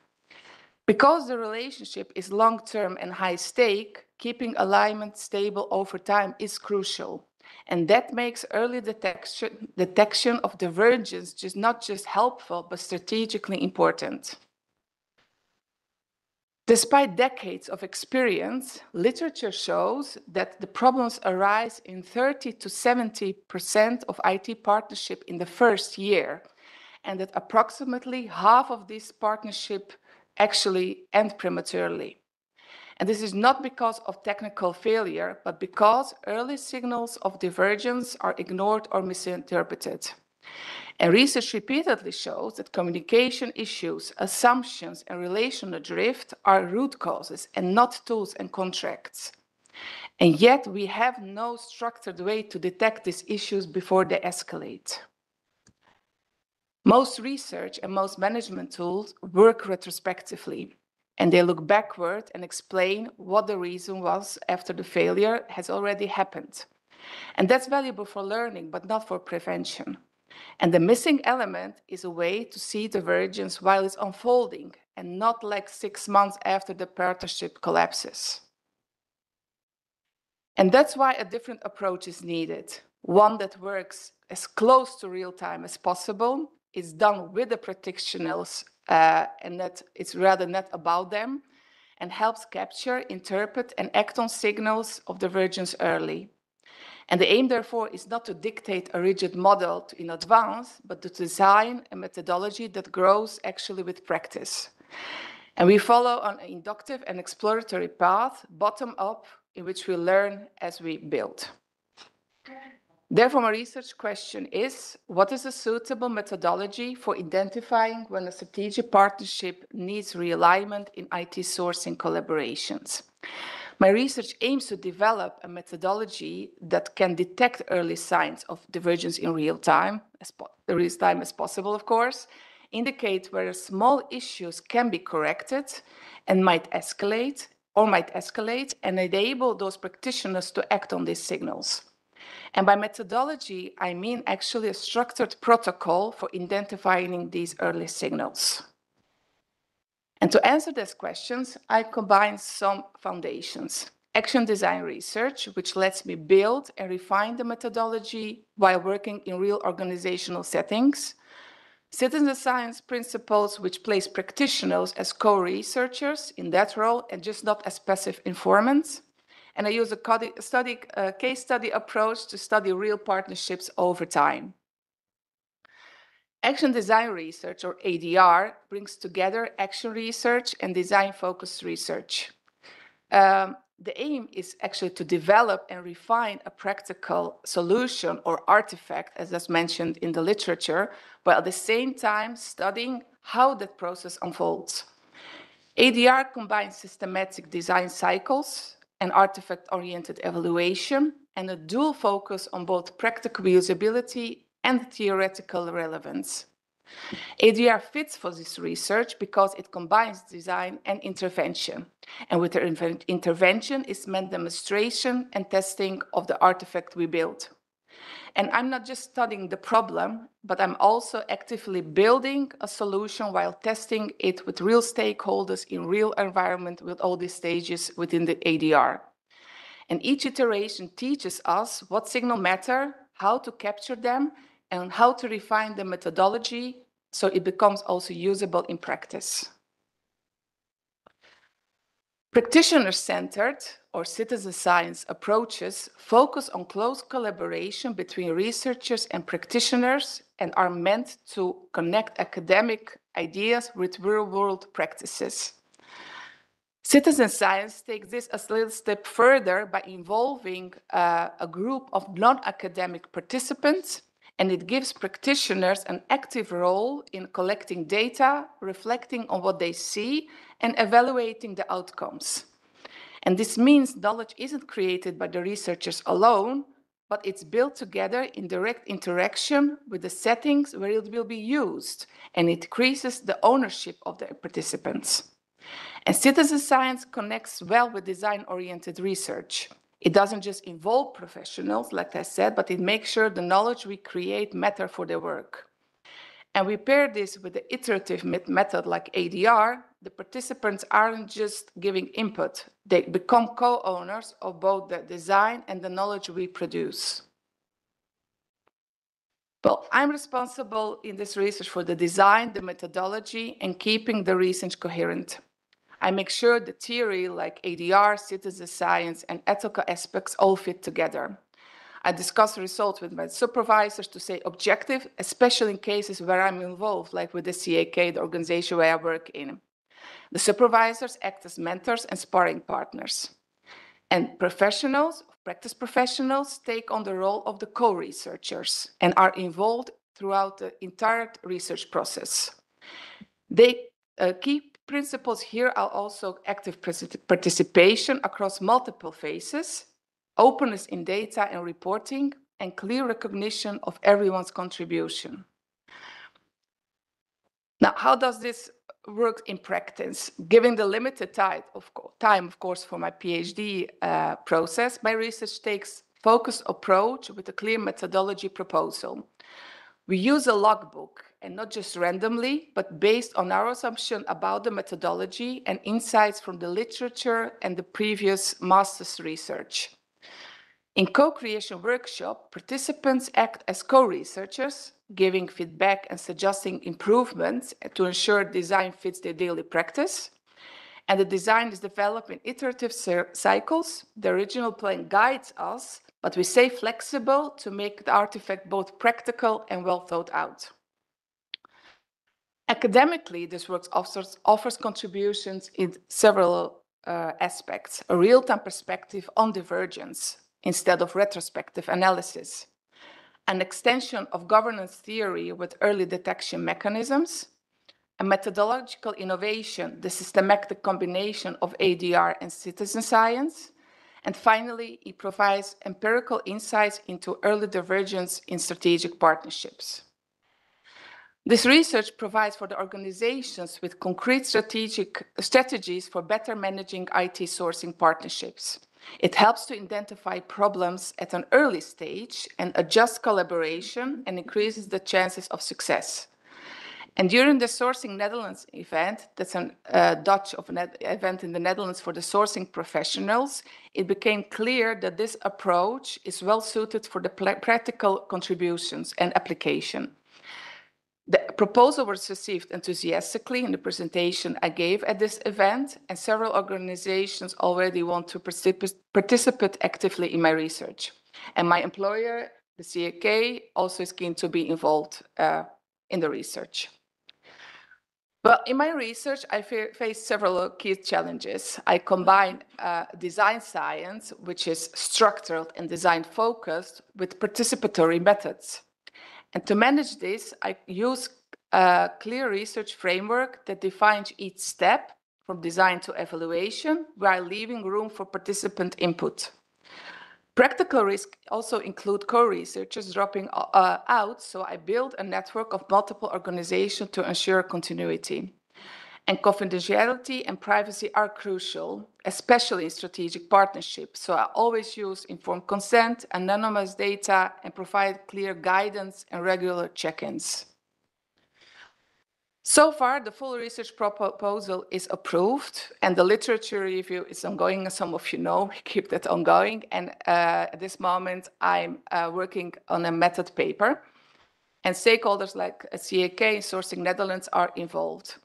Because the relationship is long-term and high stake, keeping alignment stable over time is crucial. And that makes early detection of divergence just not just helpful, but strategically important. Despite decades of experience, literature shows that the problems arise in 30 to 70% of IT partnership in the first year, and that approximately half of these partnerships actually end prematurely. And this is not because of technical failure, but because early signals of divergence are ignored or misinterpreted. And research repeatedly shows that communication issues, assumptions, and relational drift are root causes and not tools and contracts. And yet we have no structured way to detect these issues before they escalate. Most research and most management tools work retrospectively, and they look backward and explain what the reason was after the failure has already happened. And that's valuable for learning, but not for prevention. And the missing element is a way to see divergence while it's unfolding and not like 6 months after the partnership collapses. And that's why a different approach is needed. One that works as close to real time as possible, is done with the practitioners, and that it's rather not about them, and helps capture, interpret, and act on signals of divergence early. And the aim, therefore, is not to dictate a rigid model in advance, but to design a methodology that grows actually with practice. And we follow an inductive and exploratory path, bottom up, in which we learn as we build. Therefore, my research question is, what is a suitable methodology for identifying when a strategic partnership needs realignment in IT sourcing collaborations? My research aims to develop a methodology that can detect early signs of divergence in real time as possible, of course, indicate where small issues can be corrected and might escalate, and enable those practitioners to act on these signals. And by methodology, I mean actually a structured protocol for identifying these early signals. And to answer these questions, I combine some foundations. Action design research, which lets me build and refine the methodology while working in real organizational settings. Citizen science principles, which place practitioners as co-researchers in that role and just not as passive informants. And I use a case study approach to study real partnerships over time. Action design research, or ADR, brings together action research and design-focused research. The aim is actually to develop and refine a practical solution or artifact, as is mentioned in the literature, but at the same time studying how that process unfolds. ADR combines systematic design cycles and artifact-oriented evaluation, and a dual focus on both practical usability and theoretical relevance. ADR fits for this research because it combines design and intervention. And with the intervention is meant demonstration and testing of the artifact we built. And I'm not just studying the problem, but I'm also actively building a solution while testing it with real stakeholders in real environment with all these stages within the ADR. And each iteration teaches us what signals matter, how to capture them, and how to refine the methodology so it becomes also usable in practice. Practitioner-centered or citizen science approaches focus on close collaboration between researchers and practitioners and are meant to connect academic ideas with real-world practices. Citizen science takes this a little step further by involving a group of non-academic participants, and it gives practitioners an active role in collecting data, reflecting on what they see, and evaluating the outcomes. And this means knowledge isn't created by the researchers alone, but it's built together in direct interaction with the settings where it will be used, and it increases the ownership of the participants. And citizen science connects well with design-oriented research. It doesn't just involve professionals, like I said, but it makes sure the knowledge we create matter for their work. And we pair this with the iterative method like ADR, the participants aren't just giving input, they become co-owners of both the design and the knowledge we produce. Well, I'm responsible in this research for the design, the methodology, and keeping the research coherent. I make sure the theory like ADR, citizen science, and ethical aspects all fit together. I discuss the results with my supervisors to stay objective, especially in cases where I'm involved, like with the CAK, the organization where I work in. The supervisors act as mentors and sparring partners. And professionals, practice professionals, take on the role of the co-researchers and are involved throughout the entire research process. Key principles here are also active participation across multiple phases, openness in data and reporting, and clear recognition of everyone's contribution. Now, how does this work in practice? Given the limited time, of course, for my PhD process, my research takes a focused approach with a clear methodology proposal. We use a logbook, and not just randomly, but based on our assumption about the methodology and insights from the literature and the previous master's research. In co-creation workshop, participants act as co-researchers, giving feedback and suggesting improvements to ensure design fits their daily practice. And the design is developed in iterative cycles. The original plan guides us, but we stay flexible to make the artifact both practical and well thought out. Academically, this work offers contributions in several aspects. A real-time perspective on divergence, instead of retrospective analysis, an extension of governance theory with early detection mechanisms, a methodological innovation, the systematic combination of ADR and citizen science, and finally, it provides empirical insights into early divergence in strategic partnerships. This research provides for the organizations with concrete strategies for better managing IT sourcing partnerships. It helps to identify problems at an early stage and adjust collaboration and increases the chances of success. And during the Sourcing Netherlands event, that's a Dutch event in the Netherlands for the sourcing professionals, it became clear that this approach is well suited for the practical contributions and application. The proposal was received enthusiastically in the presentation I gave at this event, and several organizations already want to participate actively in my research. And my employer, the CAK, also is keen to be involved in the research. Well, in my research, I faced several key challenges. I combine design science, which is structured and design focused, with participatory methods. And to manage this, I use a clear research framework that defines each step from design to evaluation, while leaving room for participant input. Practical risks also include co-researchers dropping out, so I build a network of multiple organizations to ensure continuity. And confidentiality and privacy are crucial, especially in strategic partnerships. So I always use informed consent, anonymous data, and provide clear guidance and regular check-ins. So far, the full research proposal is approved, and the literature review is ongoing. As some of you know, we keep that ongoing. And at this moment, I'm working on a method paper, and stakeholders like CAK and Sourcing Netherlands are involved.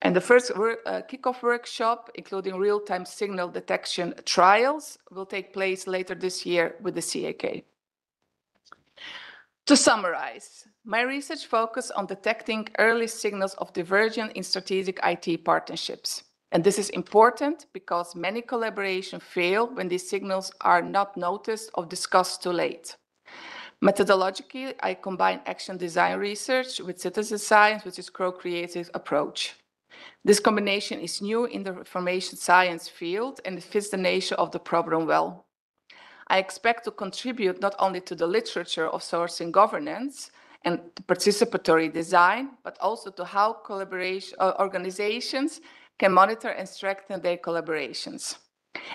And the first kickoff workshop, including real-time signal detection trials, will take place later this year with the CAK. To summarize, my research focused on detecting early signals of divergence in strategic IT partnerships. And this is important because many collaborations fail when these signals are not noticed or discussed too late. Methodologically, I combine action design research with citizen science, which is a co-creative approach. This combination is new in the information science field and it fits the nature of the problem well. I expect to contribute not only to the literature of sourcing governance and participatory design, but also to how organizations can monitor and strengthen their collaborations.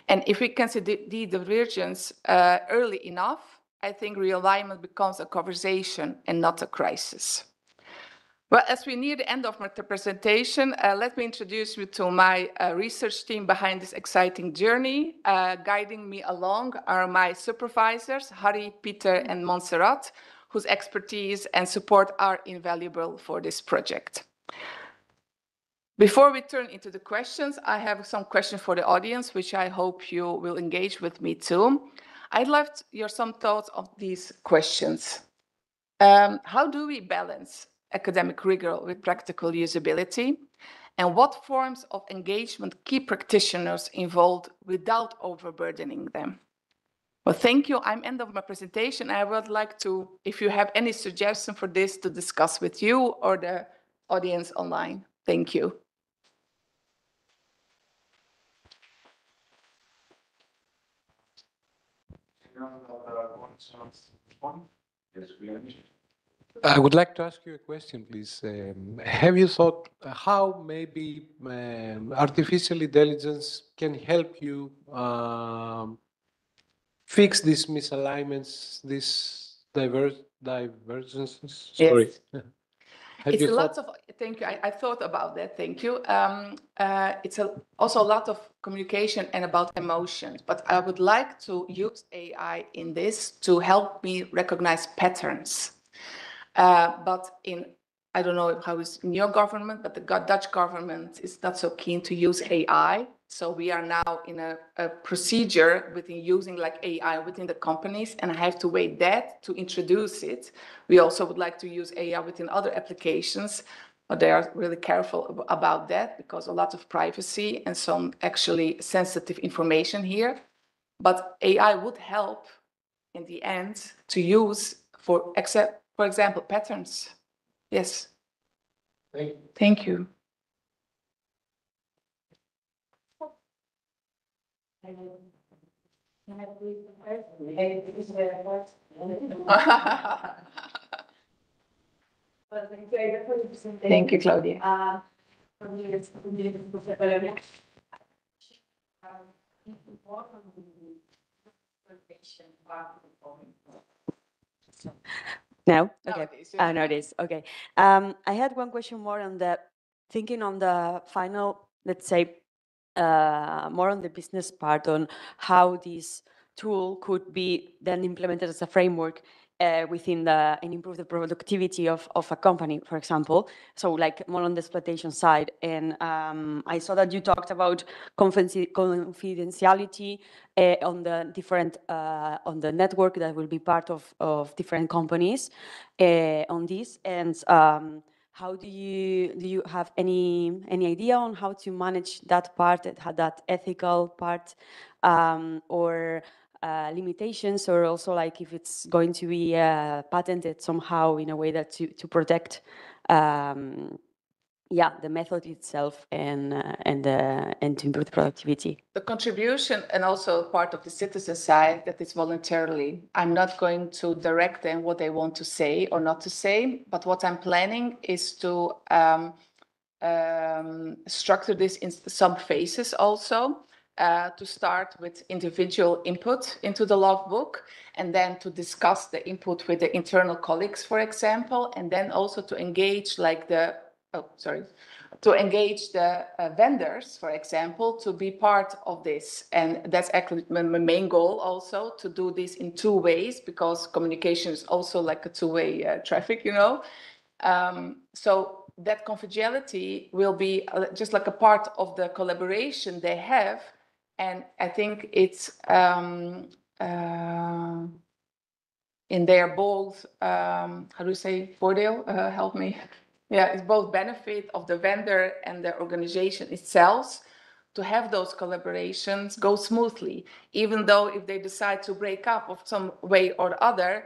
And if we can see the divergence early enough, I think realignment becomes a conversation and not a crisis. Well, as we near the end of my presentation, let me introduce you to my research team behind this exciting journey. Guiding me along are my supervisors, Harry, Peter, and Montserrat, whose expertise and support are invaluable for this project. Before we turn into the questions, I have some questions for the audience, which I hope you will engage with me too. I'd love to hear some thoughts of these questions. How do we balance academic rigor with practical usability? And what forms of engagement keep practitioners involved without overburdening them? Well, thank you. I'm end of my presentation. I would like to, if you have any suggestion for this, to discuss with you or the audience online. Thank you. I would like to ask you a question, please. Have you thought how maybe artificial intelligence can help you fix these misalignments, these divergences? Sorry. Yes. It's a lot of, thank you. I thought about that, thank you. It's also a lot of communication and about emotions, but I would like to use AI in this to help me recognize patterns. But I don't know how it's in your government, but the Dutch government is not so keen to use AI. So we are now in a procedure within using like AI within the companies, and I have to wait that to introduce it. We also would like to use AI within other applications, but they are really careful about that because a lot of privacy and some actually sensitive information here. But AI would help in the end to use for example, patterns. Yes. Thank you. Thank you, Claudia. No? Okay. Nowadays, yeah. Nowadays, okay. I had one question more on the thinking on the final, let's say, more on the business part on how this tool could be then implemented as a framework within the and improve the productivity of a company, for example. So like more on the exploitation side. And I saw that you talked about confidentiality on the different on the network that will be part of different companies on this. And how do you have any idea on how to manage that part, that ethical part, or limitations, or also like if it's going to be patented somehow in a way that to protect the method itself and to improve the productivity. The contribution and also part of the citizen side that is voluntarily. I'm not going to direct them what they want to say or not to say, but what I'm planning is to structure this in some phases also. To start with individual input into the logbook, and then to discuss the input with the internal colleagues, for example, and then also to engage to engage the vendors, for example, to be part of this. And that's actually my main goal also, to do this in two ways, because communication is also like a two-way traffic, you know. So that confidentiality will be just like a part of the collaboration they have. And I think it's in their both, how do you say, voordeel? Help me. Yeah, it's both benefit of the vendor and the organization itself to have those collaborations go smoothly, even though if they decide to break up of some way or other,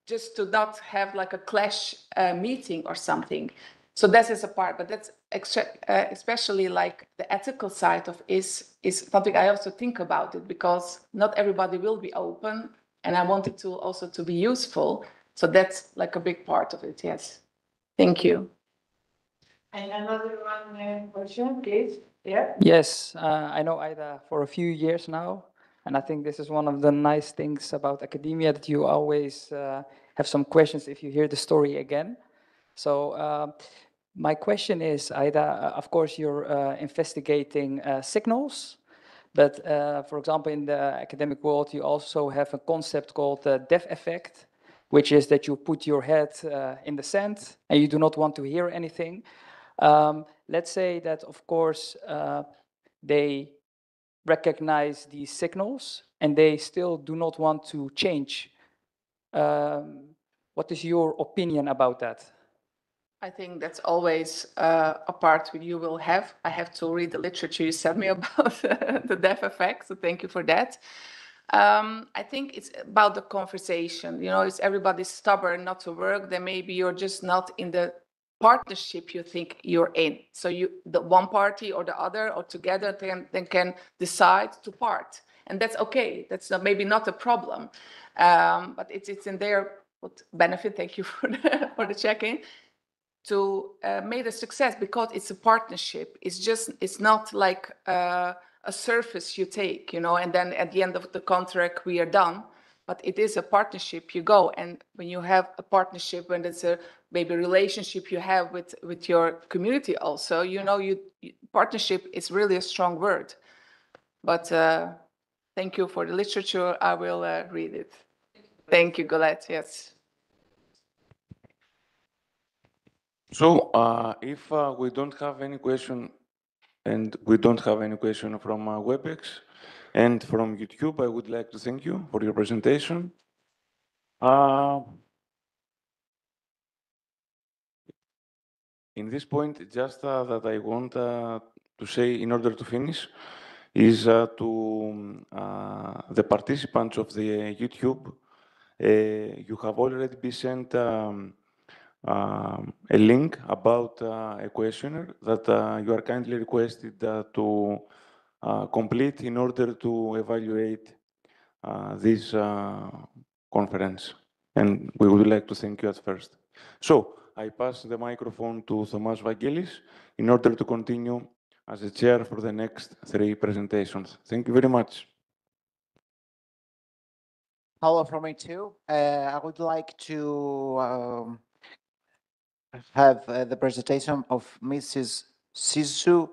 just to not have like a clash meeting or something. So that is a part, but that's especially like the ethical side of is something I also think about it, because not everybody will be open, and I want it to also to be useful. So that's like a big part of it. Yes. Thank you. And another one question, please. Yeah. Yes, I know Ida for a few years now, and I think this is one of the nice things about academia, that you always have some questions if you hear the story again. So my question is, Ida, of course you're investigating signals, but for example, in the academic world, you also have a concept called the deaf effect, which is that you put your head in the sand and you do not want to hear anything. Let's say that, of course, they recognize these signals and they still do not want to change. What is your opinion about that? I think that's always a part you will have. I have to read the literature you sent me about the deaf effect, so thank you for that. I think it's about the conversation. You know, is everybody stubborn not to work? Then maybe you're just not in the partnership you think you're in. So the one party or the other or together then can decide to part, and that's okay. That's maybe not a problem, but it's in their benefit. Thank you for the check-in. To make a success, because it's a partnership. It's not like a surface you take, you know, and then at the end of the contract we are done. But it is a partnership you go, and when you have a partnership, when it's a maybe relationship you have with your community also, you know, partnership is really a strong word. But thank you for the literature. I will read it. Thank you, Colette. Yes. So, if we don't have any question, and we don't have any question from WebEx and from YouTube, I would like to thank you for your presentation. In this point, just that I want to say, in order to finish, is to the participants of the YouTube You have already been sent a link about a questionnaire that you are kindly requested to complete in order to evaluate this conference. And we would like to thank you at first. So I pass the microphone to Thomas Vangelis in order to continue as a chair for the next 3 presentations. Thank you very much. Hello from me too. I would like to have the presentation of Mr. Sisu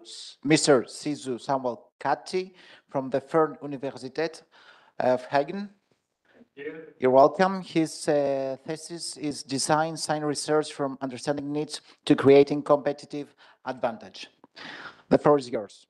Samuel Katti from the Fern Universität of Hagen. You're welcome. His thesis is Design Science Research from Understanding Needs to Creating Competitive Advantage. The floor is yours.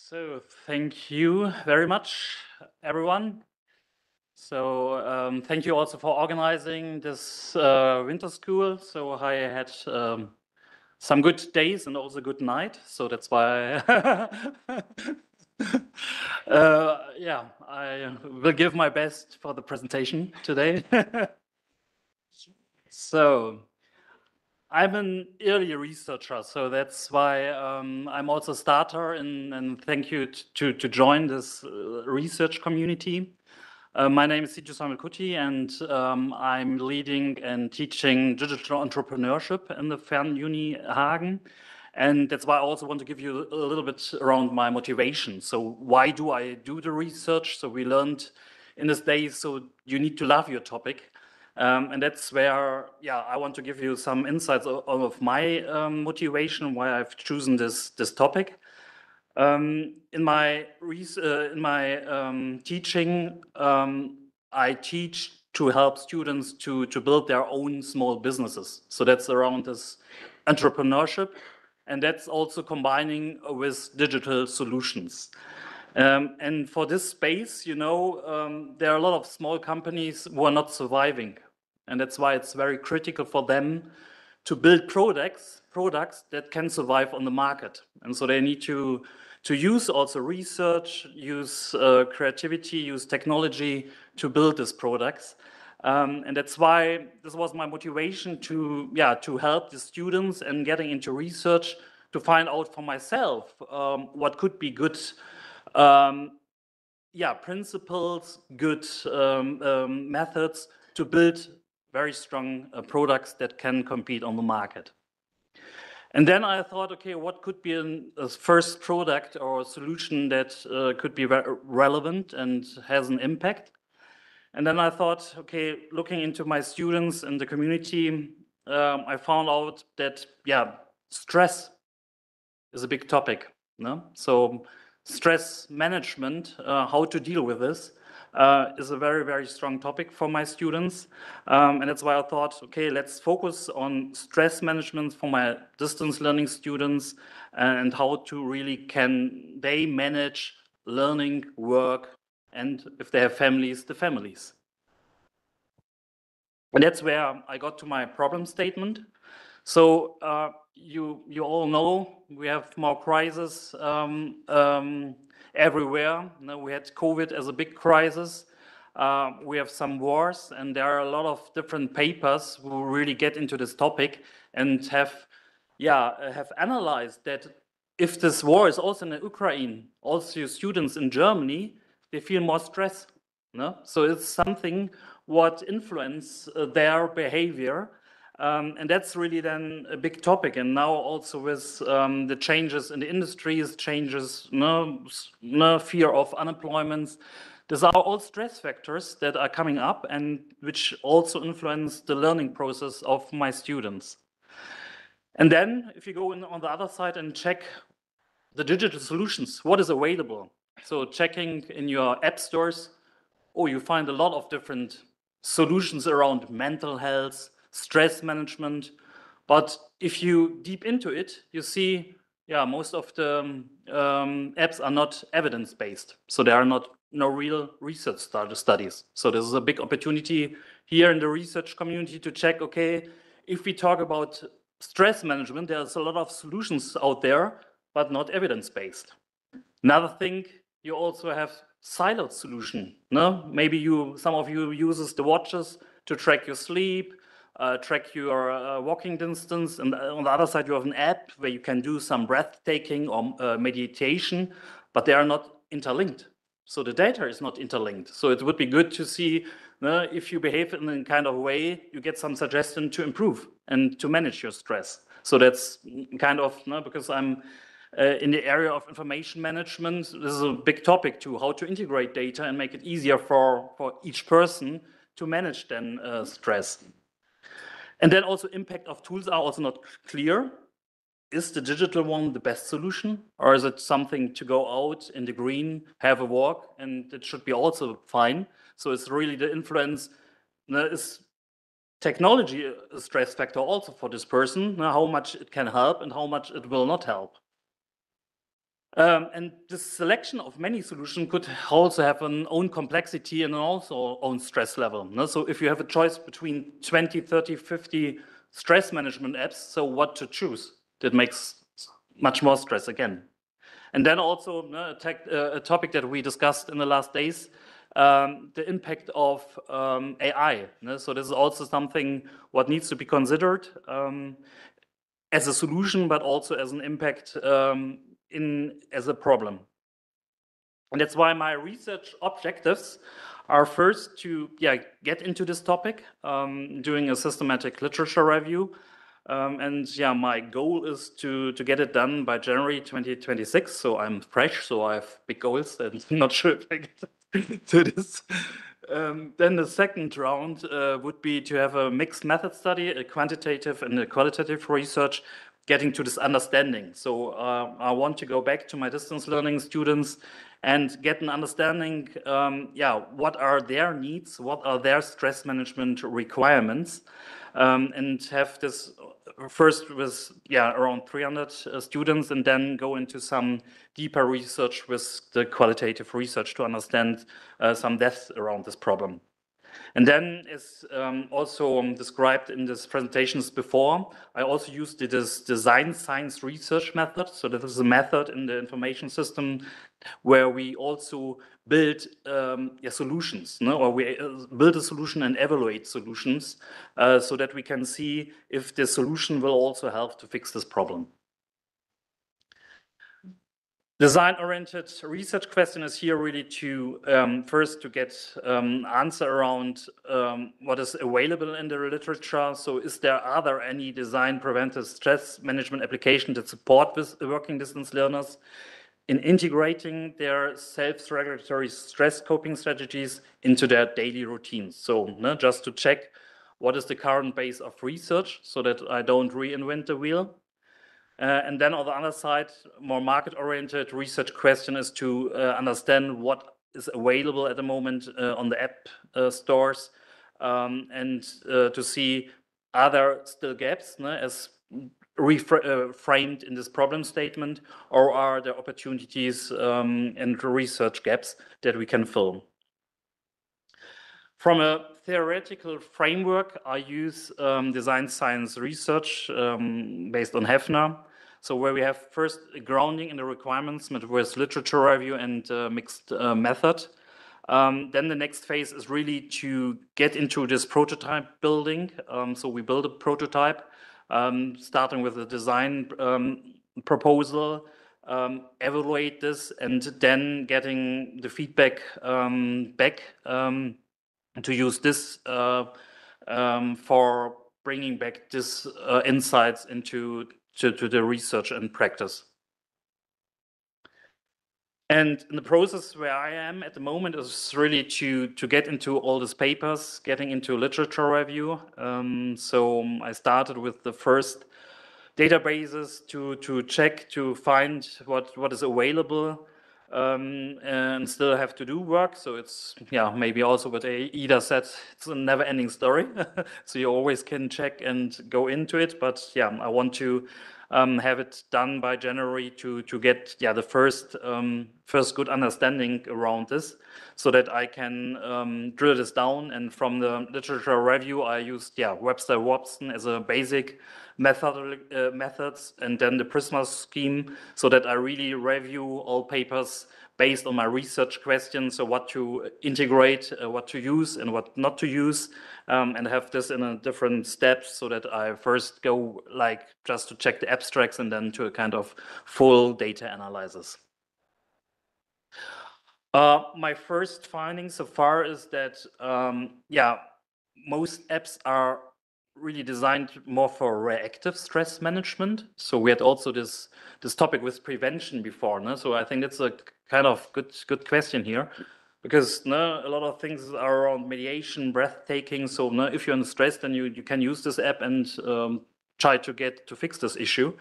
So thank you very much, everyone. So thank you also for organizing this winter school. So I had some good days and also good night. So that's why yeah, I will give my best for the presentation today. So I'm an early researcher, so that's why I'm also a starter, and thank you to join this research community. My name is Siju Samelkuti, and I'm leading and teaching digital entrepreneurship in the Fern Uni Hagen. And that's why I also want to give you a little bit around my motivation. So why do I do the research? So we learned in these days, so you need to love your topic. And that's where, yeah, I want to give you some insights of my motivation, why I've chosen this topic. In my teaching, I teach to help students to build their own small businesses. So that's around this entrepreneurship, and that's also combining with digital solutions. And for this space, you know, there are a lot of small companies who are not surviving. And that's why it's very critical for them to build products that can survive on the market. And so they need to use also research, use creativity, use technology to build these products. And that's why this was my motivation to help the students and getting into research to find out for myself what could be good principles, good methods to build very strong products that can compete on the market. And then I thought, okay, what could be a first product or a solution that could be relevant and has an impact? And then I thought, okay, looking into my students and the community, I found out that, stress is a big topic. No? So stress management, how to deal with this, is a very, very strong topic for my students. And that's why I thought, okay, let's focus on stress management for my distance learning students and how to really can they manage learning, work, and if they have families, the families. And that's where I got to my problem statement. So you all know we have more crises everywhere. Now, we had COVID as a big crisis. We have some wars, and there are a lot of different papers who really get into this topic and have analyzed that if this war is also in the Ukraine, also students in Germany, they feel more stress. No? So it's something what influence their behavior. And that's really then a big topic. And now also with the changes in the industries, changes, fear of unemployment, these are all stress factors that are coming up and which also influence the learning process of my students. And then if you go in on the other side and check the digital solutions, what is available? So checking in your app stores, you find a lot of different solutions around mental health, stress management. But if you deep into it, you see, most of the apps are not evidence-based. So they are not real research studies. So this is a big opportunity here in the research community to check, okay, if we talk about stress management, there's a lot of solutions out there, but not evidence-based. Another thing, you also have siloed solution. No? Maybe some of you uses the watches to track your sleep, track your walking distance, and on the other side you have an app where you can do some breathtaking or meditation, but they are not interlinked. So the data is not interlinked. So it would be good to see if you behave in a kind of way, you get some suggestion to improve and to manage your stress. So that's kind of, because I'm in the area of information management, this is a big topic too, how to integrate data and make it easier for each person to manage then stress. And then also impact of tools are also not clear. Is the digital one the best solution? Or is it something to go out in the green, have a walk, and it should be also fine? So it's really the influence, is technology a stress factor also for this person, how much it can help and how much it will not help. And the selection of many solutions could also have an own complexity and also own stress level. So if you have a choice between 20, 30, 50 stress management apps, so what to choose? That makes much more stress again. And then also a topic that we discussed in the last days, the impact of AI. So this is also something what needs to be considered as a solution, but also as an impact as a problem. And that's why my research objectives are first to get into this topic, doing a systematic literature review. My goal is to get it done by January 2026. So I'm fresh, so I have big goals and I'm not sure if I get to this. Then the second round would be to have a mixed method study, a quantitative and a qualitative research, getting to this understanding. So I want to go back to my distance learning students and get an understanding, what are their needs, what are their stress management requirements, and have this first with around 300 students, and then go into some deeper research with the qualitative research to understand some depth around this problem. And then, as also described in these presentations before, I also used this design science research method. So that is a method in the information system where we also build solutions, or we build a solution and evaluate solutions so that we can see if the solution will also help to fix this problem. Design-oriented research question is here really to first to get answer around what is available in the literature. So are there any design preventive stress management applications that support with working distance learners in integrating their self-regulatory stress coping strategies into their daily routines? So just to check what is the current base of research so that I don't reinvent the wheel. And then on the other side, more market-oriented research question is to understand what is available at the moment on the app stores, and to see are there still gaps as framed in this problem statement, or are there opportunities and research gaps that we can fill? From a theoretical framework, I use design science research based on Hefner. So where we have first a grounding in the requirements with literature review and mixed method. Then the next phase is really to get into this prototype building. So we build a prototype, starting with a design proposal, evaluate this, and then getting the feedback back to use this for bringing back this insights into the research and practice. And in the process where I am at the moment is really to get into all these papers, getting into literature review. So I started with the first databases to check, to find what is available, and still have to do work. So it's, maybe also what Ida said, it's a never ending story. So you always can check and go into it. But I want to have it done by January to get the first good understanding around this, so that I can drill this down. And from the literature review, I used Webster Watson as a basic methods, and then the Prisma scheme, so that I really review all papers based on my research questions, so what to integrate, what to use and what not to use, and have this in a different steps, so that I first go like just to check the abstracts and then to a kind of full data analysis. My first finding so far is that, most apps are really designed more for reactive stress management. So we had also this topic with prevention before, no? So I think that's a kind of good question here, because no, a lot of things are around mediation, breathtaking. So no, if you're in stress, then you can use this app and try to fix this issue.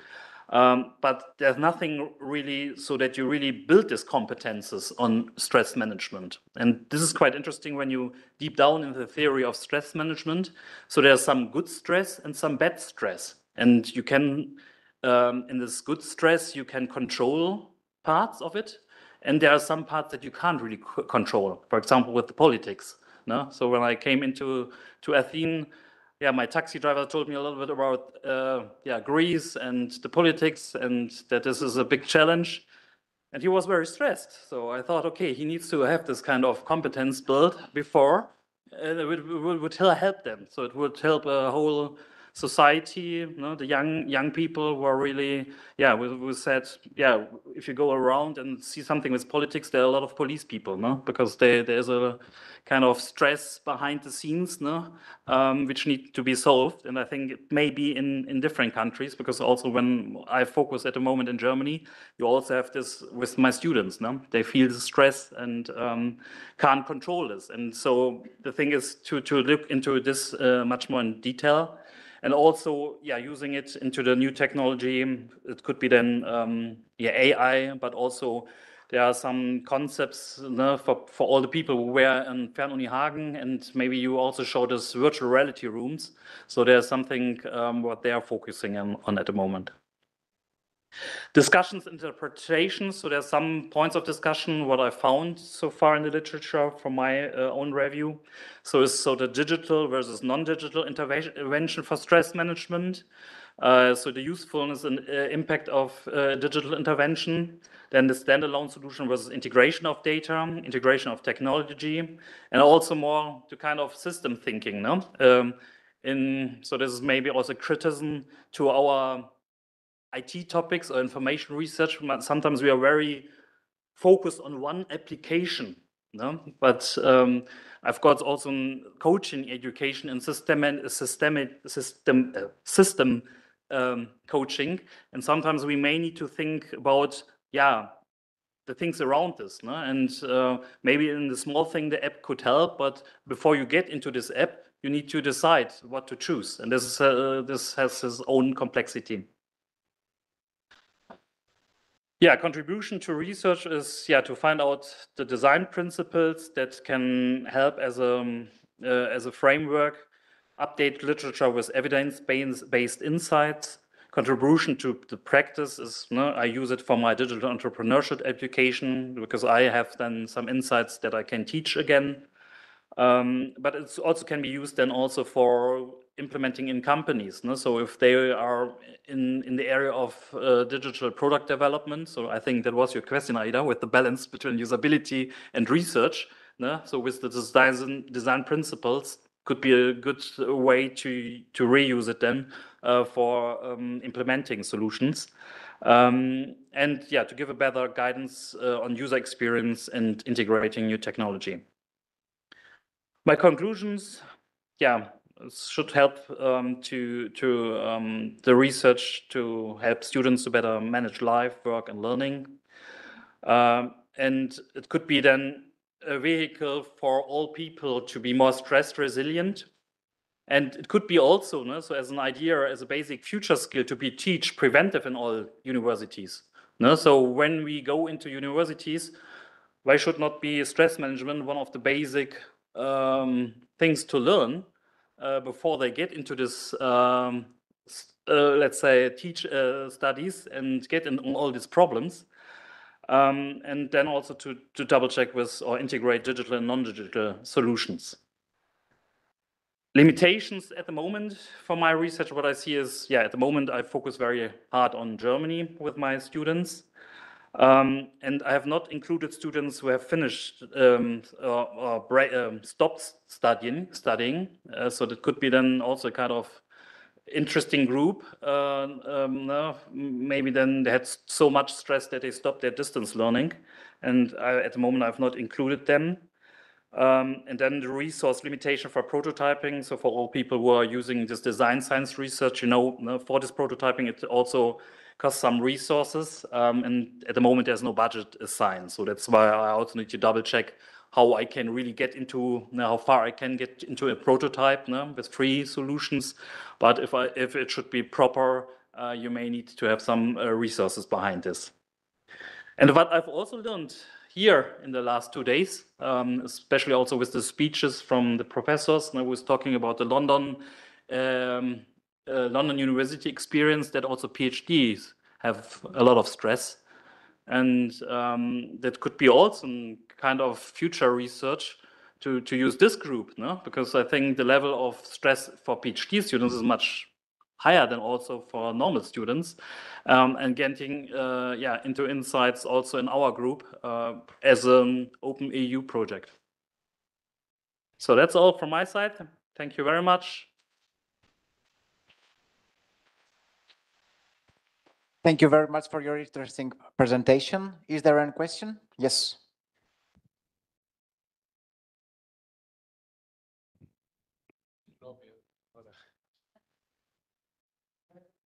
But there's nothing really so that you really build these competences on stress management. And this is quite interesting when you deep down in the theory of stress management. So there's some good stress and some bad stress. And you can, in this good stress, you can control parts of it. And there are some parts that you can't really control. For example, with the politics. No? So when I came to Athens, my taxi driver told me a little bit about Greece and the politics, and that this is a big challenge. And he was very stressed. So I thought, okay, he needs to have this kind of competence built before, and it would help them. So it would help a whole society, the young people who are really, we said, if you go around and see something with politics, there are a lot of police people, because there's a kind of stress behind the scenes, which need to be solved. And I think it may be in different countries, because also when I focus at the moment in Germany, you also have this with my students, they feel the stress and can't control this. And so the thing is to look into this much more in detail. And also, using it into the new technology. It could be then AI, but also there are some concepts for all the people who were in Fernuni Hagen, and maybe you also showed us virtual reality rooms. So there's something what they are focusing on at the moment. Discussions, interpretations. So there's some points of discussion, what I found so far in the literature from my own review. So the digital versus non-digital intervention for stress management. So the usefulness and impact of digital intervention. Then the standalone solution versus integration of data, integration of technology, and also more to kind of system thinking. So this is maybe also criticism to our IT topics or information research. Sometimes we are very focused on one application, but I've got also coaching education and system coaching, and sometimes we may need to think about the things around this, and maybe in the small thing the app could help, but before you get into this app, you need to decide what to choose, and this has its own complexity. Contribution to research is to find out the design principles that can help as a framework, update literature with evidence-based insights. Contribution to the practice is, I use it for my digital entrepreneurship education, because I have then some insights that I can teach again. But it also can be used then also for implementing in companies. So if they are in the area of digital product development, so I think that was your question, Aida, with the balance between usability and research. So with the design principles, could be a good way to reuse it then for implementing solutions. And to give a better guidance on user experience and integrating new technology. My conclusions, should help to the research to help students to better manage life, work, and learning. And it could be then a vehicle for all people to be more stress resilient. And it could be also, so as an idea, as a basic future skill, to be teach preventive in all universities. So when we go into universities, why should not be stress management one of the basic things to learn before they get into this let's say, teach studies and get in on all these problems. And then also to double check with or integrate digital and non-digital solutions. Limitations at the moment for my research, what I see is, yeah, at the moment I focus very hard on Germany with my students. And I have not included students who have finished or stopped studying. So that could be then also kind of interesting group. No, maybe then they had so much stress that they stopped their distance learning. And at the moment, I've not included them. And then the resource limitation for prototyping. So for all people who are using this design science research, for this prototyping, it also costs some resources. And at the moment, there's no budget assigned. So that's why I also need to double check how I can really get into, how far I can get into a prototype with free solutions. But if it should be proper, you may need to have some resources behind this. And what I've also learned here in the last 2 days, especially also with the speeches from the professors, and I was talking about the London University experience, that also PhDs have a lot of stress. And that could be also kind of future research to use this group, no? Because I think the level of stress for PhD students is much higher than also for normal students, and getting into insights also in our group as an open EU project. So that's all from my side. Thank you very much. Thank you very much for your interesting presentation. Is there any question? Yes.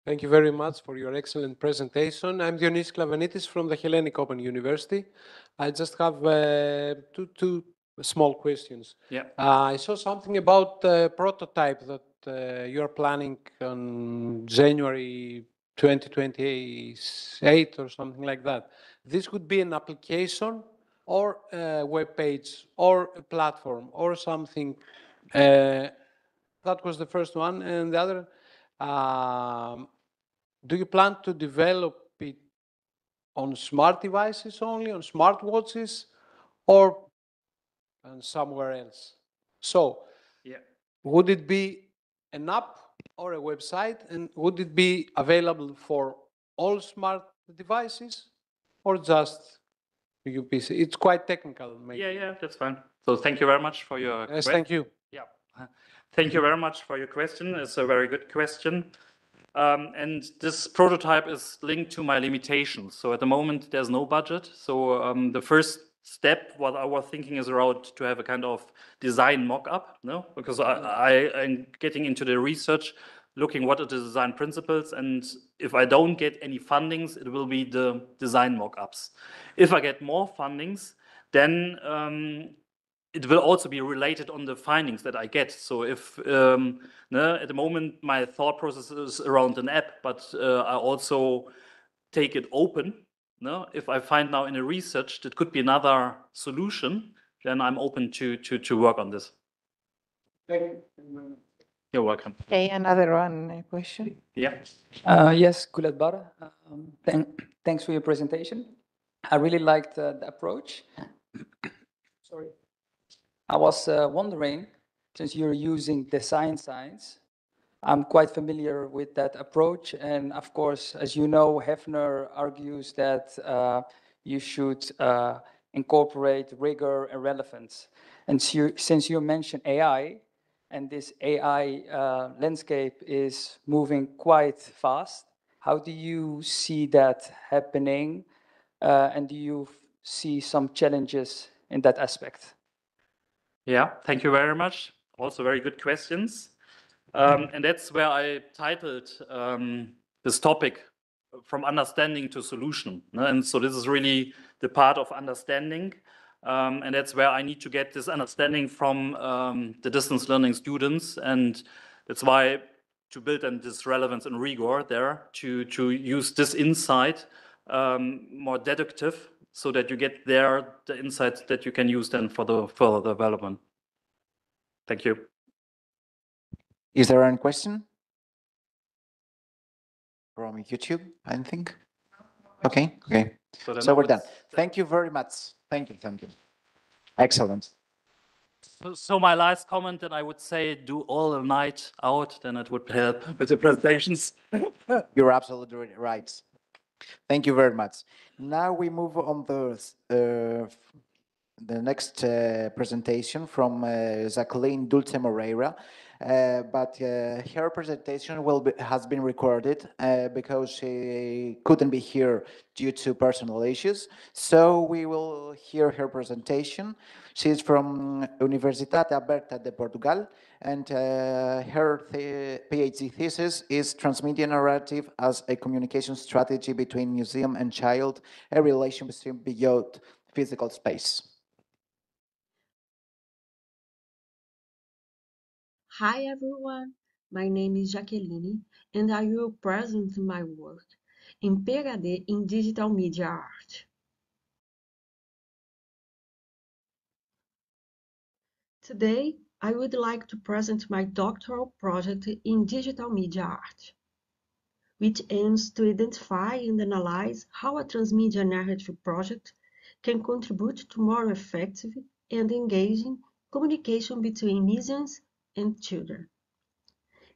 Thank you very much for your excellent presentation. I'm Dionys Klavenitis from the Hellenic Open University. I just have two small questions. Yeah. I saw something about the prototype that you're planning on January 2028 or something like that. This could be an application or a web page or a platform or something. That was the first one. And the other, do you plan to develop it on smart devices only, on smartwatches, or somewhere else? So, yeah, would it be an app or a website, and would it be available for all smart devices, or just UPC? It's quite technical. Maybe. Yeah, that's fine. So thank you very much for your Yes, thank you. Yeah, thank you very much for your question. It's a very good question. And this prototype is linked to my limitations. So at the moment, there's no budget. So the first step, what I was thinking is around to have a kind of design mock-up, no? Because I'm getting into the research, looking what are the design principles, and if I don't get any fundings, it will be the design mock-ups. If I get more fundings, then it will also be related on the findings that I get. So if at the moment my thought process is around an app, but I also take it open. No, if I find now in a research that could be another solution, then I'm open to work on this. You're welcome. Okay, another one question. Yeah. Yes, Kulat Bar. Thanks for your presentation. I really liked the approach. Sorry. I was wondering, since you're using design science, I'm quite familiar with that approach. And of course, as you know, Hefner argues that you should incorporate rigor and relevance. And since you mentioned AI, and this AI landscape is moving quite fast, how do you see that happening? And do you see some challenges in that aspect? Yeah, thank you very much. Also very good questions. And that's where I titled this topic from understanding to solution. And so this is really the part of understanding. And that's where I need to get this understanding from the distance learning students. And that's why to build in this relevance and rigor there, to use this insight more deductive so that you get there the insights that you can use then for the further development. Thank you. Is there any question? from YouTube, I think. Okay, okay. then So now we're done. it's- Thank you very much. Thank you, thank you. Excellent. So my last comment, that I would say, do all the night out, then it would help with the presentations. You're absolutely right. Thank you very much. Now we move on the next presentation from Jacqueline Dulce Moreira. But her presentation has been recorded because she couldn't be here due to personal issues. So we will hear her presentation. She is from Universidade Aberta de Portugal, and her PhD thesis is Transmedia Narrative as a Communication Strategy Between Museum and Child, a Relationship Beyond Physical Space. Hi everyone, my name is Jaqueline and I will present my work in PhD in Digital Media Art. Today, I would like to present my doctoral project in Digital Media Art, which aims to identify and analyze how a transmedia narrative project can contribute to more effective and engaging communication between museums and children.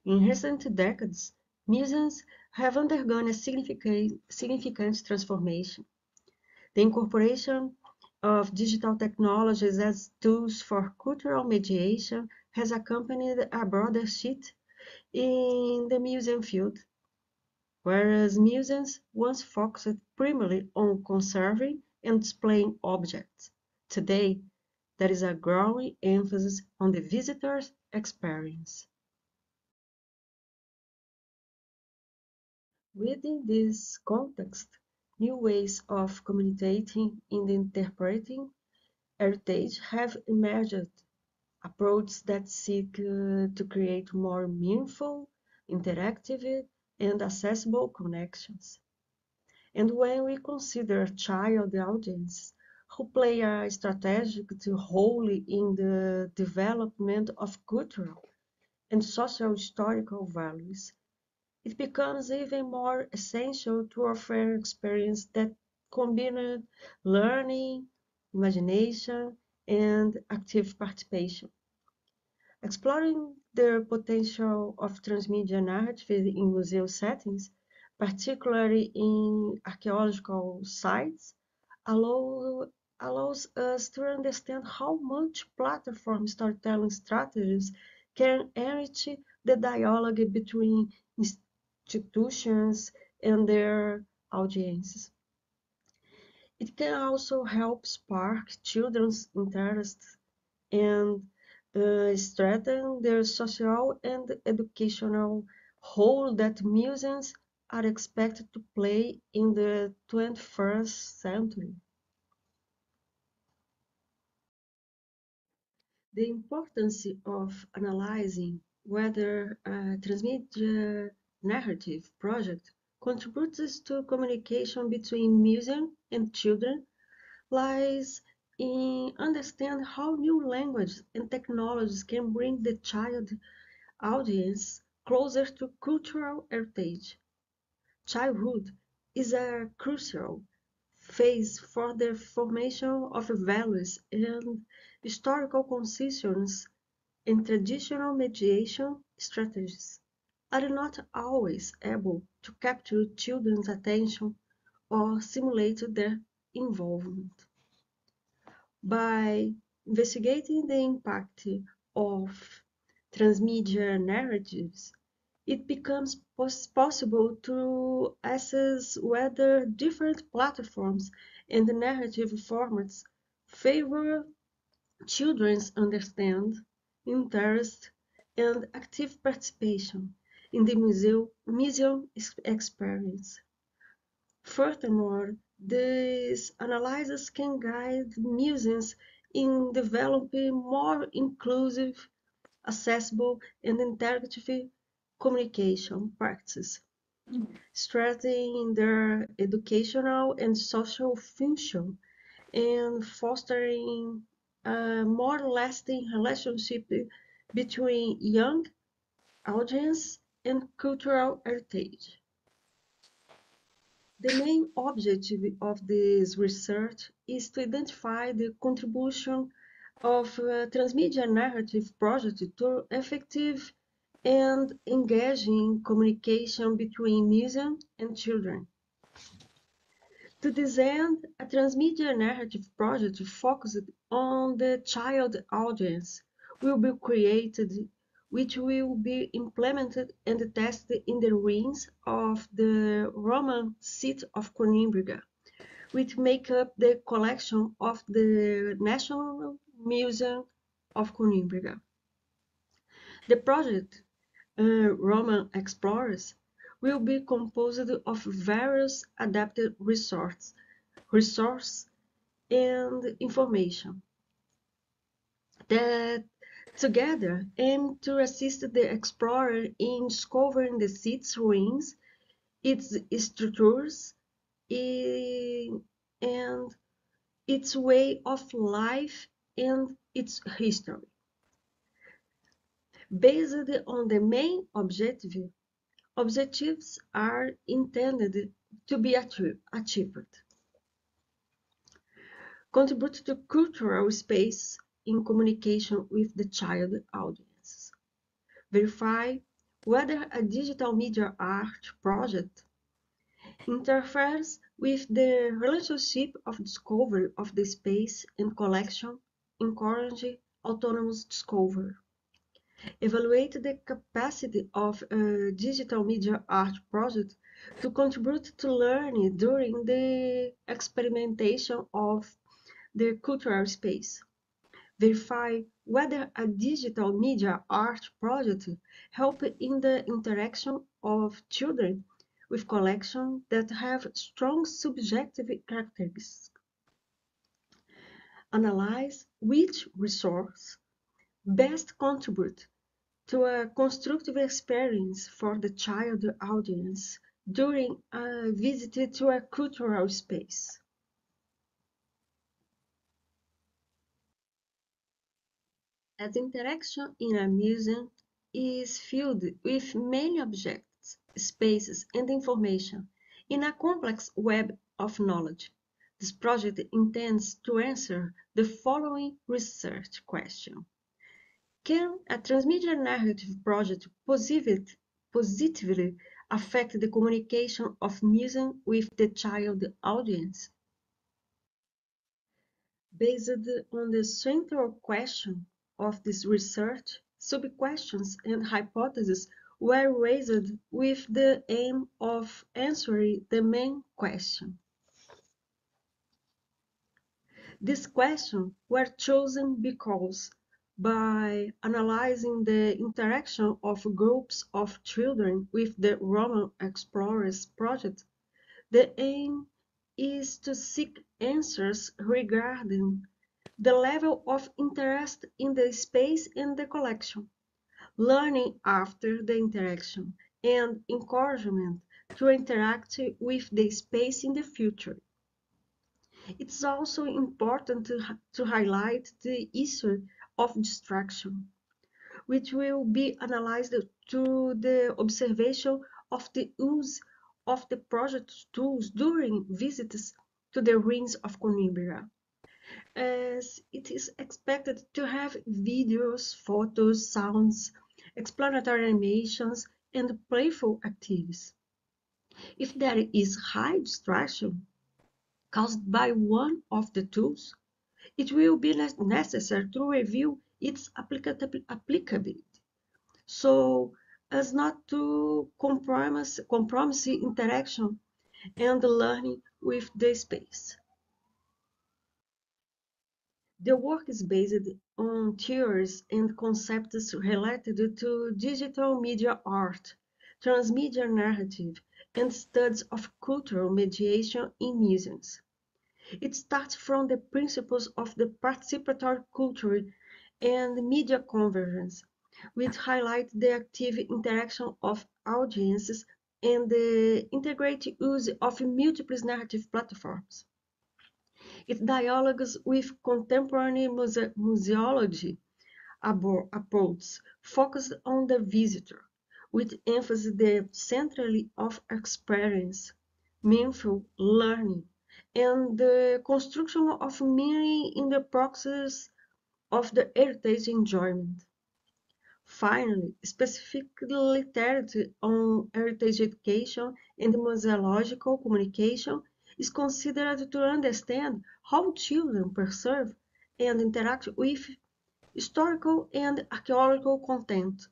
In recent decades, museums have undergone a significant transformation. The incorporation of digital technologies as tools for cultural mediation has accompanied a broader shift in the museum field. Whereas museums once focused primarily on conserving and displaying objects, today there is a growing emphasis on the visitor's experience. Within this context, new ways of communicating and interpreting heritage have emerged, approaches that seek to create more meaningful, interactive, and accessible connections. And when we consider child audiences who play a strategic role in the development of cultural and social historical values, it becomes even more essential to offer experience that combine learning, imagination, and active participation. Exploring the potential of transmedia narrative in museum settings, particularly in archaeological sites, allows us to understand how multi-platform storytelling strategies can enrich the dialogue between institutions and their audiences. It can also help spark children's interest and strengthen their social and educational role that museums are expected to play in the 21st century. The importance of analyzing whether a transmedia narrative project contributes to communication between museum and children lies in understand how new languages and technologies can bring the child audience closer to cultural heritage. Childhood is a crucial phase for the formation of values and historical conscience, and traditional mediation strategies are not always able to capture children's attention or simulate their involvement. By investigating the impact of transmedia narratives, it becomes possible to assess whether different platforms and narrative formats favor children's understand, interest, and active participation in the museum experience. Furthermore, these analyses can guide museums in developing more inclusive, accessible, and interactive communication practices, strengthening their educational and social function and fostering a more lasting relationship between young audience and cultural heritage. The main objective of this research is to identify the contribution of transmedia narrative project to effective and engaging communication between museum and children. To this end, a transmedia narrative project focused on the child audience will be created, which will be implemented and tested in the ruins of the Roman city of Coimbra, which make up the collection of the National Museum of Coimbra. The project, Roman Explorers, will be composed of various adapted resource and information that together aim to assist the explorer in discovering the city's ruins, its structures, and its way of life and its history. Based on the main objectives are intended to be achieved. Contribute to cultural space in communication with the child audience. Verify whether a digital media art project interferes with the relationship of discovery of the space and collection, encourage autonomous discovery. Evaluate the capacity of a digital media art project to contribute to learning during the experimentation of the cultural space. Verify whether a digital media art project helps in the interaction of children with collections that have strong subjective characteristics. Analyze which resource best contribute to a constructive experience for the child audience during a visit to a cultural space. As interaction in a museum is filled with many objects, spaces, and information in a complex web of knowledge, this project intends to answer the following research question. Can a transmedia narrative project positively affect the communication of museum with the child audience? Based on the central question of this research, sub-questions and hypotheses were raised with the aim of answering the main question. These questions were chosen because, by analyzing the interaction of groups of children with the Roman Explorers project, the aim is to seek answers regarding the level of interest in the space and the collection, learning after the interaction, and encouragement to interact with the space in the future. It's also important to highlight the issue of distraction, which will be analyzed through the observation of the use of the project tools during visits to the ruins of Coimbra, as it is expected to have videos, photos, sounds, explanatory animations, and playful activities. If there is high distraction caused by one of the tools, it will be necessary to review its applicability so as not to compromise interaction and learning with the space. The work is based on theories and concepts related to digital media art, transmedia narrative, and studies of cultural mediation in museums. It starts from the principles of the participatory culture and media convergence, which highlight the active interaction of audiences and the integrated use of multiple narrative platforms. It dialogues with contemporary museology approaches focused on the visitor, with emphasis the centrality of experience, meaningful learning, and the construction of meaning in the process of the heritage enjoyment. Finally, specific literature on heritage education and museological communication is considered to understand how children perceive and interact with historical and archaeological content,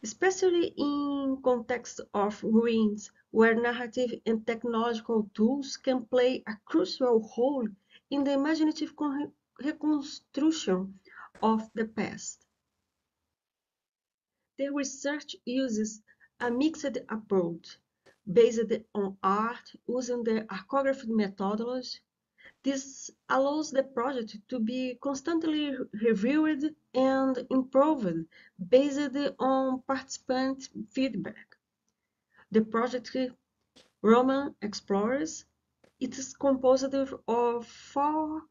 especially in context of ruins, where narrative and technological tools can play a crucial role in the imaginative reconstruction of the past. The research uses a mixed approach based on art using the archaeographic methodology. This allows the project to be constantly reviewed and improved based on participant feedback. The project Roman Explorers, it is composed of four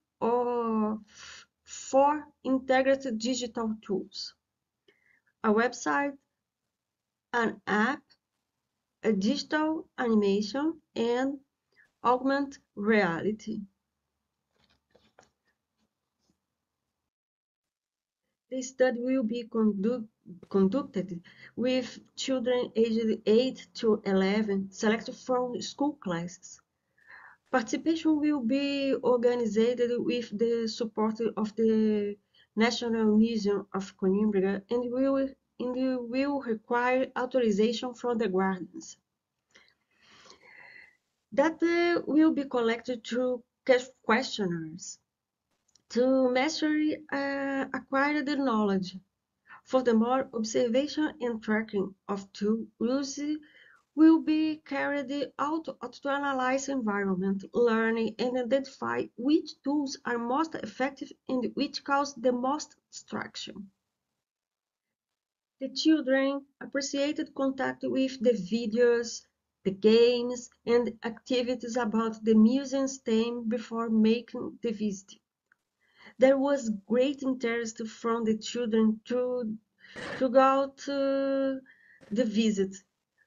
integrated digital tools: a website, an app, a digital animation, and augmented reality. The study will be conducted with children aged 8 to 11 selected from school classes. Participation will be organized with the support of the National Museum of Coimbra and will require authorization from the guardians. Data will be collected through questionnaires to measure acquired knowledge. Furthermore, observation and tracking of tool use will be carried out to analyze environment, learning, and identify which tools are most effective and which cause the most distraction. The children appreciated contact with the videos, the games, and activities about the museum's theme before making the visit. There was great interest from the children throughout the visit,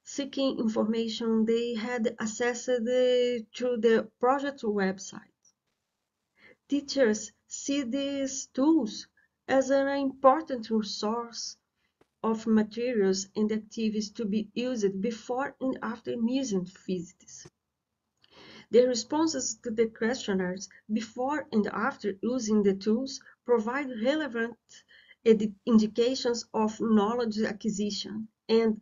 seeking information they had accessed through the project website. Teachers see these tools as an important resource of materials and activities to be used before and after museum visits. The responses to the questionnaires before and after using the tools provide relevant indications of knowledge acquisition and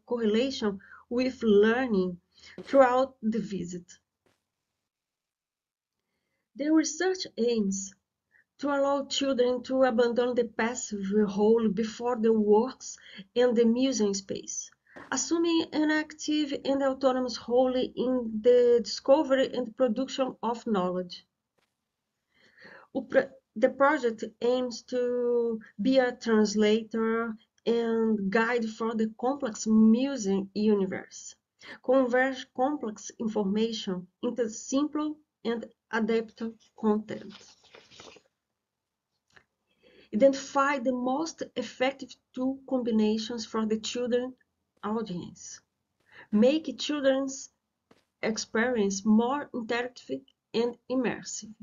correlation with learning throughout the visit. The research aims to allow children to abandon the passive role before the works and the museum space, assuming an active and autonomous role in the discovery and production of knowledge. The project aims to be a translator and guide for the complex museum universe, converge complex information into simple and adaptable content. Identify the most effective tool combinations for the children audience. Make children's experience more interactive and immersive.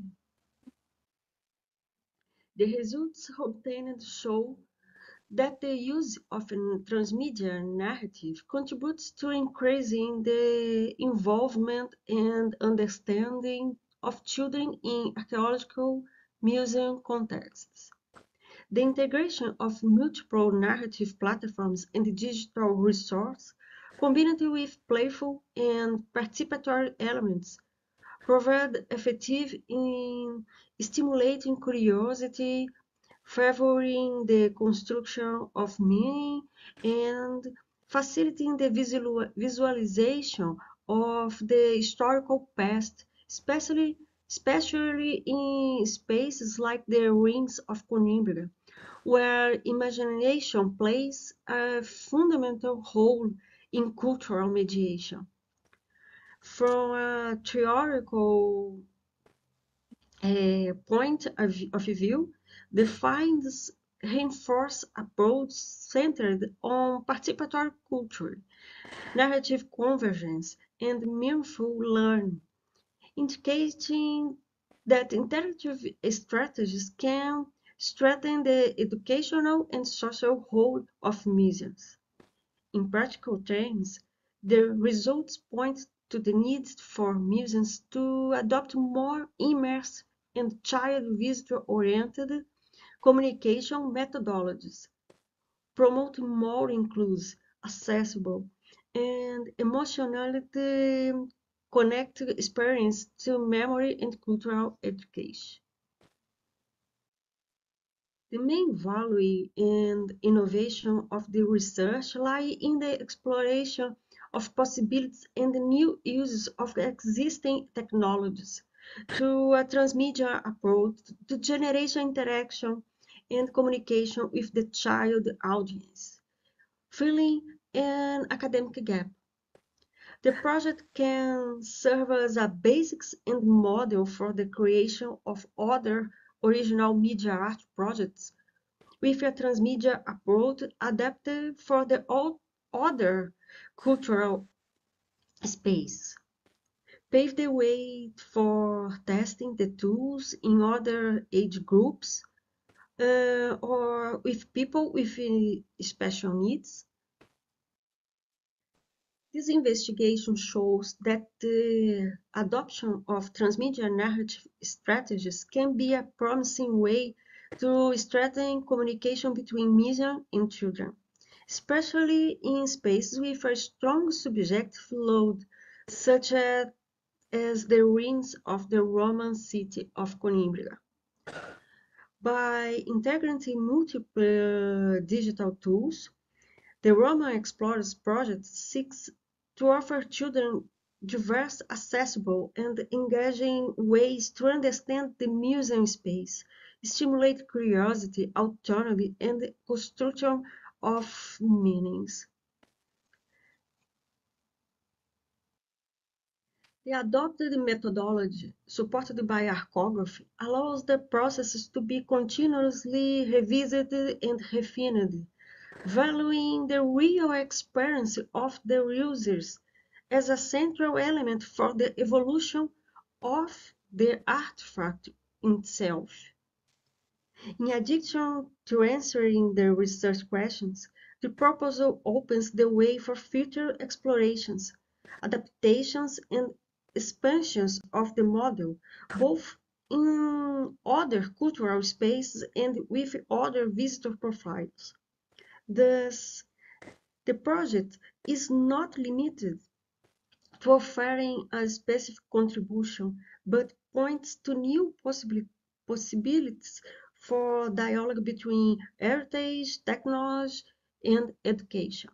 The results obtained show that the use of a transmedia narrative contributes to increasing the involvement and understanding of children in archaeological museum contexts. The integration of multiple narrative platforms and digital resources, combined with playful and participatory elements, provide effective in stimulating curiosity, favoring the construction of meaning, and facilitating the visualization of the historical past, especially in spaces like the ruins of Coimbra, where imagination plays a fundamental role in cultural mediation. From a theoretical point of view, the finds reinforce approach centered on participatory culture, narrative convergence, and meaningful learning, indicating that interactive strategies can strengthen the educational and social role of museums. In practical terms, the results point to the need for museums to adopt more immersive and child-visitor-oriented communication methodologies, promoting more inclusive, accessible, and emotionally connected experience to memory and cultural education. The main value and innovation of the research lie in the exploration of possibilities and the new uses of existing technologies through a transmedia approach to generation interaction and communication with the child audience, filling an academic gap. The project can serve as a basis and model for the creation of other original media art projects with a transmedia approach adapted for the other cultural space. Pave the way for testing the tools in other age groups or with people with special needs. This investigation shows that the adoption of transmedia narrative strategies can be a promising way to strengthen communication between media and children, especially in spaces with a strong subjective load, such as the ruins of the Roman city of Coimbra. By integrating multiple digital tools, the Roma Explorers project seeks to offer children diverse, accessible, and engaging ways to understand the museum space, stimulate curiosity, autonomy, and construction of meanings. The adopted methodology, supported by archography, allows the processes to be continuously revisited and refined, valuing the real experience of the users as a central element for the evolution of the artifact itself. In addition to answering the research questions, the proposal opens the way for future explorations, adaptations, and expansions of the model, both in other cultural spaces and with other visitor profiles. Thus, the project is not limited to offering a specific contribution, but points to new possibilities for dialogue between heritage, technology, and education.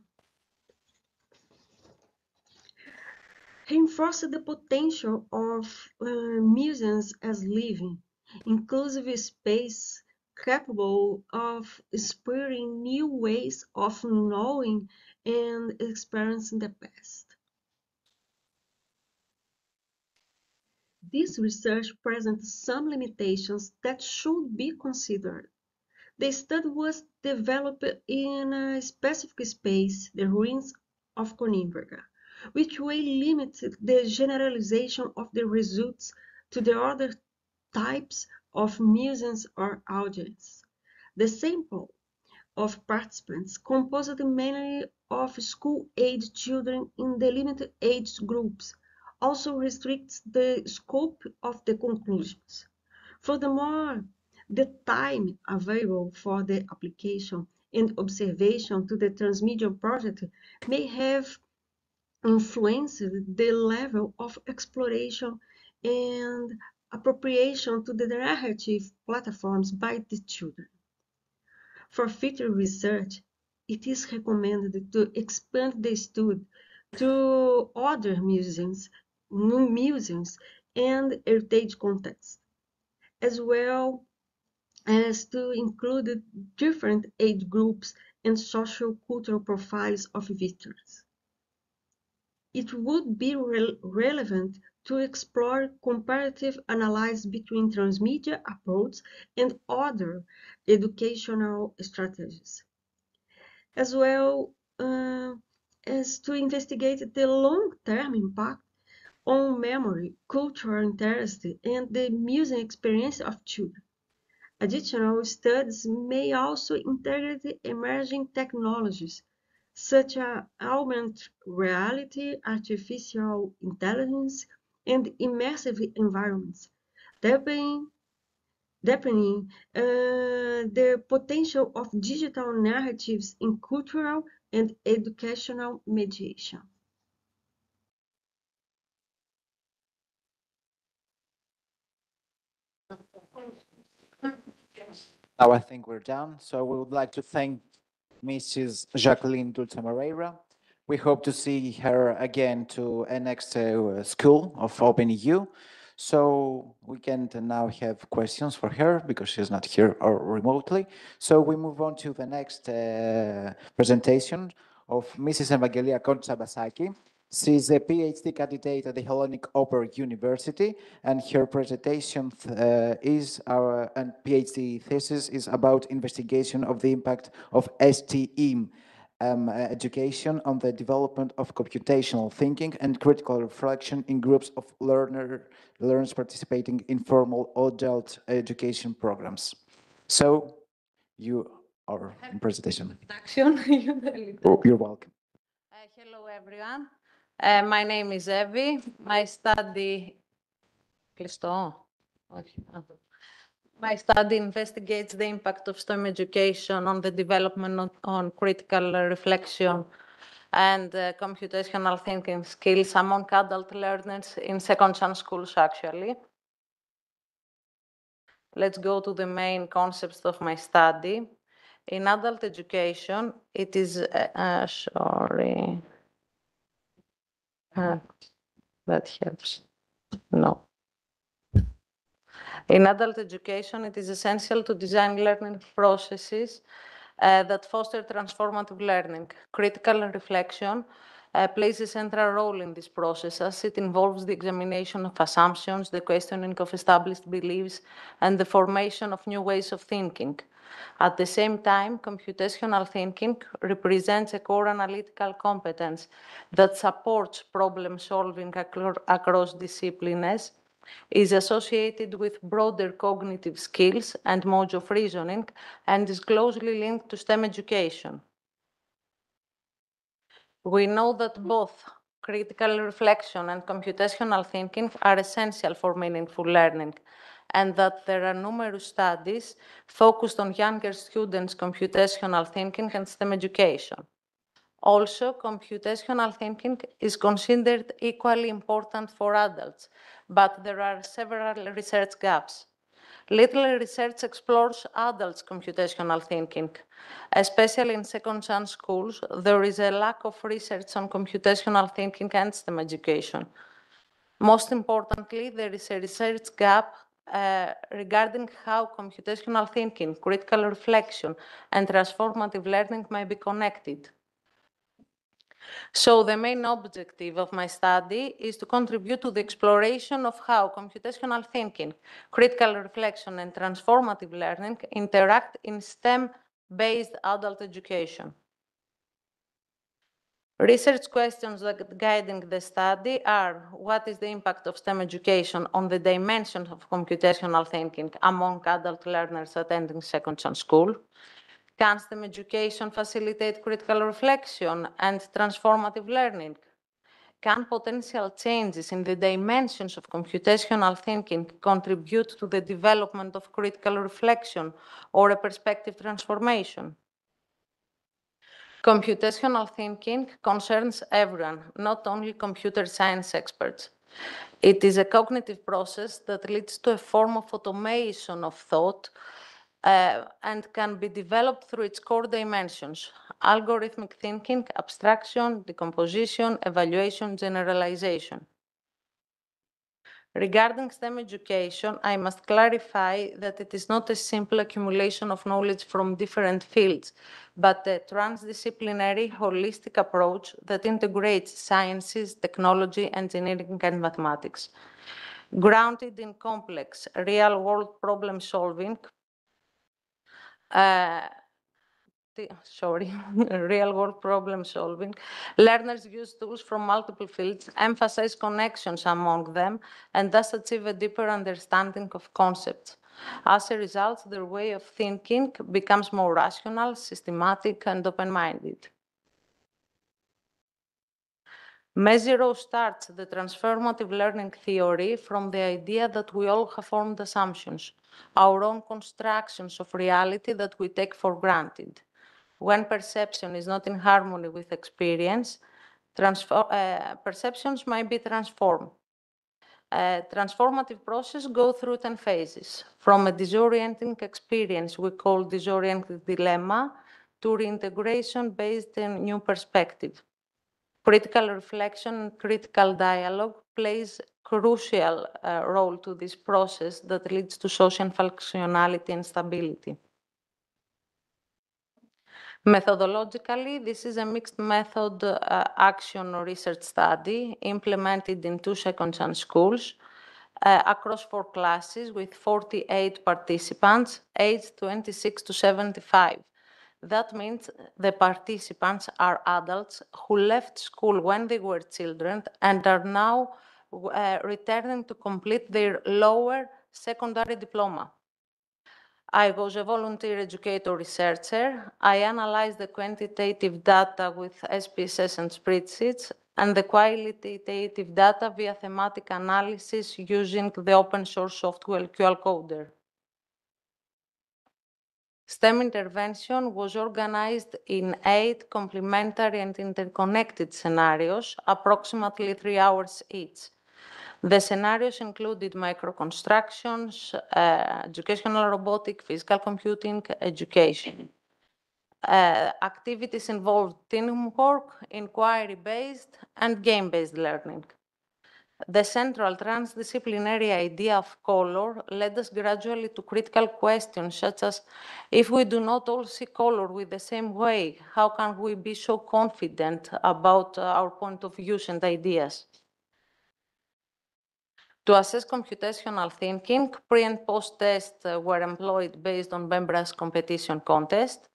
Reinforce the potential of museums as living, inclusive space capable of inspiring new ways of knowing and experiencing the past. This research presents some limitations that should be considered. The study was developed in a specific space, the ruins of Coimbra, which way limited the generalization of the results to the other types of museums or audience. The sample of participants, composed mainly of school-age children in the limited age groups, also restricts the scope of the conclusions. Furthermore, the time available for the application and observation to the transmedia project may have influenced the level of exploration and appropriation to the narrative platforms by the children. For future research, it is recommended to expand the study to other museums and heritage contexts, as well as to include different age groups and social cultural profiles of visitors. It would be relevant to explore comparative analysis between transmedia approaches and other educational strategies, as well is to investigate the long-term impact on memory, cultural interest, and the music experience of children. Additional studies may also integrate emerging technologies such as augmented reality, artificial intelligence, and immersive environments, deepening the potential of digital narratives in cultural and educational mediation. Now I think we're done. So we would like to thank Mrs. Jacqueline Dulce Moreira. We hope to see her again to a next school of OpenEU. So we can now have questions for her because she's not here or remotely. So we move on to the next presentation of Mrs. Evangelia Concha-Basaki. She's a PhD candidate at the Hellenic Opera University, and her presentation and PhD thesis is about investigation of the impact of STEAM education on the development of computational thinking and critical reflection in groups of learners participating in formal adult education programs. So you are in presentation. Oh, you're welcome. Hello, everyone. My name is Evie. My study investigates the impact of STEM education on the development on critical reflection and computational thinking skills among adult learners in second chance schools, actually. Let's go to the main concepts of my study. In adult education, it is, that helps. No. In adult education, it is essential to design learning processes that foster transformative learning. Critical reflection plays a central role in this process as it involves the examination of assumptions, the questioning of established beliefs, and the formation of new ways of thinking. At the same time, computational thinking represents a core analytical competence that supports problem solving across disciplines, is associated with broader cognitive skills and modes of reasoning, and is closely linked to STEM education. We know that both critical reflection and computational thinking are essential for meaningful learning, and that there are numerous studies focused on younger students' computational thinking and STEM education. Also, computational thinking is considered equally important for adults, but there are several research gaps. Little research explores adults' computational thinking. Especially in second chance schools, there is a lack of research on computational thinking and STEM education. Most importantly, there is a research gap regarding how computational thinking, critical reflection, and transformative learning may be connected. So the main objective of my study is to contribute to the exploration of how computational thinking, critical reflection, and transformative learning interact in STEM-based adult education. Research questions that guiding the study are: what is the impact of STEM education on the dimensions of computational thinking among adult learners attending second chance school? Can STEM education facilitate critical reflection and transformative learning? Can potential changes in the dimensions of computational thinking contribute to the development of critical reflection or a perspective transformation? Computational thinking concerns everyone, not only computer science experts. It is a cognitive process that leads to a form of automation of thought and can be developed through its core dimensions: algorithmic thinking, abstraction, decomposition, evaluation, generalization. Regarding STEM education, I must clarify that it is not a simple accumulation of knowledge from different fields, but a transdisciplinary, holistic approach that integrates sciences, technology, engineering, and mathematics. Grounded in complex, real-world problem solving, real-world problem solving, learners use tools from multiple fields, emphasize connections among them, and thus achieve a deeper understanding of concepts. As a result, their way of thinking becomes more rational, systematic, and open-minded. Mezirow starts the transformative learning theory from the idea that we all have formed assumptions, our own constructions of reality that we take for granted. When perception is not in harmony with experience, perceptions might be transformed. A transformative process goes through 10 phases, from a disorienting experience we call disorienting dilemma to reintegration based on new perspective. Critical reflection and critical dialogue plays crucial role to this process that leads to social functionality and stability. Methodologically, this is a mixed method action research study implemented in 2 secondary schools across 4 classes with 48 participants aged 26 to 75. That means the participants are adults who left school when they were children and are now returning to complete their lower secondary diploma. I was a volunteer educator researcher. I analyzed the quantitative data with SPSS and spreadsheets and the qualitative data via thematic analysis using the open source software QL Coder. STEM intervention was organized in 8 complementary and interconnected scenarios, approximately 3 hours each. The scenarios included microconstructions, educational robotic, physical computing, education. Activities involved teamwork, inquiry-based, and game-based learning. The central transdisciplinary idea of color led us gradually to critical questions such as, if we do not all see color with the same way, how can we be so confident about our point of views and ideas? To assess computational thinking, pre- and post-tests were employed based on Bembra's competition contest.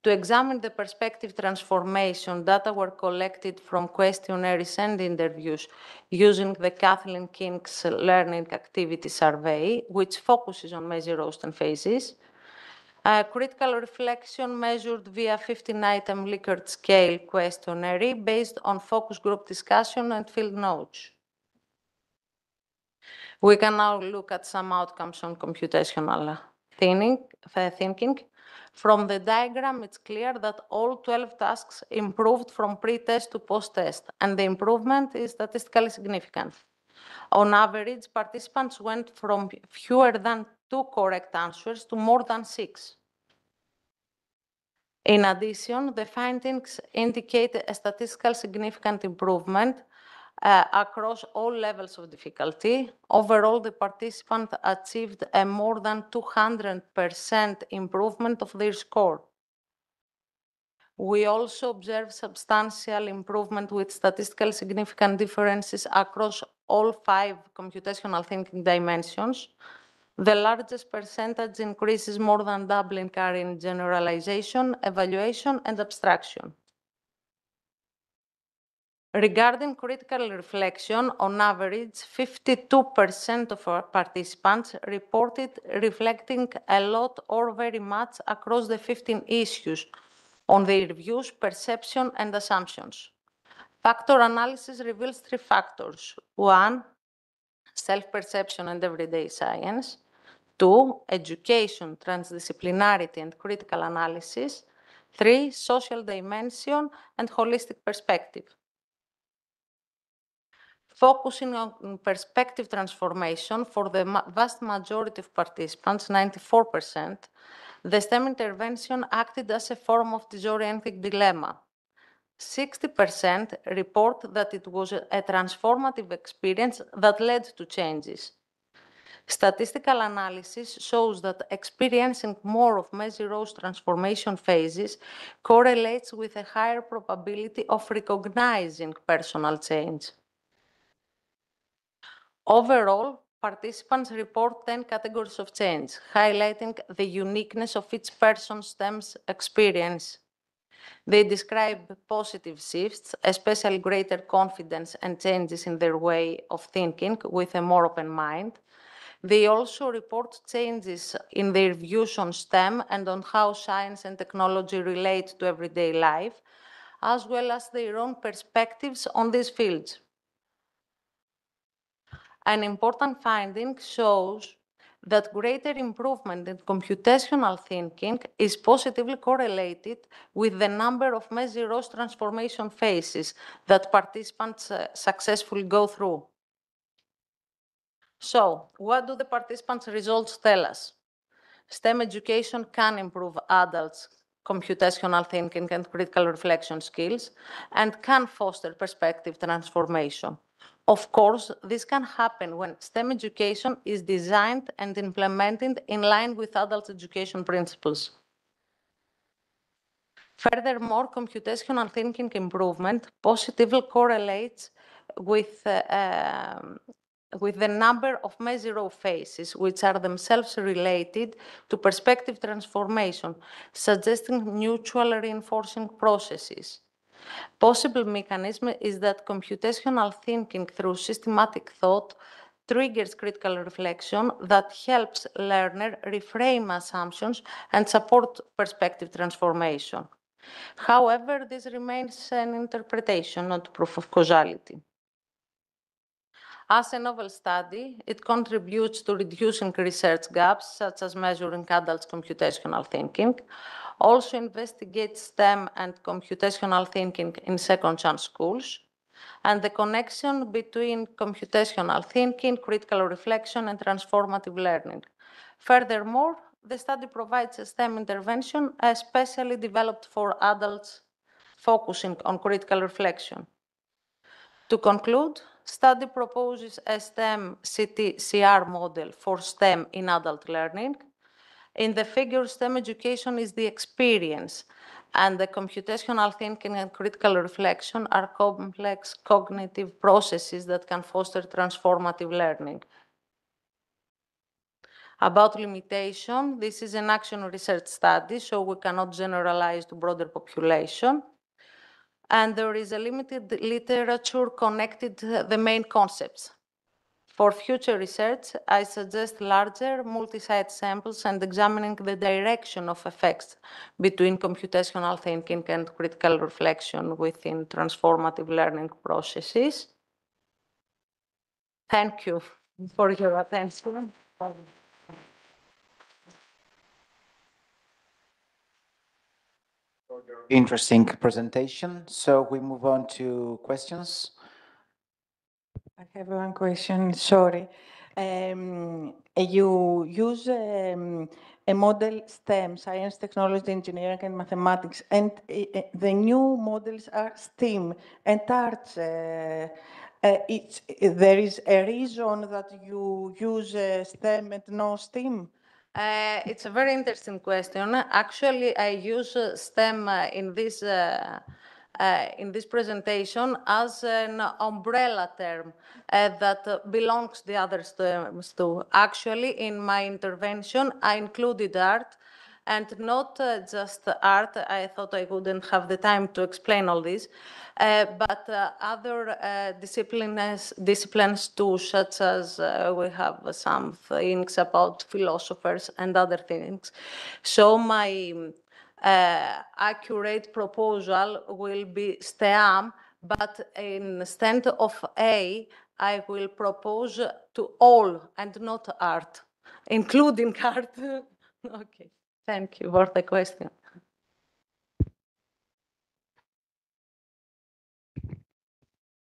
To examine the perspective transformation, data were collected from questionnaires and interviews using the Kathleen King's Learning Activity Survey, which focuses on Mezirow's 10 phases. Critical reflection measured via 15-item Likert scale questionnaire based on focus group discussion and field notes. We can now look at some outcomes on computational thinking. From the diagram, it's clear that all 12 tasks improved from pre-test to post-test, and the improvement is statistically significant. On average, participants went from fewer than 2 correct answers to more than 6. In addition, the findings indicate a statistically significant improvement across all levels of difficulty. Overall, the participant achieved a more than 200% improvement of their score. We also observed substantial improvement with statistically significant differences across all 5 computational thinking dimensions. The largest percentage increases more than doubling are in generalization, evaluation, and abstraction. Regarding critical reflection, on average, 52% of our participants reported reflecting a lot or very much across the 15 issues on their views, perception, and assumptions. Factor analysis reveals 3 factors. 1, self-perception and everyday science. 2, education, transdisciplinarity, and critical analysis. 3, social dimension and holistic perspective. Focusing on perspective transformation for the vast majority of participants, 94%, the STEM intervention acted as a form of disorienting dilemma. 60% report that it was a transformative experience that led to changes. Statistical analysis shows that experiencing more of Mezirow's transformation phases correlates with a higher probability of recognizing personal change. Overall, Participants report 10 categories of change, highlighting the uniqueness of each person's STEM's experience. They describe positive shifts, especially greater confidence and changes in their way of thinking with a more open mind. They also report changes in their views on STEM and on how science and technology relate to everyday life, as well as their own perspectives on these fields. An important finding shows that greater improvement in computational thinking is positively correlated with the number of Mézières transformation phases that participants successfully go through. So, what do the participants' results tell us? STEM education can improve adults' computational thinking and critical reflection skills and can foster perspective transformation. Of course, this can happen when STEM education is designed and implemented in line with adult education principles. Furthermore, computational thinking improvement positively correlates with the number of Mézières phases, which are themselves related to perspective transformation, suggesting mutual reinforcing processes. Possible mechanism is that computational thinking through systematic thought triggers critical reflection that helps learner reframe assumptions and support perspective transformation. However, this remains an interpretation, not proof of causality. As a novel study, it contributes to reducing research gaps, such as measuring adults' computational thinking, also investigates STEM and computational thinking in second chance schools, and the connection between computational thinking, critical reflection, and transformative learning. Furthermore, the study provides a STEM intervention especially developed for adults focusing on critical reflection. To conclude, study proposes a STEM CT-CR model for STEM in adult learning. In the figure, STEM education is the experience, and the computational thinking and critical reflection are complex cognitive processes that can foster transformative learning. About limitation, this is an action research study, so we cannot generalize to broader population. And there is a limited literature connected to the main concepts. For future research, I suggest larger multi-site samples and examining the direction of effects between computational thinking and critical reflection within transformative learning processes. Thank you for your attention. Interesting presentation. So we move on to questions. I have one question, sorry. You use a model STEM, science, technology, engineering, and mathematics, and the new models are STEAM and arts. There is a reason that you use STEM and no STEAM? It's a very interesting question. Actually, I use STEM in this presentation as an umbrella term that belongs the other terms to. Actually, in my intervention, I included art, and not just art. I thought I wouldn't have the time to explain all this, but other disciplines too, such as we have some things about philosophers and other things. So my accurate proposal will be STEAM, but instead of A, I will propose to all and not art, including art. Okay, thank you for the question.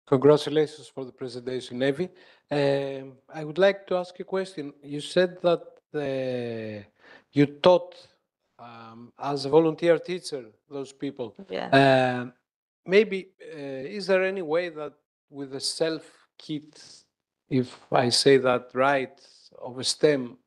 Congratulations for the presentation, Evi. I would like to ask you a question. You said that you taught as a volunteer teacher, those people. Yeah. Maybe, is there any way that with a self-kit, if I say that right, of a STEM,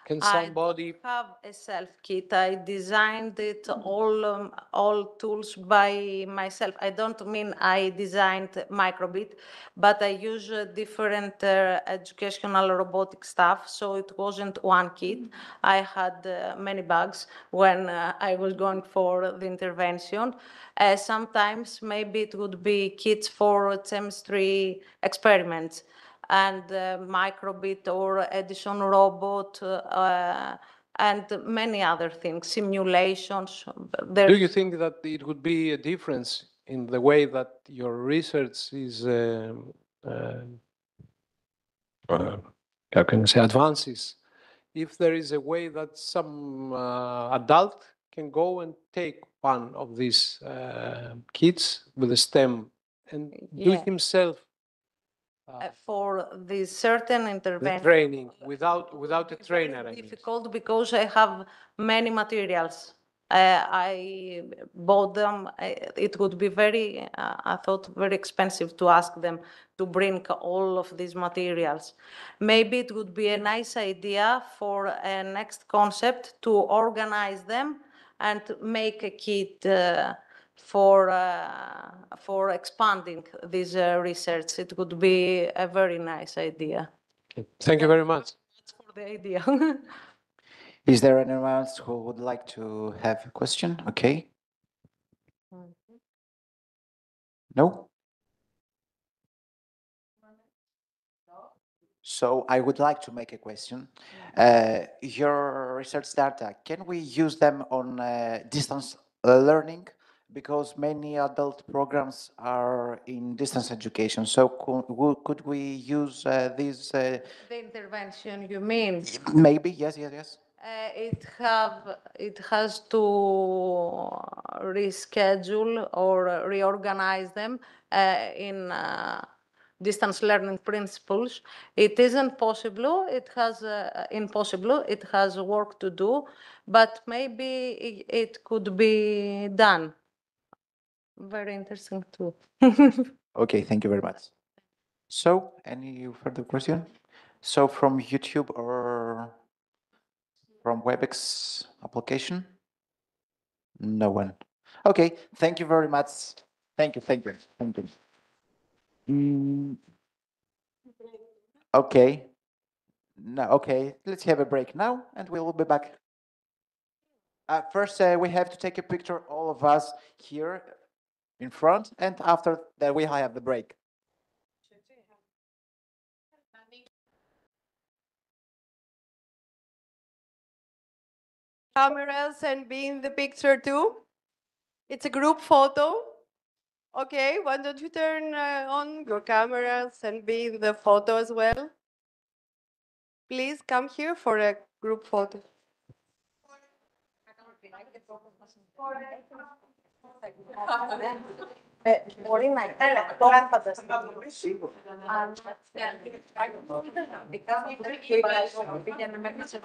Can I somebody? don't have a self kit. I designed it all tools by myself. I don't mean I designed microbit, but I use different educational robotic stuff. So it wasn't one kit. I had many bugs when I was going for the intervention. Sometimes maybe it would be kits for chemistry experiments and microbit or Edison robot and many other things, simulations. Do you think that it would be a difference in the way that your research is, how can I say, advances, if there is a way that some adult can go and take one of these kits with a stem and do Yeah. himself For the certain the intervention, training without a trainer? I mean. difficult because I have many materials. I bought them. It would be very, I thought, very expensive to ask them to bring all of these materials. Maybe it would be a nice idea for a next concept to organize them and make a kit for expanding this research. It would be a very nice idea. Thank you very much. That's for the idea. Is there anyone else who would like to have a question? Okay. No? So I would like to make a question. Your research data, can we use them on distance learning? Because many adult programs are in distance education. So could we use these? The intervention, you mean? Maybe, yes. It has to reschedule or reorganize them in distance learning principles. It isn't possible. It has impossible. It has work to do, but maybe it could be done. Very interesting too. Okay, thank you very much. So, any further question? So from YouTube or from WebEx application? No one. Okay, thank you very much. Thank you. Okay. No, okay, let's have a break now and we'll be back. First, we have to take a picture, all of us here in front, and after that we have the break. Cameras and be in the picture too. It's a group photo. Okay, why don't you turn on your cameras and be in the photo as well? Please come here for a group photo. Μπορεί να το αν φανταστείτε. Πήγαινε μέχρι σε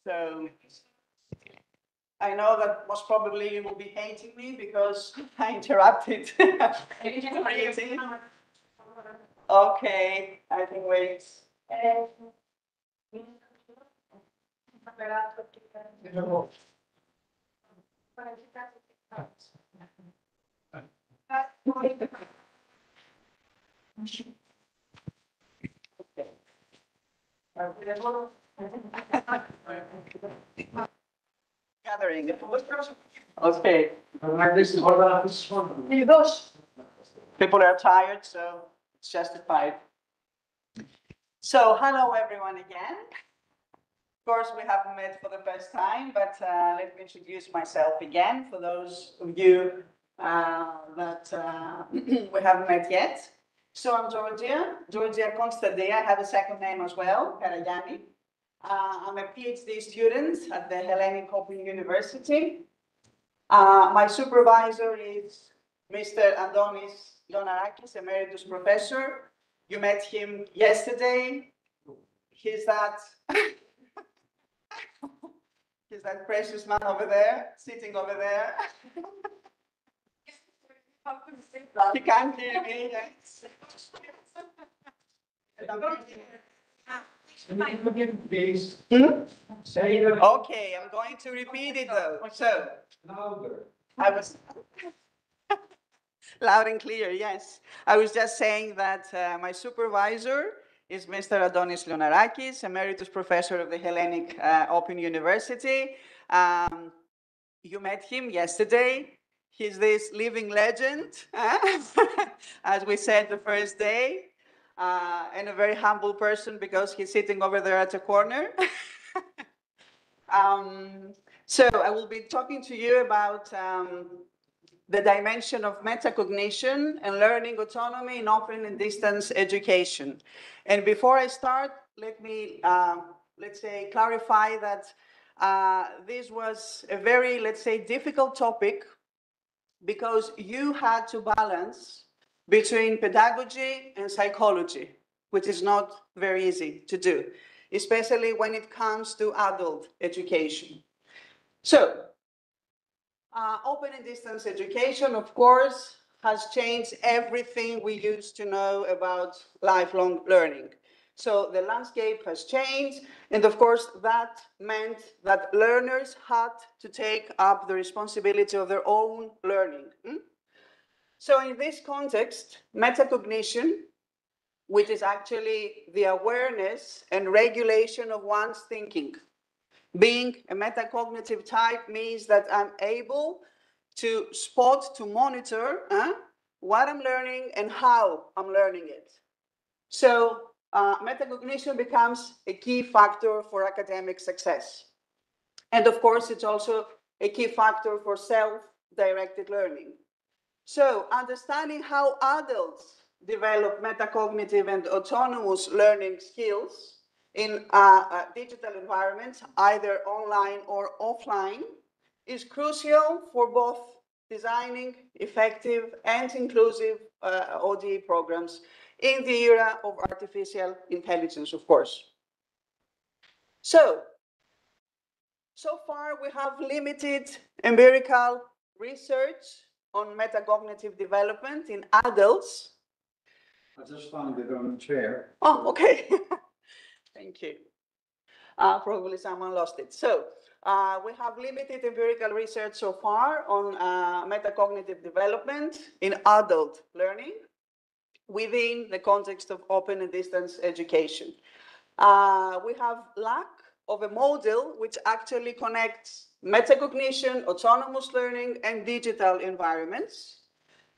So I know that most probably you will be hating me because I interrupted. Okay, I can wait. Gathering. Okay. People are tired, so it's justified. So, hello everyone again. Of course, we haven't met for the first time, but let me introduce myself again for those of you that we haven't met yet. So I'm Georgia Konstantia. I have a second name as well, Karayani. I'm a PhD student at the Hellenic Open University. My supervisor is Mr. Andonis Lonarakis, Emeritus Professor. You met him yesterday. He's that He's that precious man over there, sitting over there. He can't hear me. Yes. Okay, I'm going to repeat it though. So, I was loud and clear, yes. I was just saying that my supervisor is Mr. Adonis Leonarakis, Emeritus Professor of the Hellenic Open University. You met him yesterday. He's this living legend, as we said the first day, and a very humble person because he's sitting over there at a corner. So I will be talking to you about the dimension of metacognition and learning autonomy in open and distance education. And before I start, let me, let's say, clarify that this was a very, let's say, difficult topic because you had to balance between pedagogy and psychology, which is not very easy to do, especially when it comes to adult education. So, open and distance education, of course, has changed everything we used to know about lifelong learning. So the landscape has changed, and of course that meant that learners had to take up the responsibility of their own learning. So in this context, metacognition, which is actually the awareness and regulation of one's thinking. Being a metacognitive type means that I'm able to spot, to monitor what I'm learning and how I'm learning it. So metacognition becomes a key factor for academic success. And of course, it's also a key factor for self-directed learning. So understanding how adults develop metacognitive and autonomous learning skills in digital environments, either online or offline, is crucial for both designing effective and inclusive ODE programs in the era of artificial intelligence, of course. So far we have limited empirical research on metacognitive development in adults. I just found it on the chair. Oh, okay. Thank you. Probably someone lost it. So we have limited empirical research so far on metacognitive development in adult learning within the context of open and distance education. We have lack of a model which actually connects metacognition, autonomous learning, and digital environments.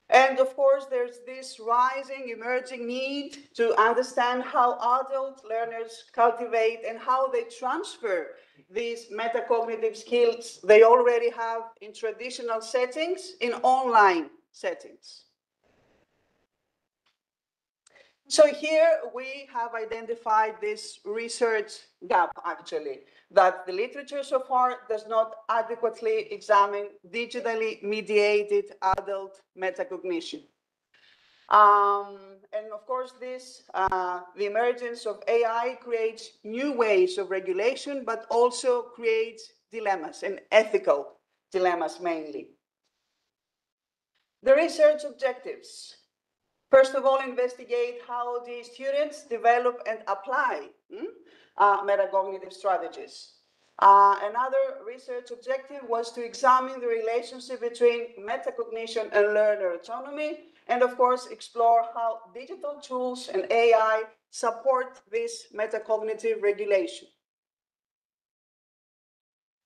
And of course, there's this rising, emerging need to understand how adult learners cultivate and how they transfer these metacognitive skills they already have in traditional settings, in online settings. So here we have identified this research gap, actually, that the literature so far does not adequately examine digitally mediated adult metacognition. And of course, the emergence of AI creates new ways of regulation, but also creates dilemmas and ethical dilemmas mainly. The research objectives. First of all, investigate how the students develop and apply metacognitive strategies. Another research objective was to examine the relationship between metacognition and learner autonomy, and of course, explore how digital tools and AI support this metacognitive regulation.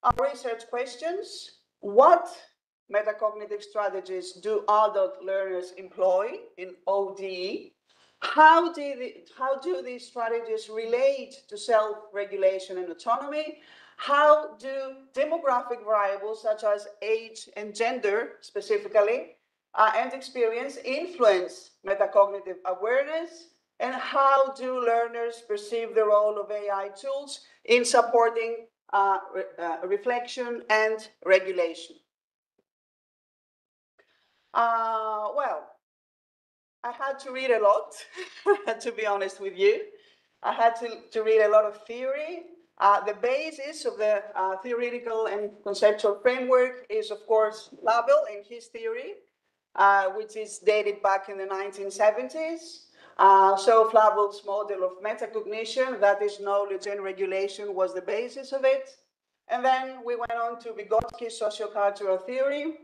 Our research questions: what metacognitive strategies do adult learners employ in ODE? How do these strategies relate to self-regulation and autonomy? How do demographic variables such as age and gender specifically and experience influence metacognitive awareness? And how do learners perceive the role of AI tools in supporting reflection and regulation? Well, I had to read a lot, to be honest with you. I had to read a lot of theory. The basis of the theoretical and conceptual framework is, of course, Label and his theory, which is dated back in the 1970s. So Flavel's model of metacognition, that is knowledge and regulation, was the basis of it. And then we went on to Vygotsky's sociocultural theory,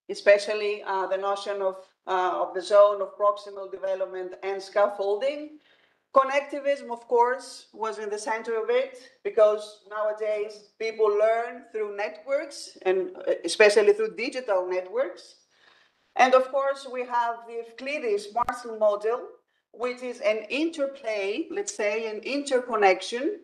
especially the notion of the zone of proximal development and scaffolding. Connectivism, of course, was in the center of it, because nowadays people learn through networks, and especially through digital networks. And of course, we have the Euclides-Marshall model, which is an interplay, let's say, an interconnection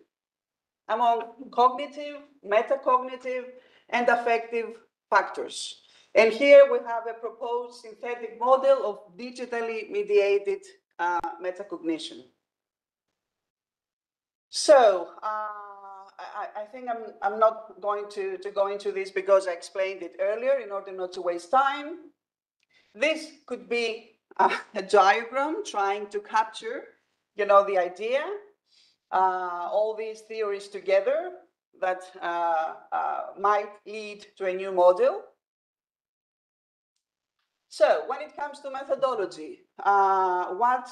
among cognitive, metacognitive, and affective factors. And here we have a proposed synthetic model of digitally mediated metacognition. So I think I'm not going to go into this because I explained it earlier in order not to waste time. This could be a diagram trying to capture, the idea, all these theories together that might lead to a new model. So when it comes to methodology, what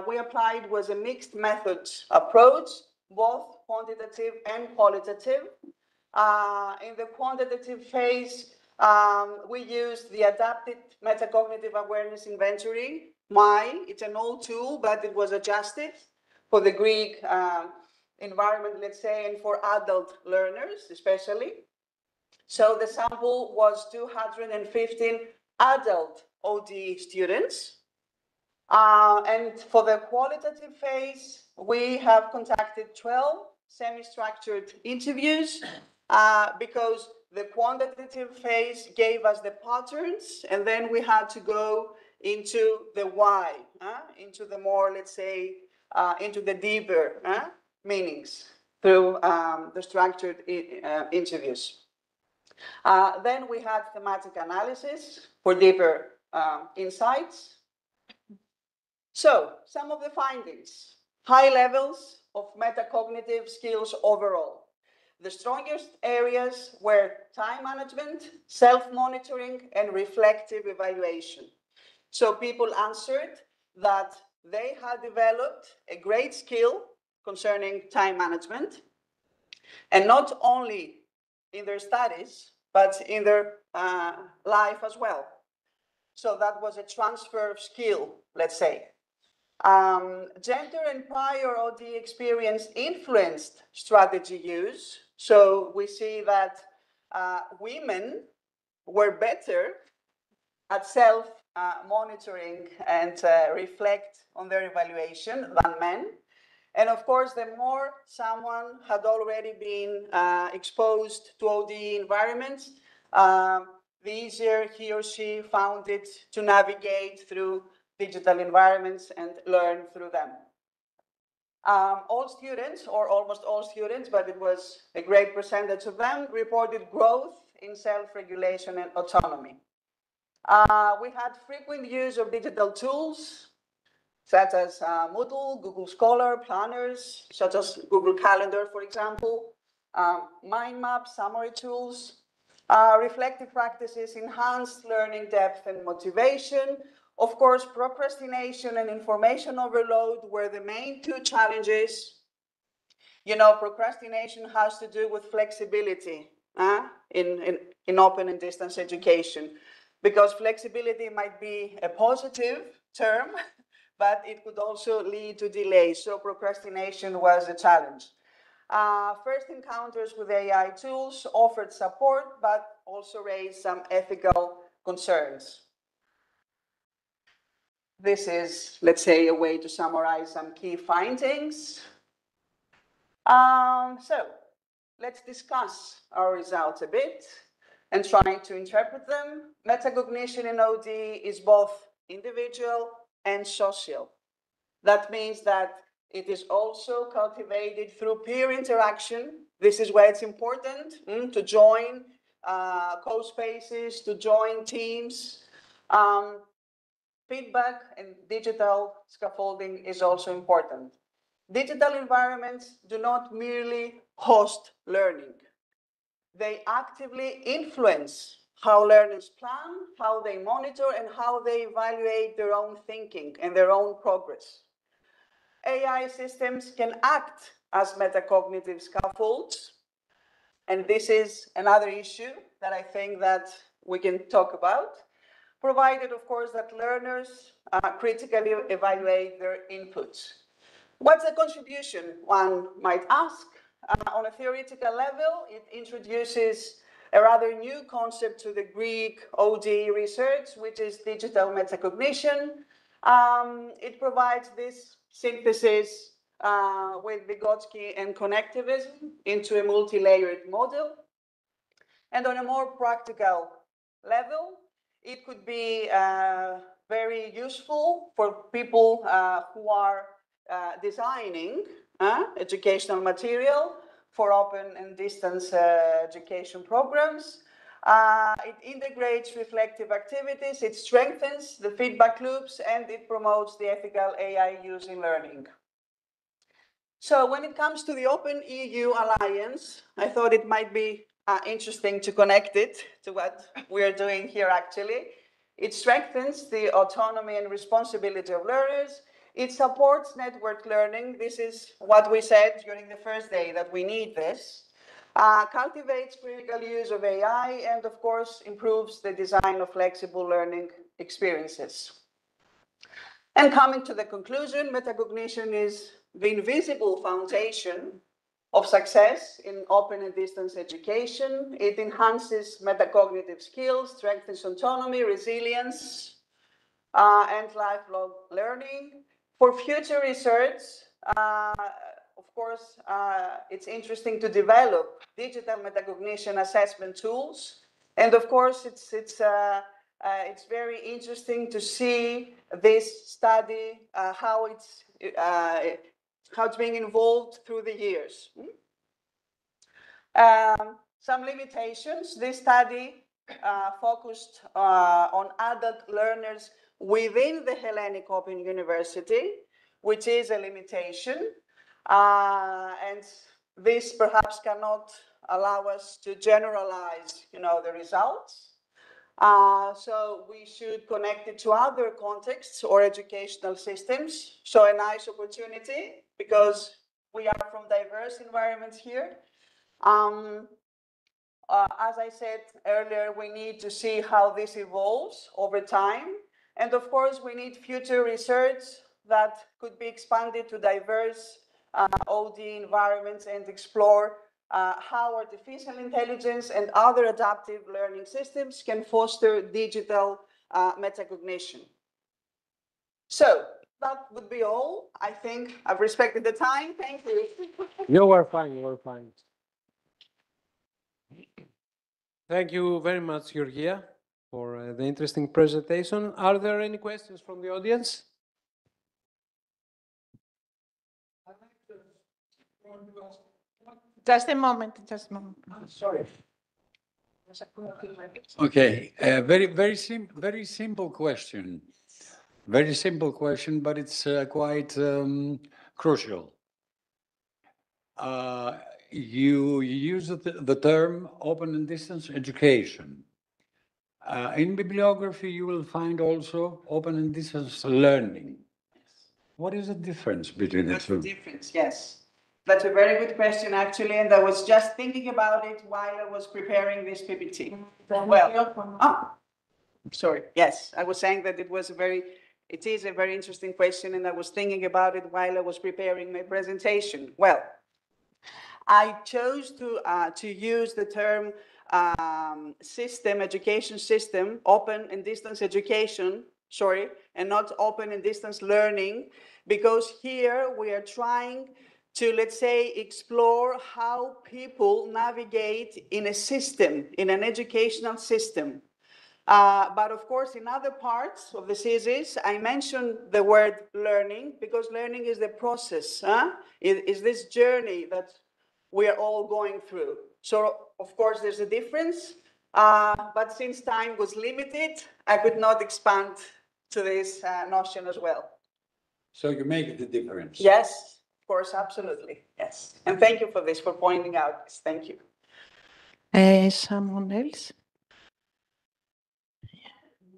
we applied was a mixed methods approach, both quantitative and qualitative. In the quantitative phase, we used the Adapted Metacognitive Awareness Inventory, MAI. It's an old tool, but it was adjusted for the Greek environment, let's say, and for adult learners especially. So the sample was 215 adult ODE students. And for the qualitative phase, we have conducted 12 semi-structured interviews because the quantitative phase gave us the patterns, and then we had to go into the why, into the more, let's say, into the deeper meanings through the structured interviews. Then we had thematic analysis for deeper insights. So, some of the findings: high levels of metacognitive skills overall. The strongest areas were time management, self-monitoring, and reflective evaluation. So people answered that they had developed a great skill concerning time management, and not only in their studies, but in their life as well. So that was a transfer of skill, let's say. Gender and prior OD experience influenced strategy use. So we see that women were better at self-monitoring and reflect on their evaluation than men. And of course, the more someone had already been exposed to OD environments, the easier he or she found it to navigate through digital environments and learn through them. All students, or almost all students, but it was a great percentage of them, reported growth in self-regulation and autonomy. We had frequent use of digital tools, such as Moodle, Google Scholar, planners, such as Google Calendar, for example, mind maps, summary tools, reflective practices, enhanced learning depth and motivation. Of course, procrastination and information overload were the main two challenges. You know, procrastination has to do with flexibility in open and distance education, because flexibility might be a positive term, but it could also lead to delays. So procrastination was a challenge. First encounters with AI tools offered support, but also raised some ethical concerns. This is, let's say, a way to summarize some key findings. So let's discuss our results a bit and trying to interpret them. Metacognition in OD is both individual and social. That means that it is also cultivated through peer interaction. This is where it's important to join co-spaces, to join teams. Feedback and digital scaffolding is also important. Digital environments do not merely host learning. They actively influence how learners plan, how they monitor, and how they evaluate their own thinking and their own progress. AI systems can act as metacognitive scaffolds, and this is another issue that I think that we can talk about, provided, of course, that learners critically evaluate their inputs. What's the contribution, one might ask? On a theoretical level, it introduces a rather new concept to the Greek OD research, which is digital metacognition. It provides this synthesis with Vygotsky and connectivism into a multi-layered model. And on a more practical level, it could be very useful for people who are designing educational material for open and distance education programs. It integrates reflective activities, it strengthens the feedback loops, and it promotes the ethical AI use in learning. So when it comes to the Open EU Alliance, I thought it might be interesting to connect it to what we're doing here actually. It strengthens the autonomy and responsibility of learners. It supports network learning. This is what we said during the first day, that we need this. Cultivates critical use of AI, and of course improves the design of flexible learning experiences. And coming to the conclusion, metacognition is the invisible foundation of success in open and distance education. It enhances metacognitive skills, strengthens autonomy, resilience, and lifelong learning. For future research, of course, it's interesting to develop digital metacognition assessment tools. And of course, it's very interesting to see this study, how it's being involved through the years. Some limitations. This study focused on adult learners within the Hellenic Open University, which is a limitation. And this perhaps cannot allow us to generalize, the results. So we should connect it to other contexts or educational systems. So a nice opportunity, because we are from diverse environments here. As I said earlier, we need to see how this evolves over time. And of course, we need future research that could be expanded to diverse OD environments and explore how artificial intelligence and other adaptive learning systems can foster digital metacognition. So that would be all. I think I've respected the time. Thank you. You were fine, you were fine. Thank you very much, Georgia, for the interesting presentation. Are there any questions from the audience? Just a moment, just a moment. Sorry. Okay, very simple question. Very simple question, but it's quite crucial. You use the term open and distance education. In bibliography, you will find also open and distance learning. What is the difference between the What's two? the difference? Yes. That's a very good question, actually, and I was just thinking about it while I was preparing this PPT. Well, sorry. Yes, I was saying that it is a very interesting question, and I was thinking about it while I was preparing my presentation. Well, I chose to use the term education system, open and distance education, sorry, and not open and distance learning, because here we are trying to, let's say, explore how people navigate in a system, in an educational system. But of course, in other parts of the thesis, I mentioned the word learning, because learning is the process, it is this journey that we are all going through. So, of course, there's a difference, but since time was limited, I could not expand to this notion as well. So you make the difference? Yes, of course, absolutely, yes. And thank you for this, for pointing out this. Thank you. Someone else?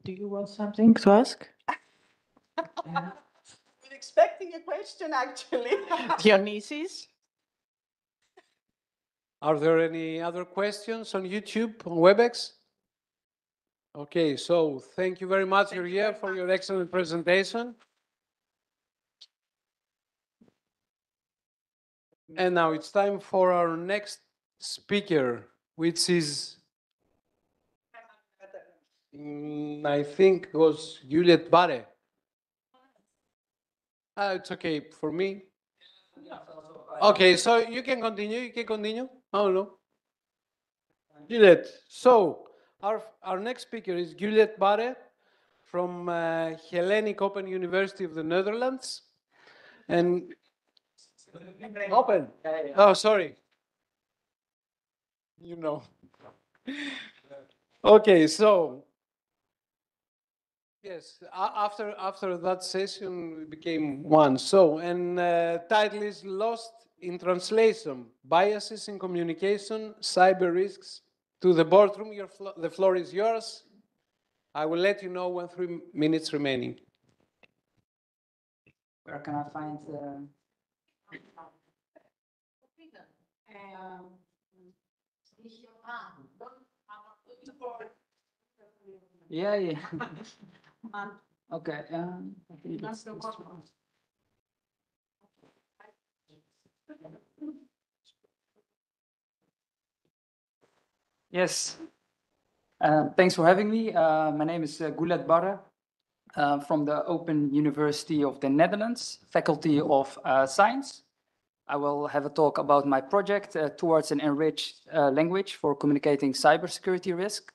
Do you want something to ask? I'm expecting a question, actually. Dionysus? Are there any other questions on YouTube, on WebEx? Okay, so thank you very much, Georgia, for your excellent presentation. And now it's time for our next speaker, which is, I think, was Juliet Bare. It's okay for me. Okay, so you can continue. Oh, no. Juliet, so our next speaker is Juliet Bare from Hellenic Open University of the Netherlands. And Open. Oh, sorry. You know. Okay, so yes, after that session, we became one. So, and title is Lost in Translation, Biases in Communication, Cyber Risks to the Boardroom. The floor is yours. I will let you know when 3 minutes remaining. Where can I find yeah. Okay. I think it's this one. Yes. Thanks for having me. My name is Gulet Barre from the Open University of the Netherlands, Faculty of Science. I will have a talk about my project towards an enriched language for communicating cybersecurity risk.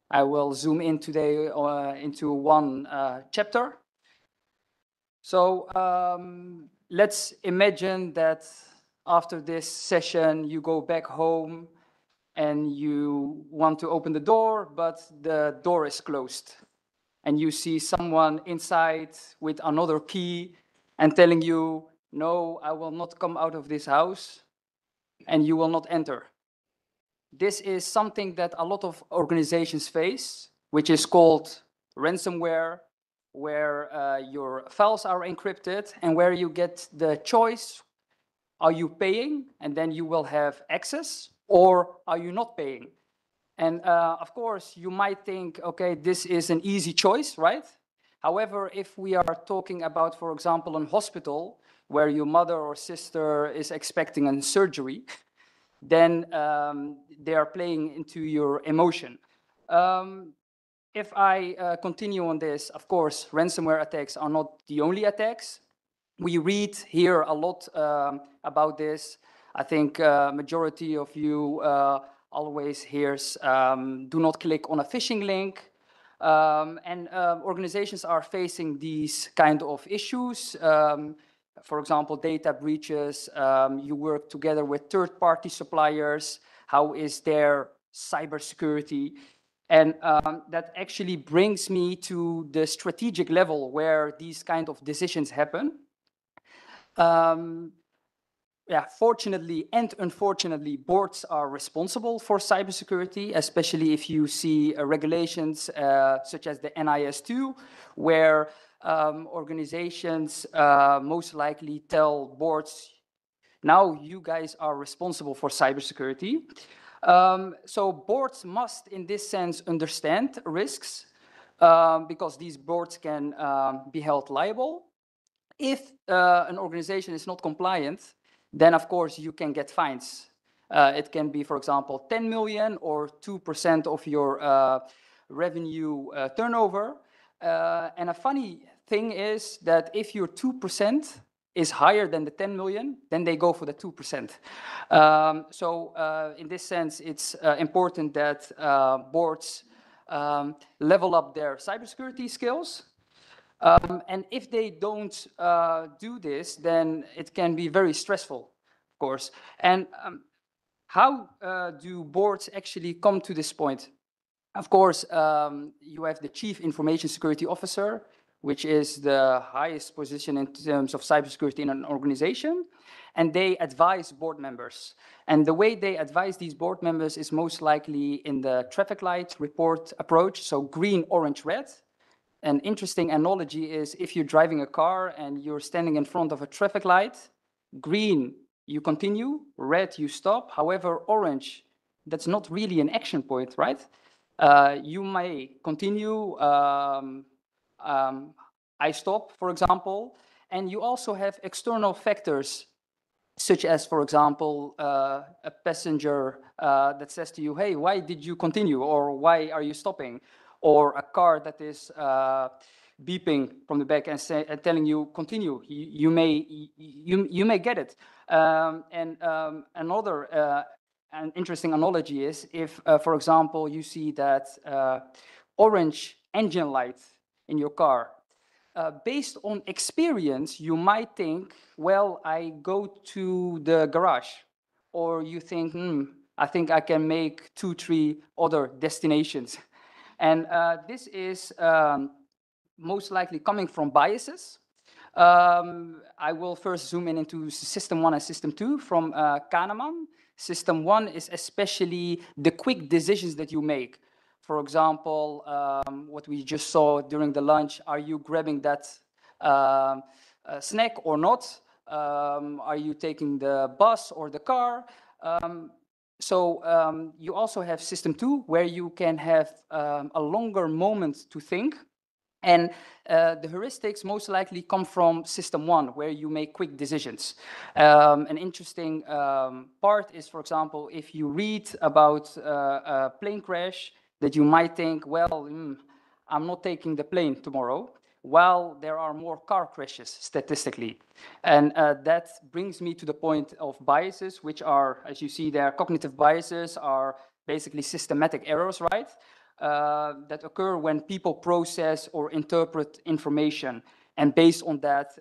I will zoom in today into one chapter. So let's imagine that after this session, you go back home and you want to open the door, but the door is closed. And you see someone inside with another key and telling you, no, I will not come out of this house, and you will not enter. This is something that a lot of organizations face, which is called ransomware, where your files are encrypted and where you get the choice, are you paying and then you will have access, or are you not paying? And of course, you might think, okay, this is an easy choice, right? However, if we are talking about, for example, a hospital where your mother or sister is expecting a surgery, then they are playing into your emotion. If I continue on this, of course, ransomware attacks are not the only attacks. We read here a lot about this. I think majority of you always hears do not click on a phishing link. And organizations are facing these kind of issues. For example, data breaches. You work together with third-party suppliers. How is their cybersecurity. And that actually brings me to the strategic level where these kind of decisions happen. Yeah, fortunately and unfortunately, boards are responsible for cybersecurity, especially if you see regulations such as the NIS2, where organizations most likely tell boards, now you guys are responsible for cybersecurity. So boards must, in this sense, understand risks because these boards can be held liable. If an organization is not compliant, then of course you can get fines. It can be, for example, 10 million or 2% of your revenue turnover. And a funny thing is that if your 2% is higher than the 10 million, then they go for the 2%. So in this sense, it's important that boards level up their cybersecurity skills. And if they don't do this, then it can be very stressful, of course. And how do boards actually come to this point? Of course, you have the Chief Information Security Officer, which is the highest position in terms of cybersecurity in an organization, and they advise board members. And the way they advise these board members is most likely in the traffic light report approach, so green, orange, red. An interesting analogy is if you're driving a car and you're standing in front of a traffic light, green, you continue, red, you stop. However, orange, that's not really an action point, right? You may continue, I stop, for example, and you also have external factors such as, for example, a passenger that says to you, hey, why did you continue? Or why are you stopping? Or a car that is beeping from the back and telling you, continue, you may get it. And another an interesting analogy is if, for example, you see that orange engine light in your car, based on experience, you might think, well, I go to the garage. Or you think, I think I can make 2, 3 other destinations. And this is most likely coming from biases. I will first zoom in into System 1 and System 2 from Kahneman. System 1 is especially the quick decisions that you make. For example, what we just saw during the lunch, are you grabbing that snack or not? Are you taking the bus or the car? So you also have System 2, where you can have a longer moment to think. And the heuristics most likely come from System 1, where you make quick decisions. An interesting part is, for example, if you read about a plane crash, that you might think, well, I'm not taking the plane tomorrow, while there are more car crashes statistically. And that brings me to the point of biases, which are, as you see there, cognitive biases are basically systematic errors, right? That occur when people process or interpret information. And based on that,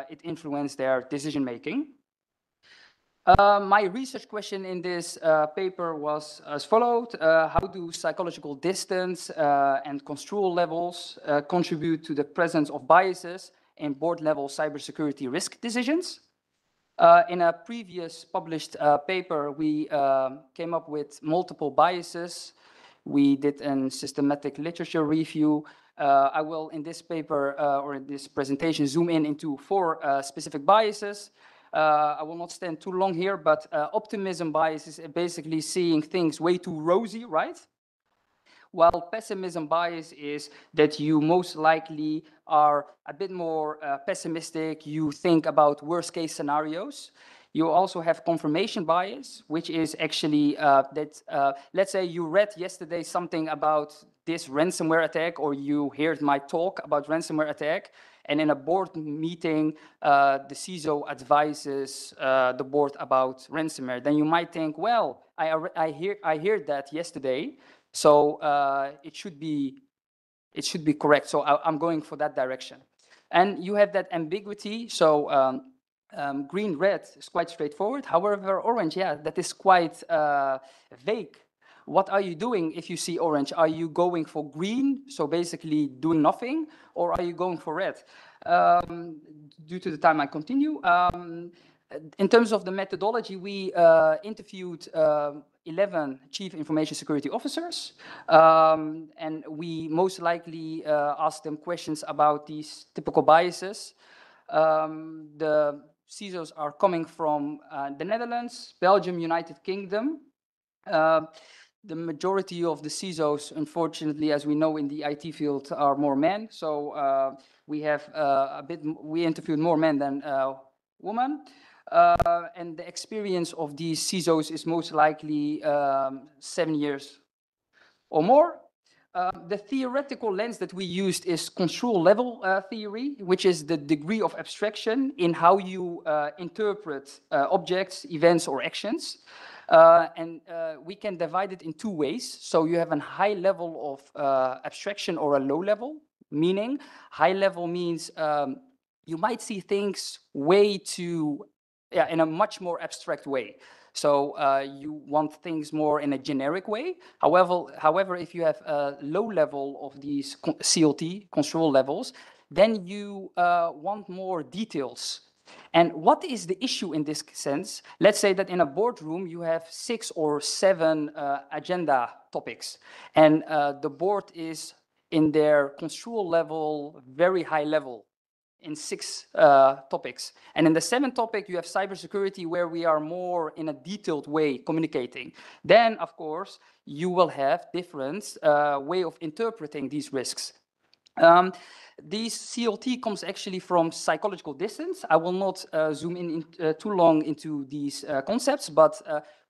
it influences their decision making. My research question in this paper was as followed. How do psychological distance and control levels contribute to the presence of biases in board-level cybersecurity risk decisions? In a previous published paper, we came up with multiple biases. We did a systematic literature review. I will, in this paper or in this presentation, zoom in into 4 specific biases. I will not stand too long here, but optimism bias is basically seeing things way too rosy, right? While pessimism bias is that you most likely are a bit more pessimistic, you think about worst case scenarios. You also have confirmation bias, which is actually let's say you read yesterday something about this ransomware attack, or you heard my talk about ransomware attack, and in a board meeting, the CISO advises the board about ransomware. Then you might think, well, I heard that yesterday, so it should be correct. So I'm going for that direction. And you have that ambiguity. So green, red is quite straightforward. However, orange, yeah, that is quite vague. what are you doing if you see orange? Are you going for green, so basically doing nothing, or are you going for red? Due to the time, I continue. In terms of the methodology, we interviewed 11 chief information security officers, and we most likely asked them questions about these typical biases. The CISOs are coming from the Netherlands, Belgium, United Kingdom. The majority of the CISOs, unfortunately, as we know in the IT field, are more men. So we have we interviewed more men than women. And the experience of these CISOs is most likely 7 years or more. The theoretical lens that we used is control level theory, which is the degree of abstraction in how you interpret objects, events, or actions. And we can divide it in two ways. So you have a high level of abstraction or a low level, meaning high level means you might see things way too, in a much more abstract way. So you want things more in a generic way. However, if you have a low level of these CLT, control levels, then you want more details. And what is the issue in this sense? Let's say that in a boardroom, you have 6 or 7 agenda topics, and the board is in their control level, very high level, in 6 topics. And in the 7th topic, you have cybersecurity, where we are more in a detailed way communicating. Then, of course, you will have different way of interpreting these risks. This CLT comes actually from psychological distance. I will not zoom in too long into these concepts, but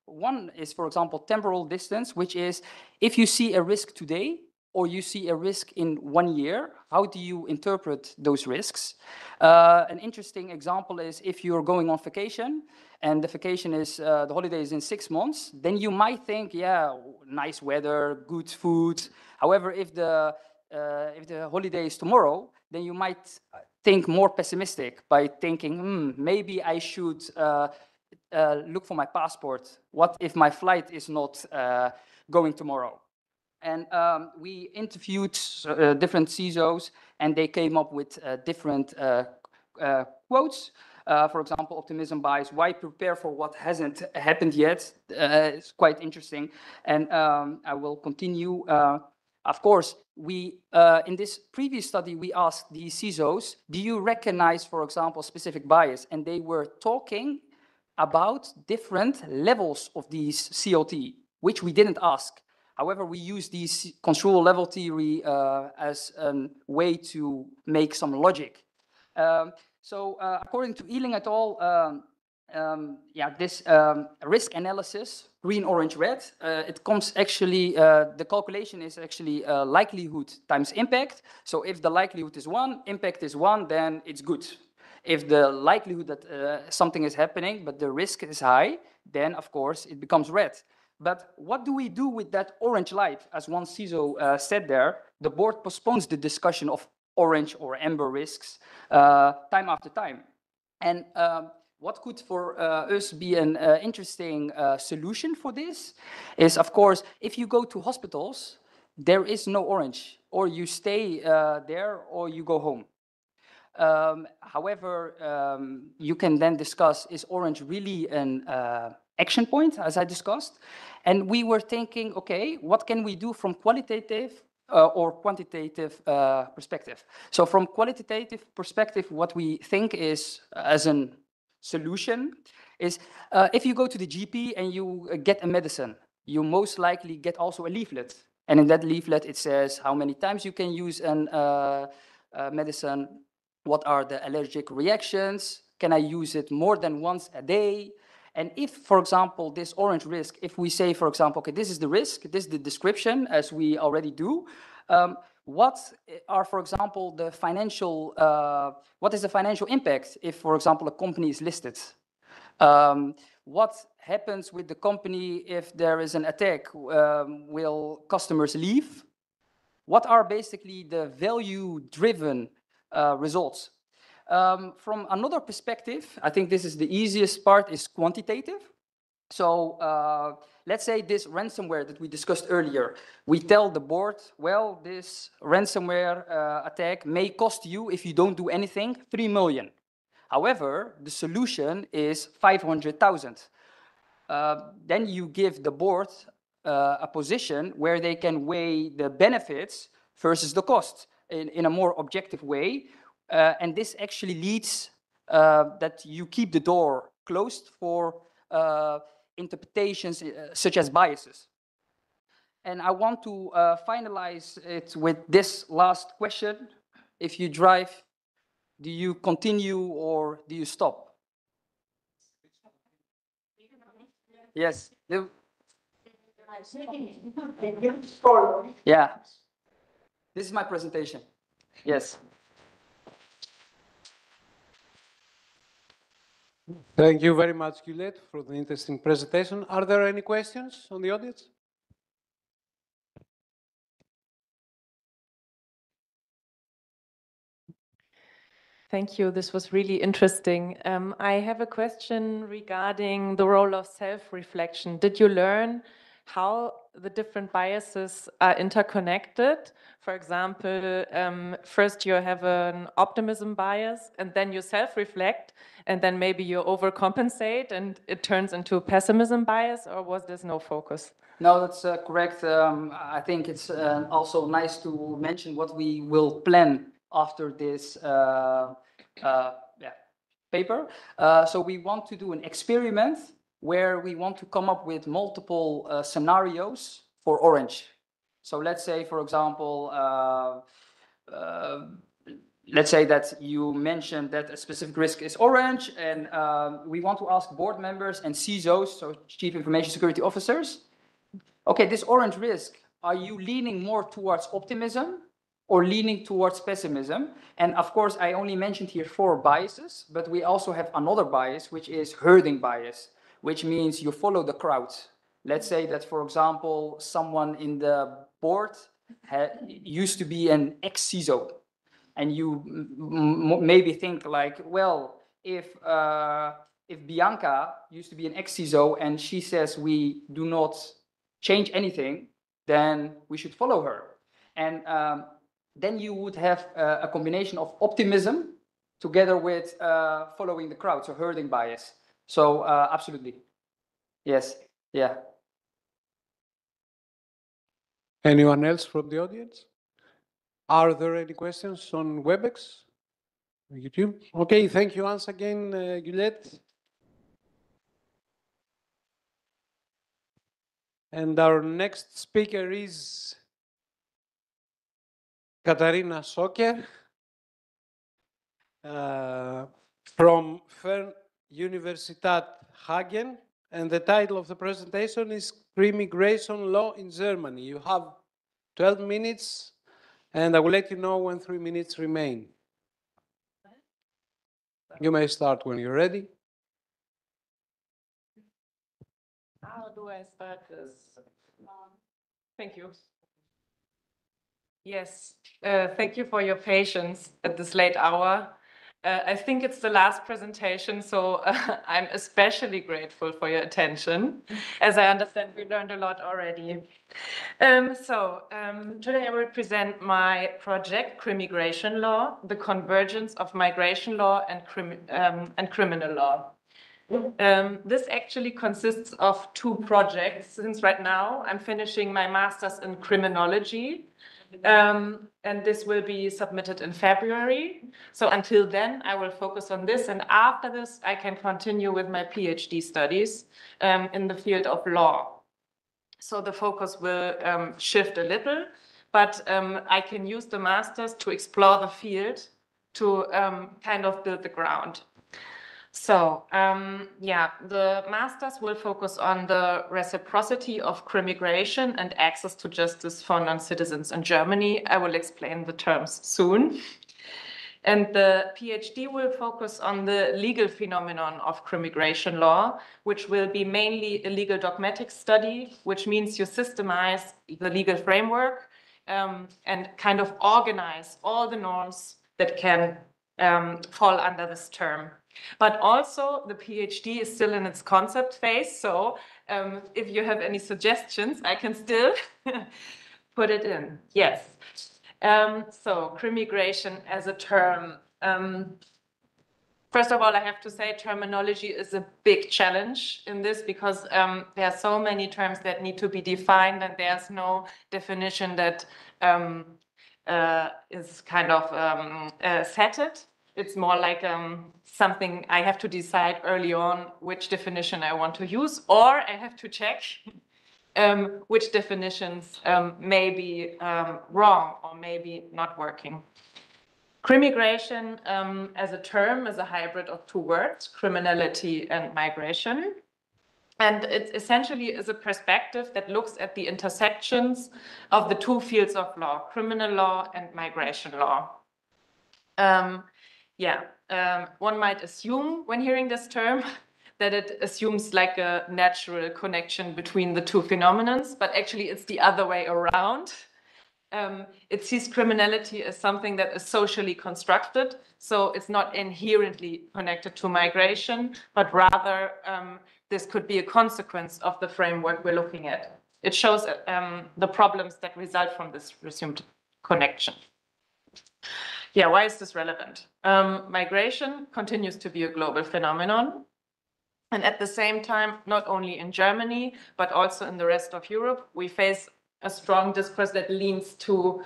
one is, for example, temporal distance, which is if you see a risk today, or you see a risk in 1 year, how do you interpret those risks? An interesting example is if you're going on vacation, and the vacation is, the holiday is in 6 months, then you might think, yeah, nice weather, good food. However, if the holiday is tomorrow, then you might think more pessimistic by thinking, maybe I should look for my passport. What if my flight is not going tomorrow? And we interviewed different CISOs, and they came up with different quotes. For example, optimism bias, why prepare for what hasn't happened yet? It's quite interesting. And I will continue. Of course, we in this previous study, we asked the CISOs, do you recognize, for example, specific bias? And they were talking about different levels of these CLT, which we didn't ask. However, we use these control level theory as a way to make some logic. So according to Ealing et al., this risk analysis, green, orange, red, it comes actually, the calculation is actually likelihood times impact. So if the likelihood is 1, impact is 1, then it's good. If the likelihood that something is happening, but the risk is high, then of course it becomes red. But what do we do with that orange light? As one CISO said there, the board postpones the discussion of orange or amber risks time after time. And what could for us be an interesting solution for this is, of course, if you go to hospitals, there is no orange, or you stay there or you go home. However, you can then discuss, is orange really an action point, as I discussed? And we were thinking, okay, what can we do from qualitative or quantitative perspective? So from qualitative perspective, what we think is, as a solution, is if you go to the GP and you get a medicine, you most likely get also a leaflet. And in that leaflet, it says how many times you can use a medicine, what are the allergic reactions, can I use it more than once a day? And if, for example, this orange risk, if we say, for example, okay, this is the risk, this is the description, as we already do, what are, for example, the financial, what is the financial impact if, for example, a company is listed? What happens with the company if there is an attack? Will customers leave? What are basically the value-driven results? From another perspective, I think this is the easiest part, is quantitative. So let's say this ransomware that we discussed earlier, we tell the board, well, this ransomware attack may cost you, if you don't do anything, 3 million. However, the solution is 500,000. Then you give the board a position where they can weigh the benefits versus the cost in a more objective way. And this actually leads that you keep the door closed for interpretations such as biases. And I want to finalize it with this last question. If you drive, do you continue or do you stop? Yes. Yeah. This is my presentation. Yes. Thank you very much, Gillette, for the interesting presentation. Are there any questions on the audience? Thank you. This was really interesting. I have a question regarding the role of self-reflection. Did you learn how the different biases are interconnected? For example, first you have an optimism bias, and then you self-reflect, and then maybe you overcompensate, and it turns into a pessimism bias, or was this no focus? No, that's correct. I think it's also nice to mention what we will plan after this paper. So we want to do an experiment where we want to come up with multiple scenarios for orange. So let's say, for example, let's say that you mentioned that a specific risk is orange, and we want to ask board members and CISOs, so Chief Information Security Officers, okay, this orange risk, are you leaning more towards optimism or leaning towards pessimism? And of course, I only mentioned here 4 biases, but we also have another bias, which is herding bias, which means you follow the crowd. Let's say that, for example, someone in the board used to be an ex-CISO, and you maybe think like, well, if Bianca used to be an ex-CISO and she says we do not change anything, then we should follow her. And then you would have a combination of optimism together with following the crowd, so herding bias. So absolutely. Yes, yeah. Anyone else from the audience? Are there any questions on WebEx? YouTube? Okay, thank you once again, Gillette. And our next speaker is Katarina Soker from Fernuniversität Hagen. And the title of the presentation is Immigration Law in Germany. You have 12 minutes, and I will let you know when 3 minutes remain. You may start when you're ready. How do I start this? Thank you. Yes, thank you for your patience at this late hour. I think it's the last presentation, so I'm especially grateful for your attention. As I understand, we learned a lot already. Today I will present my project, Crimmigration Law, the convergence of migration law and criminal law. This actually consists of 2 projects, since right now I'm finishing my master's in criminology, and this will be submitted in February. So until then, I will focus on this, and after this, I can continue with my PhD studies in the field of law. So the focus will shift a little, but I can use the master's to explore the field to kind of build the ground. So, the masters will focus on the reciprocity of crimmigration and access to justice for non-citizens in Germany. I will explain the terms soon. And the PhD will focus on the legal phenomenon of crimmigration law, which will be mainly a legal dogmatic study, which means you systemize the legal framework and kind of organize all the norms that can fall under this term. But also the PhD is still in its concept phase. So if you have any suggestions, I can still put it in. Yes. So crimigration as a term. First of all, I have to say terminology is a big challenge in this because there are so many terms that need to be defined and there's no definition that is kind of settled. It's more like something I have to decide early on which definition I want to use, or I have to check which definitions may be wrong or maybe not working. Crimigration as a term is a hybrid of two words, criminality and migration. And it essentially is a perspective that looks at the intersections of the two fields of law, criminal law and migration law. One might assume when hearing this term that it assumes like a natural connection between the two phenomena, but actually it's the other way around. It sees criminality as something that is socially constructed, so it's not inherently connected to migration, but rather this could be a consequence of the framework we're looking at. It shows the problems that result from this presumed connection. Yeah, why is this relevant? Migration continues to be a global phenomenon. And at the same time, not only in Germany, but also in the rest of Europe, we face a strong discourse that leans to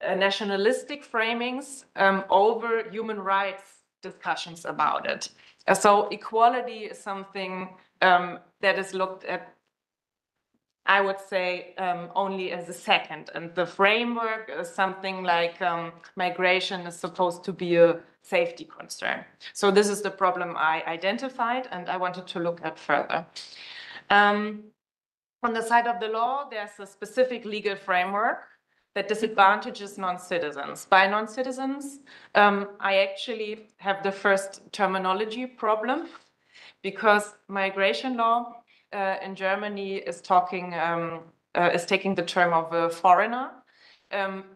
nationalistic framings over human rights discussions about it. So equality is something that is looked at, I would say, only as a second. And the framework is something like migration is supposed to be a safety concern. So this is the problem I identified and I wanted to look at further. On the side of the law, there's a specific legal framework that disadvantages non-citizens. By non-citizens, I actually have the first terminology problem because migration law in Germany is taking the term of a foreigner.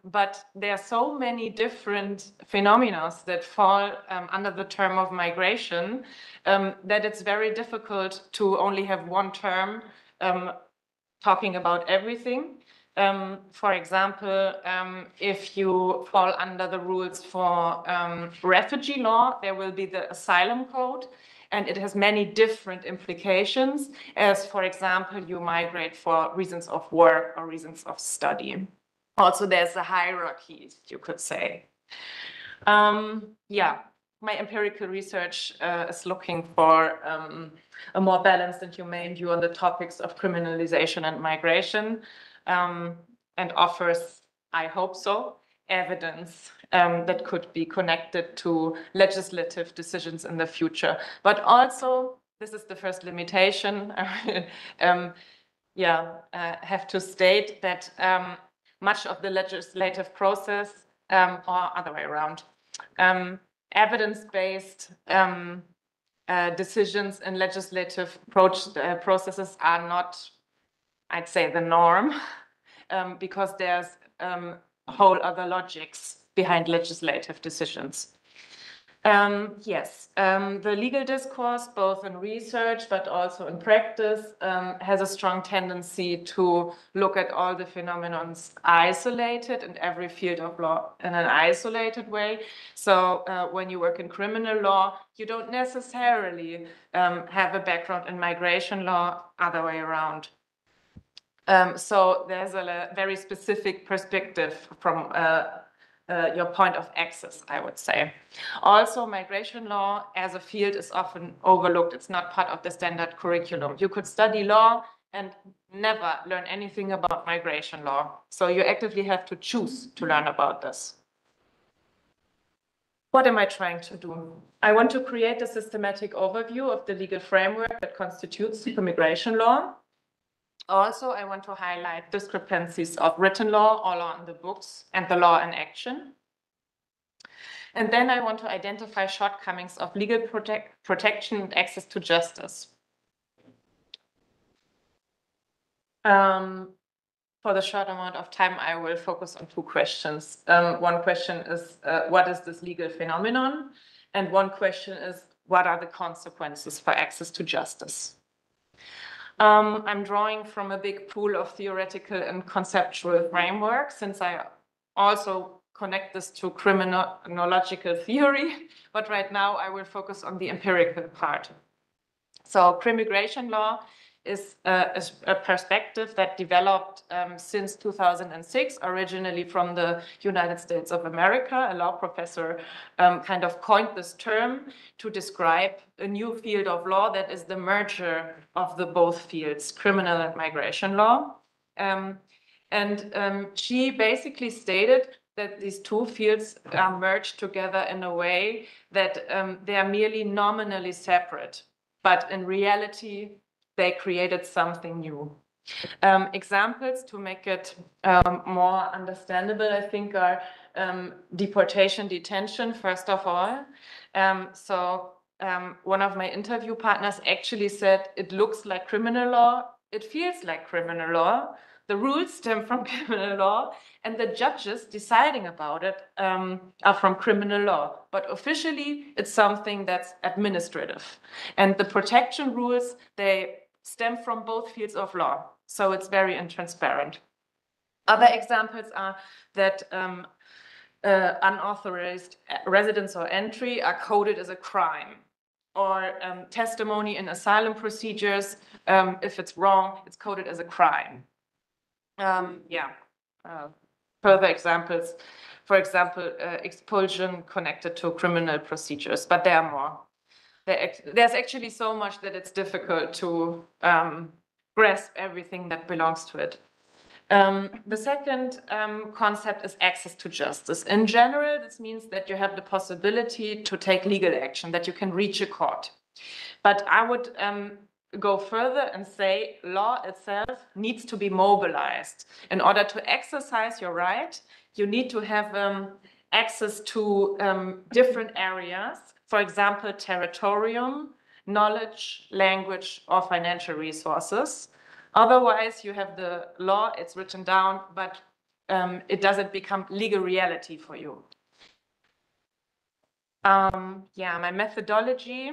But there are so many different phenomena that fall under the term of migration that it's very difficult to only have one term talking about everything. For example, if you fall under the rules for refugee law, there will be the asylum code, and it has many different implications, as, for example, you migrate for reasons of work or reasons of study. Also, there's a hierarchy, you could say. My empirical research is looking for a more balanced and humane view on the topics of criminalization and migration, and offers, I hope so, evidence that could be connected to legislative decisions in the future. But also, this is the first limitation, have to state that much of the legislative process, or other way around, evidence-based decisions in legislative processes are not, I'd say, the norm, because there's whole other logics behind legislative decisions. The legal discourse, both in research but also in practice, has a strong tendency to look at all the phenomena isolated in every field of law in an isolated way. So when you work in criminal law, you don't necessarily have a background in migration law, other way around. So there's a very specific perspective from your point of access, I would say. Also, migration law as a field is often overlooked. It's not part of the standard curriculum. You could study law and never learn anything about migration law. So you actively have to choose to learn about this. What am I trying to do? I want to create a systematic overview of the legal framework that constitutes immigration law. Also, I want to highlight discrepancies of written law or law in the books and the law in action. And then I want to identify shortcomings of legal protection and access to justice. For the short amount of time, I will focus on two questions. One question is, what is this legal phenomenon? And one question is, what are the consequences for access to justice? I'm drawing from a big pool of theoretical and conceptual frameworks, since I also connect this to criminological theory, but right now I will focus on the empirical part. So crimigration law is a perspective that developed since 2006, originally from the United States of America. A law professor kind of coined this term to describe a new field of law that is the merger of the both fields, criminal and migration law. She basically stated that these two fields are merged together in a way that they are merely nominally separate, but in reality, they created something new. Examples to make it more understandable, I think, are deportation, detention, first of all. One of my interview partners actually said, it looks like criminal law, it feels like criminal law, the rules stem from criminal law, and the judges deciding about it are from criminal law. But officially, it's something that's administrative. And the protection rules, they stem from both fields of law. So it's very intransparent. Other examples are that unauthorized residence or entry are coded as a crime, or testimony in asylum procedures, if it's wrong, it's coded as a crime. Further examples, for example, expulsion connected to criminal procedures, but there are more. There's actually so much that it's difficult to grasp everything that belongs to it. The second concept is access to justice. In general, this means that you have the possibility to take legal action, that you can reach a court. But I would go further and say law itself needs to be mobilized. In order to exercise your right, you need to have access to different areas, for example, territorium, knowledge, language, or financial resources. Otherwise, you have the law, it's written down, but it doesn't become legal reality for you. My methodology.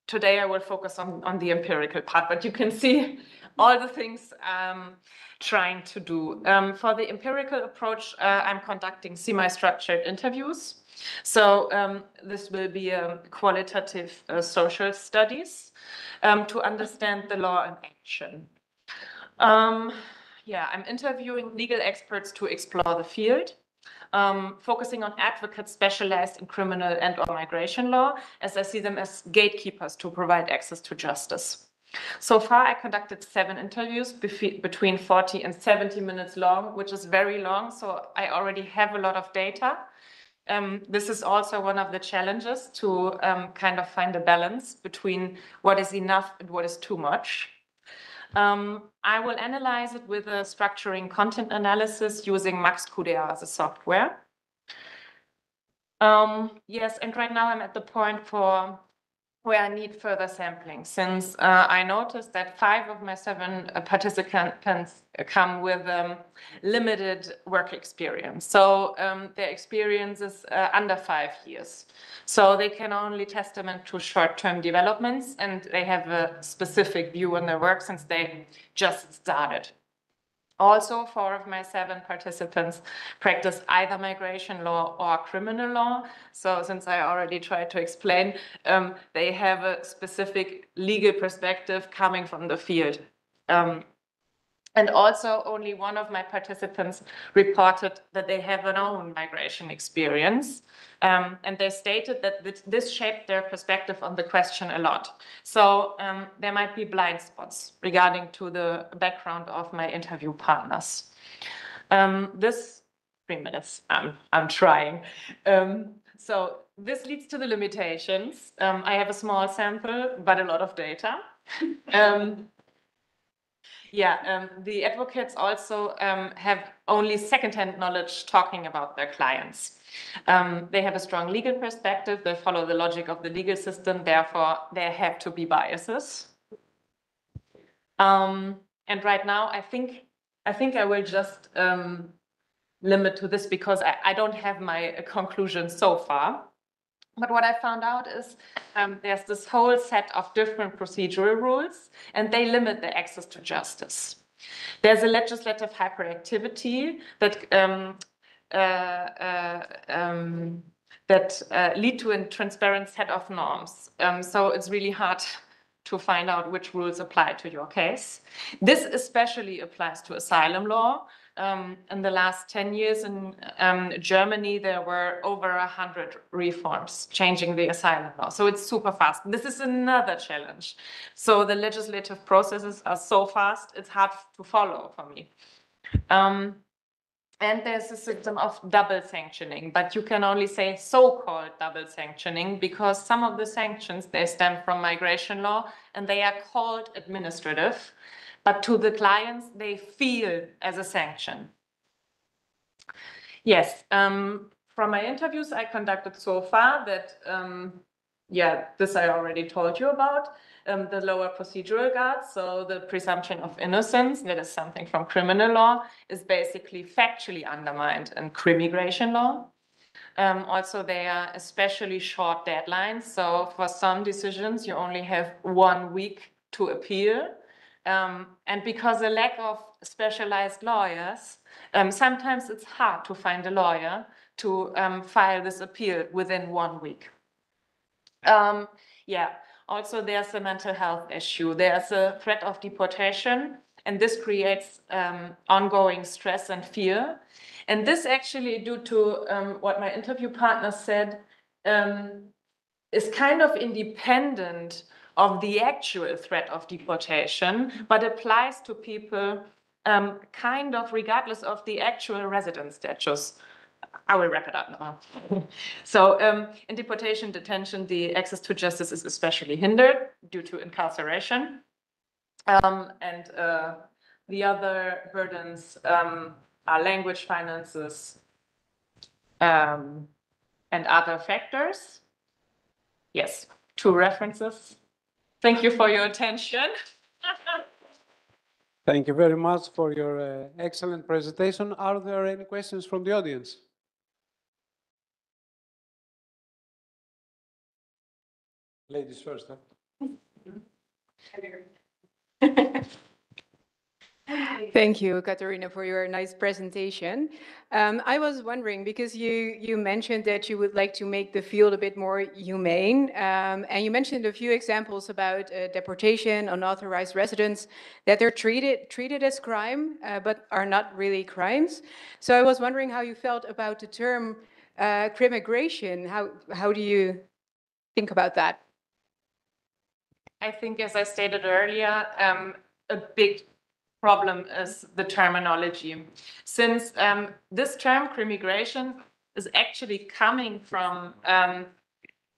Today I will focus on the empirical part, but you can see all the things I'm trying to do. For the empirical approach, I'm conducting semi-structured interviews. So this will be a qualitative social studies to understand the law in action. I'm interviewing legal experts to explore the field. Focusing on advocates specialized in criminal and or migration law, as I see them as gatekeepers to provide access to justice. So far, I conducted 7 interviews between 40 and 70 minutes long, which is very long, so I already have a lot of data. This is also one of the challenges to kind of find a balance between what is enough and what is too much. I will analyze it with a structuring content analysis using MaxQDA as a software. Yes, and right now I'm at the point where I need further sampling, since I noticed that 5 of my 7 participants come with limited work experience. So their experience is under 5 years. So they can only testament to short-term developments, and they have a specific view on their work since they just started. Also, 4 of my 7 participants practice either migration law or criminal law. So since I already tried to explain, they have a specific legal perspective coming from the field. And also only 1 of my participants reported that they have an own migration experience. And they stated that this shaped their perspective on the question a lot. So there might be blind spots regarding to the background of my interview partners. 3 minutes, I'm trying. So this leads to the limitations. I have a small sample, but a lot of data. The advocates also have only secondhand knowledge talking about their clients. They have a strong legal perspective, they follow the logic of the legal system, therefore there have to be biases. And right now, I think I will just limit to this because I don't have my conclusion so far. But what I found out is there's this whole set of different procedural rules, and they limit the access to justice. There's a legislative hyperactivity that lead to a transparent set of norms. So it's really hard to find out which rules apply to your case. This especially applies to asylum law. In the last 10 years in Germany, there were over 100 reforms changing the asylum law. So it's super fast. This is another challenge. So the legislative processes are so fast, it's hard to follow for me. And there's a system of double sanctioning, but you can only say so-called double sanctioning because some of the sanctions, they stem from migration law and they are called administrative, but to the clients, they feel as a sanction. Yes, from my interviews I conducted so far that, this I already told you about, the lower procedural guards, so the presumption of innocence, that is something from criminal law, is basically factually undermined in crimmigration law. Also, they are especially short deadlines, so for some decisions you only have 1 week to appeal. And because a lack of specialized lawyers, sometimes it's hard to find a lawyer to file this appeal within 1 week. Also there's a mental health issue. There's a threat of deportation, and this creates ongoing stress and fear. And this actually, due to what my interview partner said, is kind of independent of the actual threat of deportation, but applies to people kind of regardless of the actual residence status. I will wrap it up now. So in deportation detention, the access to justice is especially hindered due to incarceration. And the other burdens are language, finances, and other factors. Yes, 2 references. Thank you for your attention. Thank you very much for your excellent presentation. Are there any questions from the audience? Ladies first. Thank you, Katerina, for your nice presentation. I was wondering, because you mentioned that you would like to make the field a bit more humane, and you mentioned a few examples about deportation, unauthorized residence, that they're treated as crime, but are not really crimes. So I was wondering how you felt about the term crimmigration. How do you think about that? I think, as I stated earlier, a big problem is the terminology. Since this term, crimmigration, is actually coming from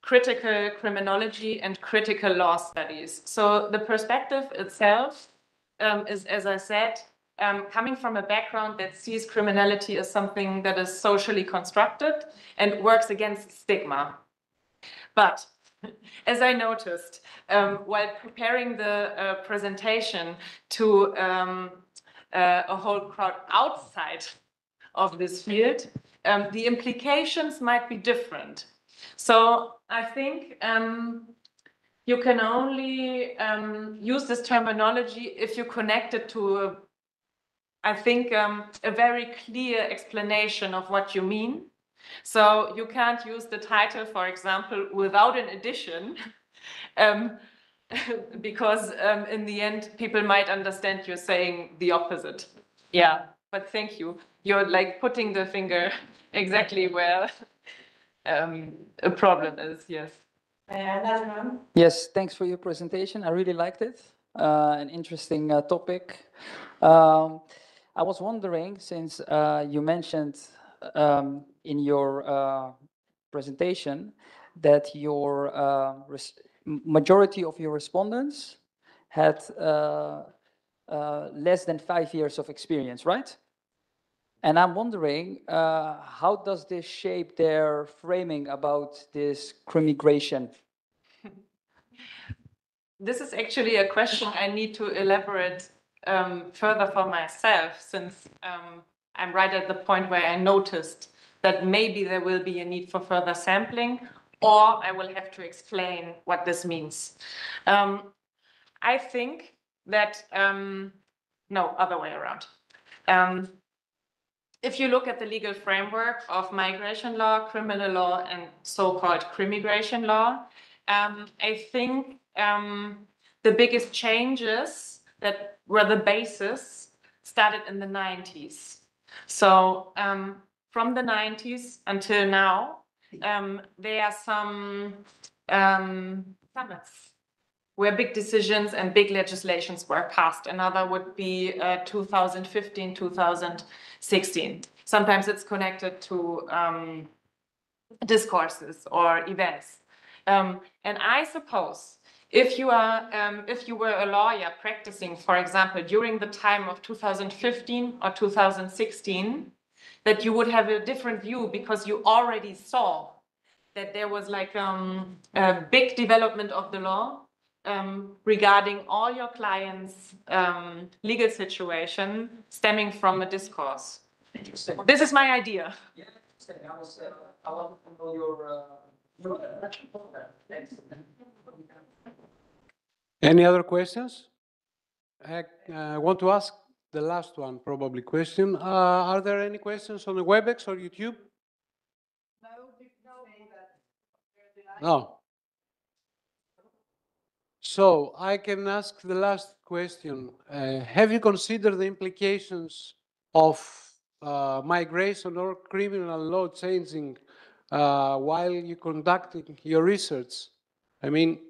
critical criminology and critical law studies. So the perspective itself is, as I said, coming from a background that sees criminality as something that is socially constructed and works against stigma. But as I noticed, while preparing the presentation to a whole crowd outside of this field, the implications might be different. So I think you can only use this terminology if you connect it to, I think, a very clear explanation of what you mean. So you can't use the title, for example, without an addition, because in the end, people might understand you're saying the opposite. Yeah, but thank you. You're like putting the finger exactly where a problem is, yes. Yes, thanks for your presentation. I really liked it. An interesting topic. I was wondering, since you mentioned in your presentation that your majority of your respondents had less than 5 years of experience, right? And I'm wondering, how does this shape their framing about this crimmigration? This is actually a question I need to elaborate further for myself, since I'm right at the point where I noticed that maybe there will be a need for further sampling, or I will have to explain what this means. I think that, no, other way around. If you look at the legal framework of migration law, criminal law, and so-called crimigration law, I think the biggest changes that were the basis started in the 90s. So from the 90s until now, there are some summits where big decisions and big legislations were passed. Another would be 2015, 2016. Sometimes it's connected to discourses or events. And I suppose if you were a lawyer practicing, for example, during the time of 2015 or 2016, that you would have a different view because you already saw that there was like a big development of the law regarding all your clients' legal situation stemming from a discourse. This is my idea. I want to know your Any other questions? I want to ask the last one, probably question. Are there any questions on the WebEx or YouTube? No. So I can ask the last question. Have you considered the implications of migration or criminal law changing while you're conducting your research? I mean,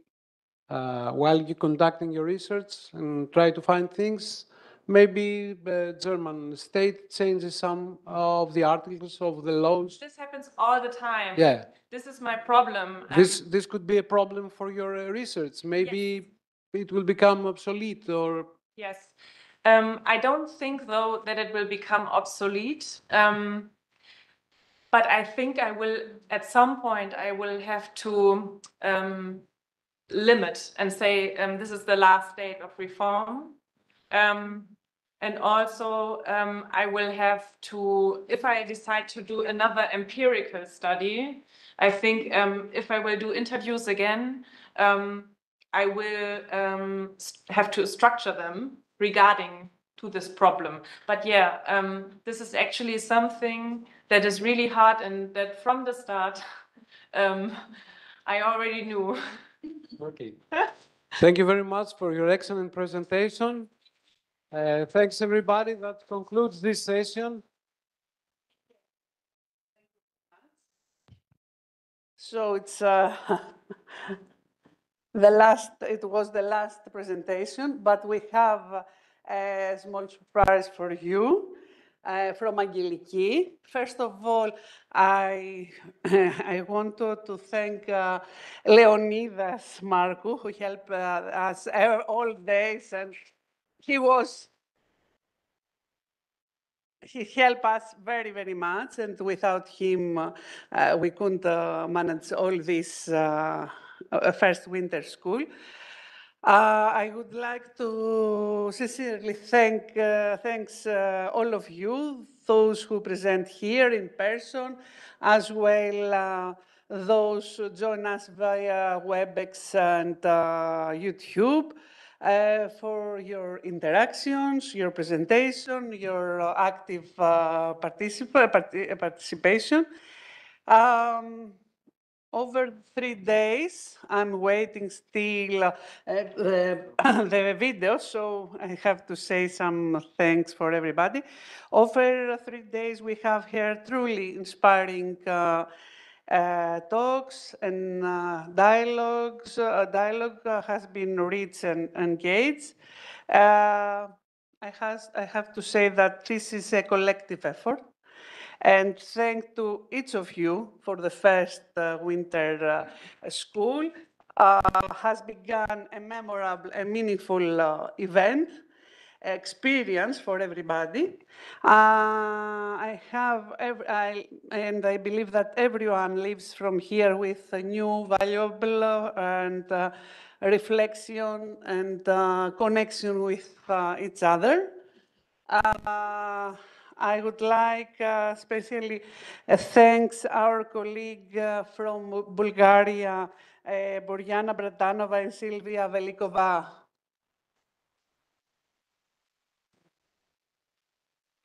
while you're conducting your research and try to find things, maybe the German state changes some of the articles of the laws. This happens all the time. Yeah. This is my problem. This could be a problem for your research. Maybe it will become obsolete or... Yes. I don't think, though, that it will become obsolete. But I think I will, at some point, I will have to limit and say this is the last date of reform. And also, I will have to, if I decide to do another empirical study, I think if I will do interviews again, I will have to structure them regarding to this problem. But yeah, this is actually something that is really hard and that from the start, I already knew. Okay. Thank you very much for your excellent presentation. Thanks, everybody. That concludes this session. So it's it was the last presentation, but we have a small surprise for you from Angeliki. First of all, I wanted to thank Leonidas Markou, who helped us all days, and he helped us very, very much, and without him, we couldn't manage all this first winter school. I would like to sincerely thanks all of you, those who present here in person, as well those who join us via WebEx and YouTube. For your interactions, your presentation, your active participation. Over 3 days, I'm waiting still the video, so I have to say some thanks for everybody. Over 3 days, we have here truly inspiring talks and dialogues. Dialogue has been rich and engaged. I have to say that this is a collective effort. And thanks to each of you for the first winter school has begun a memorable and meaningful event experience for everybody. I believe that everyone leaves from here with a new, valuable and reflection and connection with each other. I would like especially thanks our colleague from Bulgaria, Boriana Bratanova and Silvia Velikova.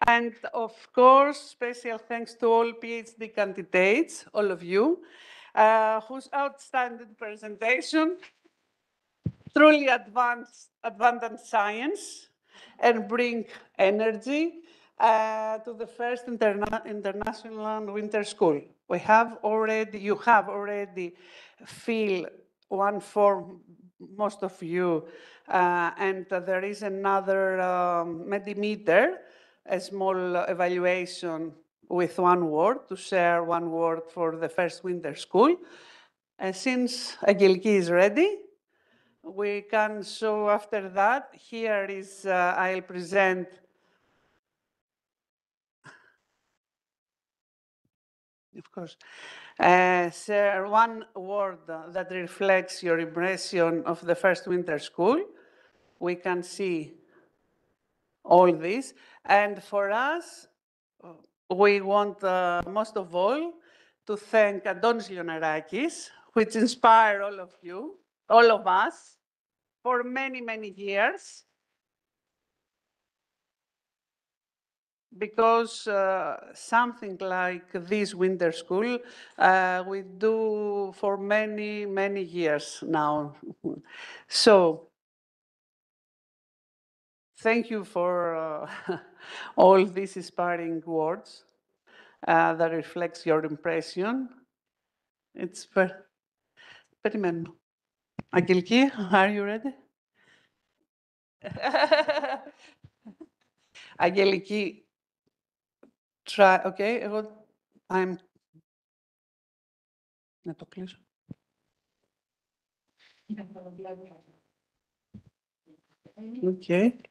And of course, special thanks to all PhD candidates, all of you, whose outstanding presentation truly advanced science and bring energy to the first international winter school. You have already filled one form, most of you, and there is another Mentimeter, a small evaluation with one word, to share one word for the first winter school. And since Angeliki is ready, we can show after that. Here is, I'll present of course, share one word that reflects your impression of the first winter school. We can see all this. And for us, we want most of all to thank Adonis Lionarakis, which inspired all of you, all of us, for many, many years. Because something like this winter school we do for many, many years now. So thank you for all these inspiring words that reflects your impression. It's περιμένω. Αγγελική, are you ready? Αγγελική, try, okay, I'm... Να το κλείσω. Okay.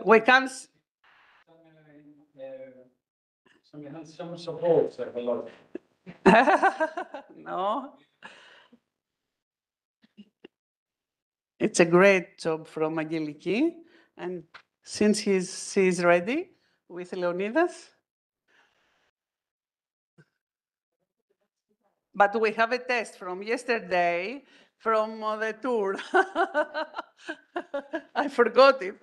We can... No. It's a great job from Angeliki. And since she's ready with Leonidas. But we have a test from yesterday from the tour. I forgot it.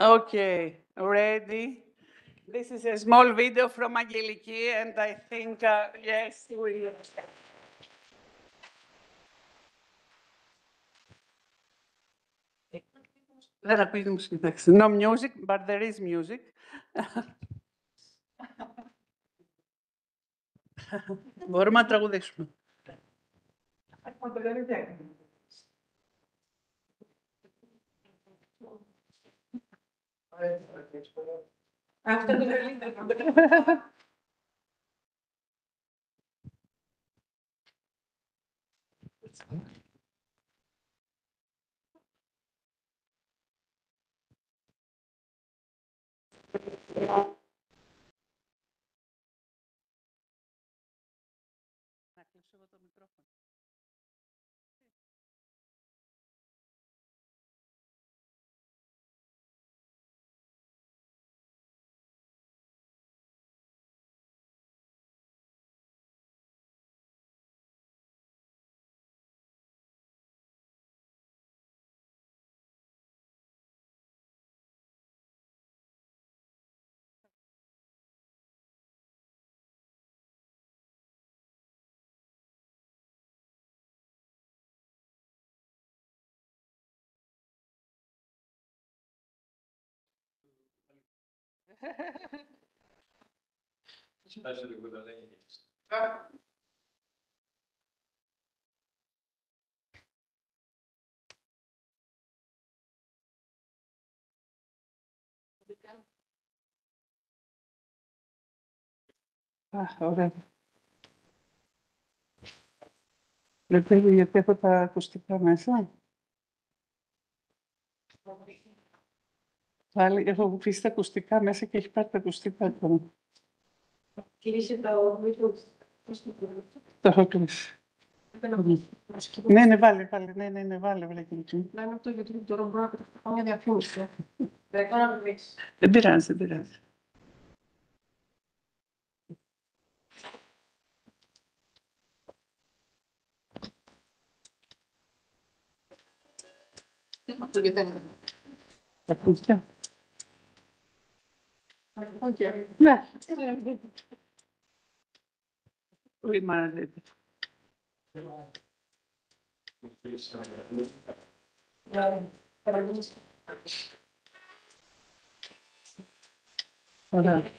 Okay, ready? This is a small video from Angeliki, and I think, yes, we... Δεν ακούγεται μουσική, εντάξει. No music, but there is music. Μπορούμε να τραγουδήσουμε. Αυτό το καλύτερο. Να κλείσω εγώ το μικρόφωνο. Especially with the ladies. Okay. Λέτε γιατί έχω τα ακουστικά μέσα. Πάλι έχω κλείσει τα ακουστικά μέσα και έχει πάρει τα ακουστικά του. Κλείσει το βίντεο. Το έχω κλείσει. Ναι, βάλε, βάλε. Να είναι αυτό γιατί τώρα μπορώ να πάω μια διαφήμιση. Δεν πειράζει. Αυτό γιατί δεν είναι. Τα ακουστικά. Ναι. Όχι, μάνα. Ωραία.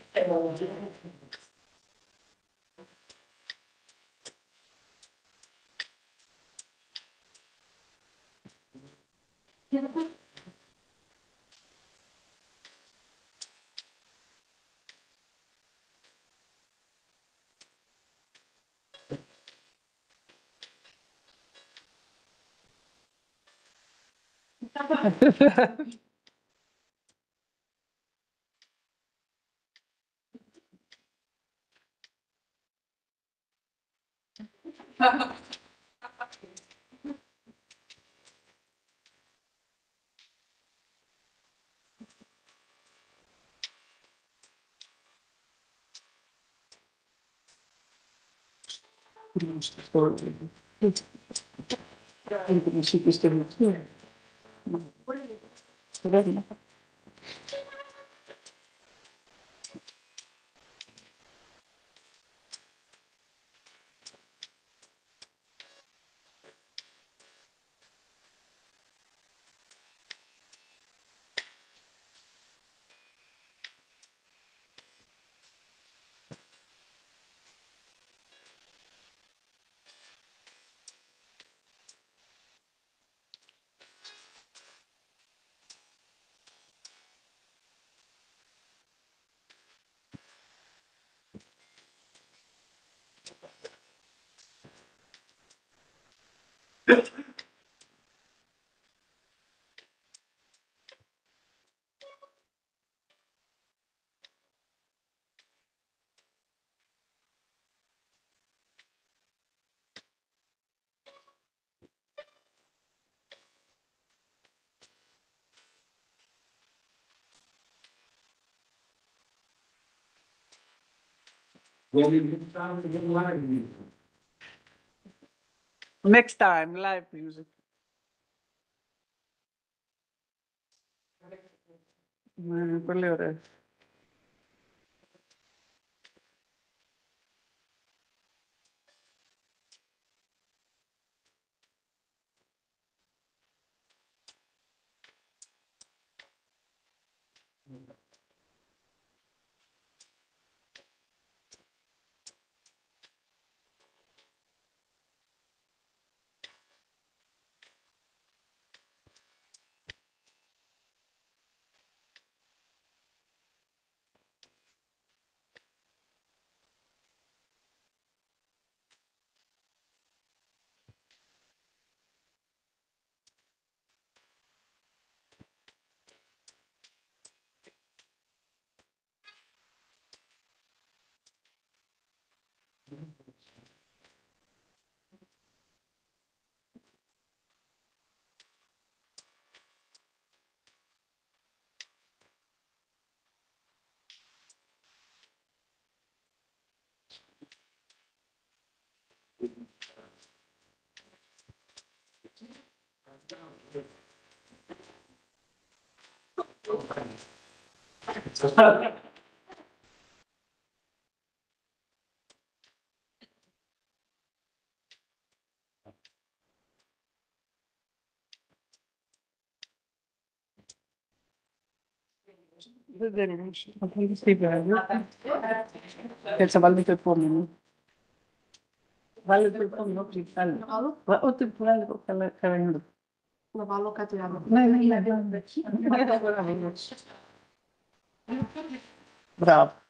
Next time, live music. Πολύ ωραία. Δεν τελείωσε. Θα θέλεις τίποτα. Έτσι, θα βάλουμε το επόμενο. Βάλε το επόμενο, ό,τι άλλο. Ό,τι που άλλο καλά είναι. Να βάλω κάτι άλλο. Ναι. Μπράβο.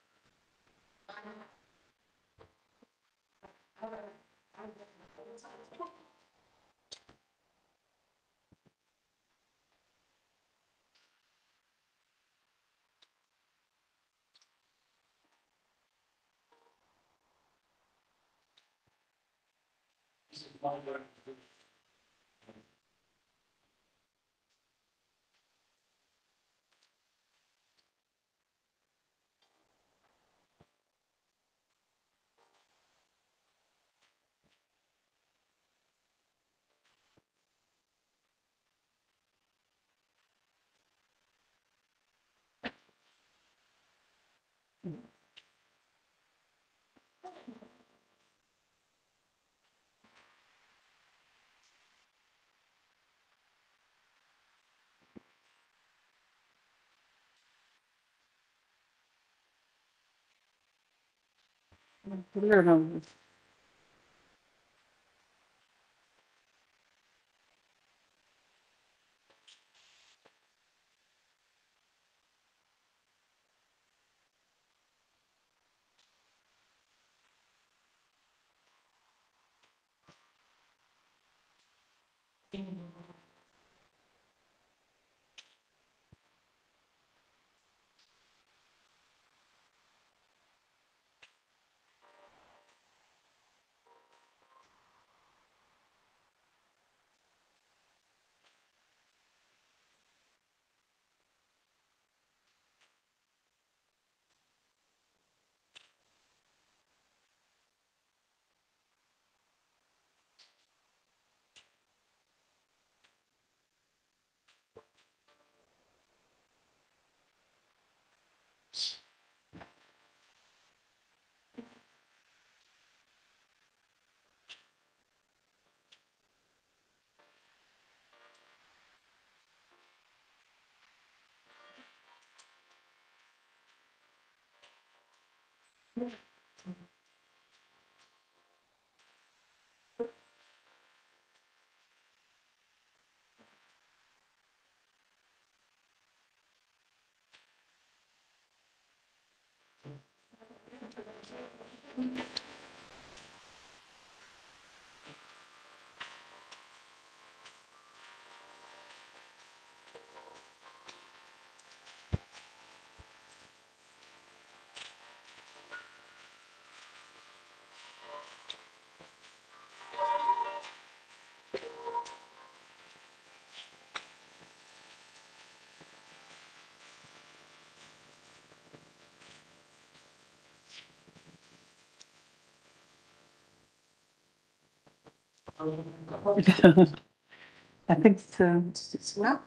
I think it's now.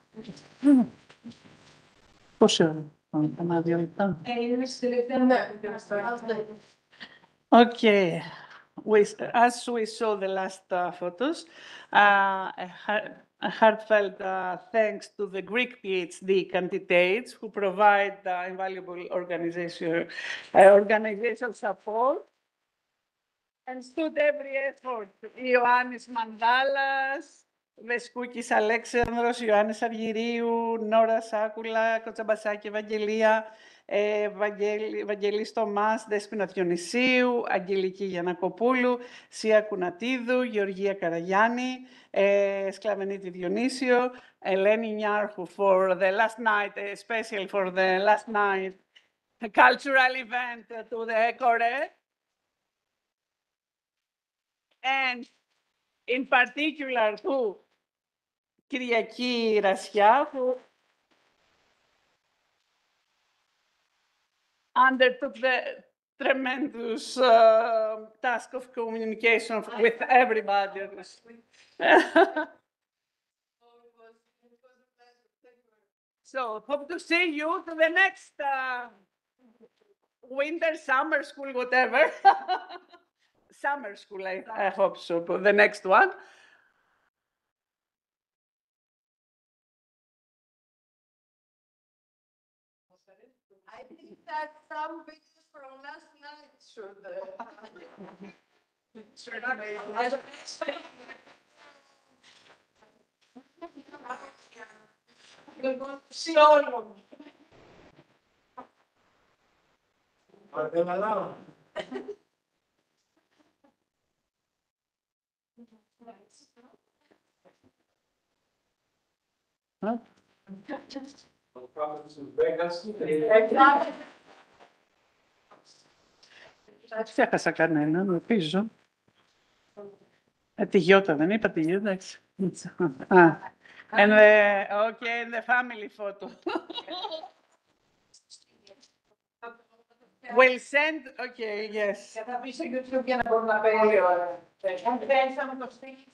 Πόσο ένα, 2 λεπτά. Okay. As we saw the last photos, a heartfelt thanks to the Greek PhD candidates who provide invaluable organizational support and stood every effort. Ioannis Mandalas, Βεσκούκης Αλέξανδρος, Ιωάννης Αργυρίου, Νόρα Σάκουλα, Κοτσαμπασάκη Ευαγγελία, Βαγγελής Τομάς, Δέσποινα Διονυσίου, Αγγελική Γιαννακοπούλου, Σία Κουνατίδου, Γεωργία Καραγιάννη, Σκλαβενίτη Διονύσιο, Ελένη Νιάρχου for the last night, especially for the last night cultural event to the ECORE. And in particular to Kyriaki Rassia, who undertook the tremendous task of communication with everybody. So, hope to see you to the next winter, summer school, whatever. Summer school, I hope so, but the next one. I think that some videos from last night should. We're going to see all of them. Huh? Ξέχασα κανένα, νομίζω. Τη Γιώτα, δεν είπα τη Γιώτα, εντάξει. And the family photo. We'll send, okay, yes. Και θα πει στο YouTube για να μπορούμε να παίρνει ώρα. Αν θέλει το στείλει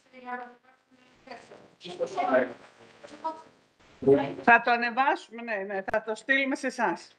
Θα το ανεβάσουμε, ναι, θα το στείλουμε σε εσάς.